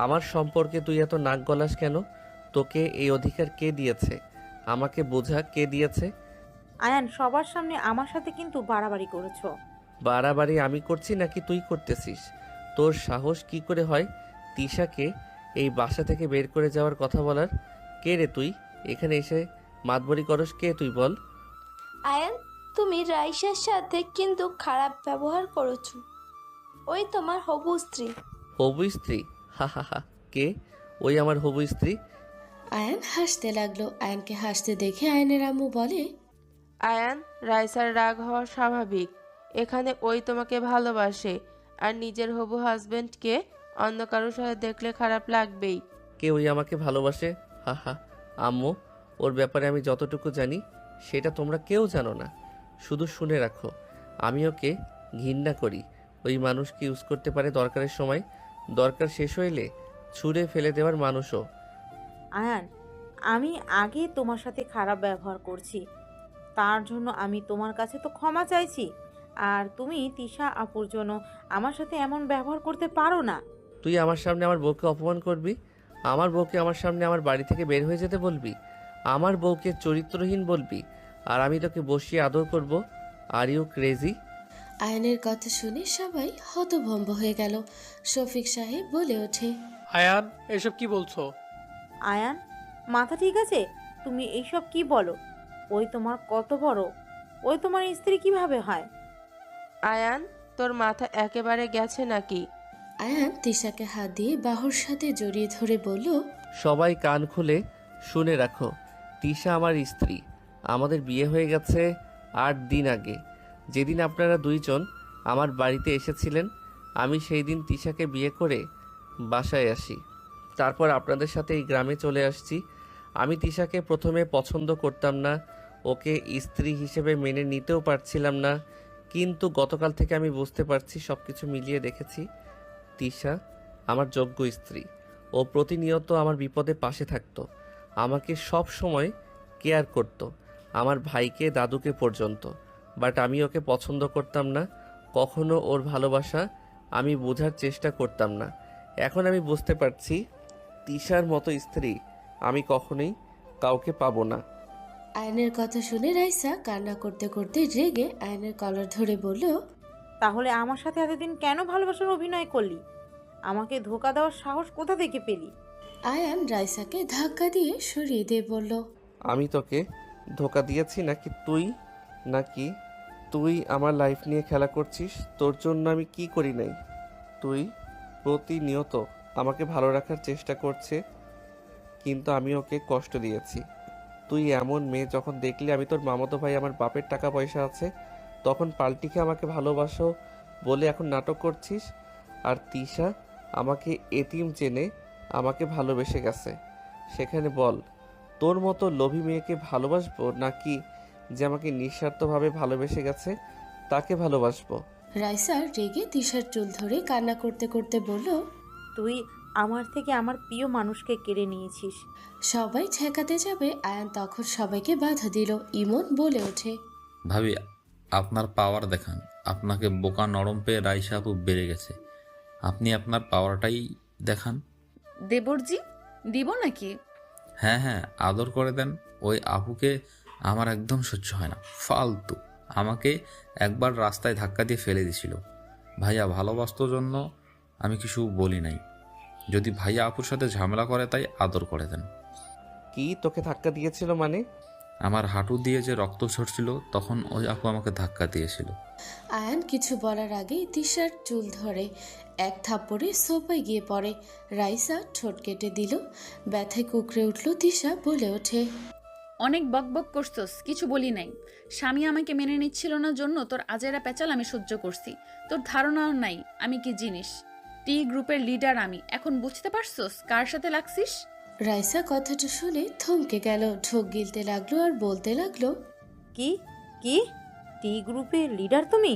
আমার সম্পর্কে তুই এত নাক গলাস কেন? তোকে এই অধিকার কে দিয়েছে? আমাকে বোঝা কে দিয়েছে? আয়ান সবার সামনে আমার সাথে কিন্তু বাড়াবাড়ি করেছো। বাড়াবাড়ি আমি করছি নাকি তুই করতেছিস? তোর সাহস কি করে হয় তিশাকে এই বাসা থেকে বের করে যাওয়ার কথা বলার? কে রে তুই? এখানে এসে মাতবরি করস কে তুই বল? আয়ান, তুমি রাইসার সাথে কিন্তু খারাপ ব্যবহার করেছো। ওই তোমার হবু স্ত্রী। হবু স্ত্রী? হা হা হা। কে ওই আমার হবু স্ত্রী? আয়ান হাসতে লাগলো। আয়ানকে হাসতে দেখে আয়ানের আম্মু বলে, আয়ান, রাইসার রাগ হওয়া স্বাভাবিক। এখানে ওই তোমাকে ভালোবাসে, আর নিজের হবু হাজবেন্ডকে অন্য কারোর সাথে দেখলে খারাপ লাগবেই। কে ওই আমাকে ভালোবাসে? হা হা। আম্মু, ওর ব্যাপারে আমি যতটুকু জানি সেটা তোমরা কেউ জানো না। শুধু শুনে রাখো, আমি ওকে ঘৃণা করি। ওই মানুষকে ইউজ করতে পারে দরকারের সময়, দরকার শেষ হইলে ছুঁড়ে ফেলে দেওয়ার মানুষও। আয়ান, আমি আগে তোমার সাথে খারাপ ব্যবহার করছি, তার জন্য আমি তোমার কাছে তো ক্ষমা চাইছি। আর তুমি তিশা আপুর জন্য আমার সাথে এমন ব্যবহার করতে পারো না। তুই আমার সামনে আমার বউকে অপমান করবি? আমার বউকে আমার সামনে আমার বাড়ি থেকে বের হয়ে যেতে বলবি? আমার বউকে চরিত্রহীন বলবি? আর আমি তোকে বসিয়ে আদর করব? Are you crazy? আয়ানের কথা শুনে সবাই হতভম্ব হয়ে গেল। শফিক সাহেব বলে ওঠে, আয়ান, এসব কি বলছো? আয়ান, মাথা ঠিক আছে? তুমি এইসব কি বলো? ওই তোমার কত বড়? ওই তোমার স্ত্রী কিভাবে হয়? আয়ান, তোর মাথা একেবারে গেছে নাকি? আয়ান তিশাকে হাত দিয়ে বাহুর সাথে জড়িয়ে ধরে বলল, সবাই কান খুলে শুনে রাখো, তিশা আমার স্ত্রী। আমাদের বিয়ে হয়ে গেছে 8 দিন আগে। যেদিন আপনারা দুইজন আমার বাড়িতে এসেছিলেন, আমি সেই দিন তিশাকে বিয়ে করে বাসায় আসি। তারপর আপনাদের সাথে এই গ্রামে চলে আসছি। আমি তিশাকে প্রথমে পছন্দ করতাম না, ওকে স্ত্রী হিসেবে মেনে নিতেও পারছিলাম না। কিন্তু গতকাল থেকে আমি বুঝতে পারছি, সব কিছু মিলিয়ে দেখেছি, তিশা আমার যোগ্য স্ত্রী। ও প্রতিনিয়ত আমার বিপদে পাশে থাকতো, আমাকে সব সময় কেয়ার করতো, আমার ভাইকে দাদুকে পর্যন্ত। বাট আমি ওকে পছন্দ করতাম না, কখনো ওর ভালোবাসা আমি বোঝার চেষ্টা করতাম না। এখন আমি বুঝতে পারছি, তিশার মতো স্ত্রী আমি কখনোই কাউকে পাবো না। আয়নের কথা শুনে রাইসা কান্না করতে করতে রেগে আয়নের কলার ধরে বলল, তাহলে আমার সাথে এতদিন কেন ভালোবাসার অভিনয় করলি? আমাকে ধোকা দেওয়ার সাহস কোথা থেকে পেলি? আয়ান রাইসাকে ধাক্কা দিয়ে সরিয়ে দিয়ে বলল, আমি তোকে ধোকা দিয়েছি নাকি তুই আমার লাইফ নিয়ে খেলা করছিস? তোর জন্য আমি কি করি নাই? তুই প্রতিনিয়ত আমাকে ভালো রাখার চেষ্টা করছে, কিন্তু আমি ওকে কষ্ট দিয়েছি। তুই এমন মেয়ে, যখন দেখলি আমি তোর মামাতো ভাই, আমার বাপের টাকা পয়সা আছে, তখন পাল্টিকে আমাকে ভালোবাসো বলে এখন নাটক করছিস। আর তিশা আমাকে এতিম জেনে আমাকে ভালোবেসে গেছে। সেখানে বল, তোর মতো লোভী মেয়েকে ভালোবাসবো নাকি যে আমাকে নিঃস্বার্থভাবে ভালোবেসে গেছে তাকে ভালোবাসবো? রাইসা রেগে তিশার চুল ধরে কান্না করতে করতে বলল, তুই আমার থেকে আমার প্রিয় মানুষকে কেড়ে নিয়েছিস। সবাই ঠেকাতে যাবে আয়ান তখন সবাইকে বাধা দিল। ইমন বলে ওঠে, ভাবি আপনার পাওয়ার দেখান। আপনাকে বোকা নরম পেয়ে রাইসা আপু বেড়ে গেছে। আপনি আপনার পাওয়ারটাই দেখান। দেবরজি, দিব নাকি? হ্যাঁ হ্যাঁ, আদর করে দেন। ওই আপুকে আমার একদম সহ্য হয় না, ফালতু। আমাকে একবার রাস্তায় ধাক্কা দিয়ে ফেলে দিছিল। ভাইয়া ভালোবাসতোর জন্য আমি কিছু বলি নাই। যদি ভাইয়া আপুর সাথে ঝামেলা করে তাই আদর করে দেন। কি তোকে ধাক্কা দিয়েছিল মানে? আমার হাঁটু দিয়ে যে রক্ত ঝরছিল তখন ওই আপু আমাকে ধাক্কা দিয়েছিল। আয়ান কিছু বলার আগেই তিশার চুল ধরে এক থাপ্পড়ে সোফায় গিয়ে পড়ে। রাইসা ঠোঁট কেটে দিল। ব্যথায় কুকড়ে উঠল তিশা, বলে ওঠে, অনেক বকবক করছস, কিছু বলি নাই। স্বামী আমাকে মেনে নিচ্ছিল না জন্য তোর আজেরা পেঁচাল আমি সহ্য করছি। তোর ধারণাও নাই আমি কি জিনিস। টি গ্রুপের লিডার আমি। এখন বুঝতে পারছস কার সাথে লাগছিস? রাইসা কথাটা শুনে থমকে গেল, ঢোক গিলতে লাগলো আর বলতে লাগলো, কি কি টি গ্রুপের লিডার তুমি?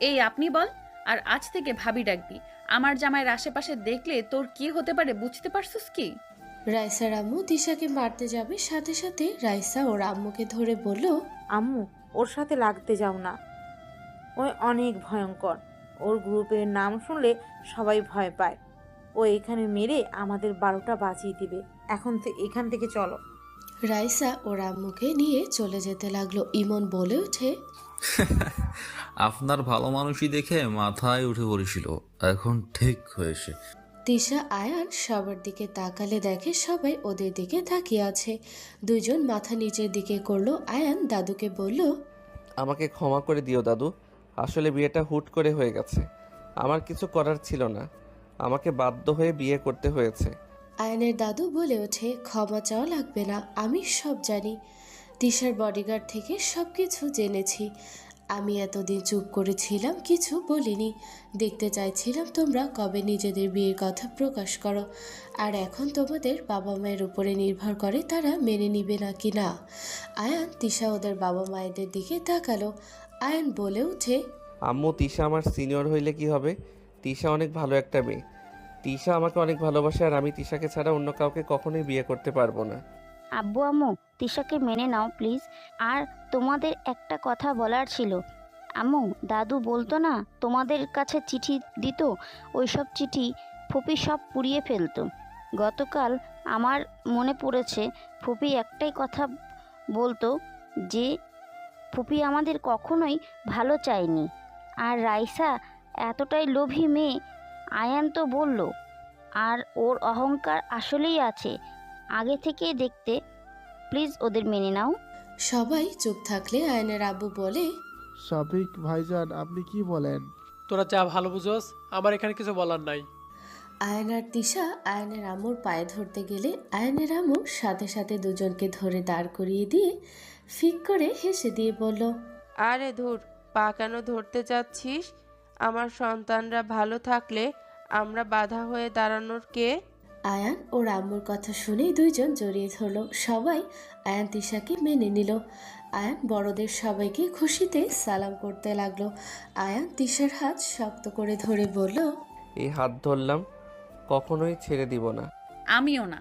এই আপনি বল, আর আজ থেকে ভাবি ডাকবি। আমার জামাইয়ের আশেপাশে দেখলে তোর কি হতে পারে বুঝতে পারছস কি? রাইসার আম্মু তিশাকে মারতে যাবে, সাথে সাথে রাইসা ওর আম্মুকে ধরে বলল, আম্মু, ওর সাথে লাগতে যাও না। ওই অনেক ভয়ঙ্কর। ওর গ্রুপের নাম শুনলে সবাই ভয় পায়। ও এখানে মেরে আমাদের 12টা বাজিয়ে দিবে। এখান থেকে চলো। রাইসা ওর আম্মুকে নিয়ে চলে যেতে লাগলো। ইমন বলে ওঠে, আপনার ভালো মানুষই দেখে মাথায় উঠে পড়েছিল, এখন ঠিক হয়েছে। তিশা আয়ান সবার দিকে তাকালে দেখে সবাই ওদের দিকে তাকিয়ে আছে। দুইজন মাথা নিচের দিকে করলো। আয়ান দাদুকে বলল, আমাকে ক্ষমা করে দিও দাদু, আসলে বিয়েটা হুট করে হয়ে গেছে। আমার কিছু করার ছিল না, আমাকে বাধ্য হয়ে বিয়ে করতে হয়েছে। আয়ানের দাদু বলে ওঠে, ক্ষমা চাওয়া লাগবে না, আমি সব জানি। তিশার বডিগার্ড থেকে সব কিছু জেনেছি। আমি এতদিন চুপ করেছিলাম, কিছু বলিনি। দেখতে চাইছিলাম তোমরা কবে নিজেদের বিয়ের কথা প্রকাশ করো। আর এখন তোমাদের বাবা মায়ের উপরে নির্ভর করে তারা মেনে নিবে নাকি না। আয়ান তিশা ওদের বাবা মায়েদের দিকে তাকালো। আয়ান বলে ওঠে, আম্মু, তিশা আমার সিনিয়র হইলে কি হবে? তিশা অনেক ভালো একটা মেয়ে। তিশা আমাকে অনেক ভালোবাসে আর আমি তিশাকে ছাড়া অন্য কাউকে কখনোই বিয়ে করতে পারবো না। আব্বু আম্মু, তিশাকে মেনে নাও প্লিজ। আর তোমাদের একটা কথা বলার ছিল। আম্মু, দাদু বলতো না তোমাদের কাছে চিঠি দিত, ওইসব চিঠি ফুপি সব পুড়িয়ে ফেলতো। গতকাল আমার মনে পড়েছে, ফুপি একটাই কথা বলতো যে ফুপি আমাদের কখনোই ভালো চায়নি। আর রাইসা এতটাই লোভী মেয়ে, আয়ান তো বলল। আর ওর অহংকার আসলেই আছে, আগে থেকেই দেখতে। প্লিজ ওদের মেনে নাও। সবাই চুপ থাকলে আয়ানের আব্বু বলে, সাবিক ভাইজান, আপনি কি বলেন? তোরা যা ভালো বুঝোস, আমার এখানে কিছু বলার নাই। আয়ান আর তিশা আয়ানের আম্মুর পায়ে ধরতে গেলে আয়ানের আম্মু সাথে সাথে দুজনকে ধরে দাঁড় করিয়ে দিয়ে ফিক করে হেসে দিয়ে বলল, আরে ধুর, পা কেন ধরতে যাচ্ছিস? আমার সন্তানরা ভালো থাকলে আমরা বাধা হয়ে দাঁড়ানোর কে? আয়ান ওর আম্মুর কথা শুনেই দুইজন জড়িয়ে ধরল। সবাই আয়ান তিশাকে মেনে নিল। আয়ান বড়দের সবাইকে খুশিতে সালাম করতে লাগলো। আয়ান তিশার হাত শক্ত করে ধরে বলল, এই হাত ধরলাম, কখনোই ছেড়ে দিব না। আমিও না।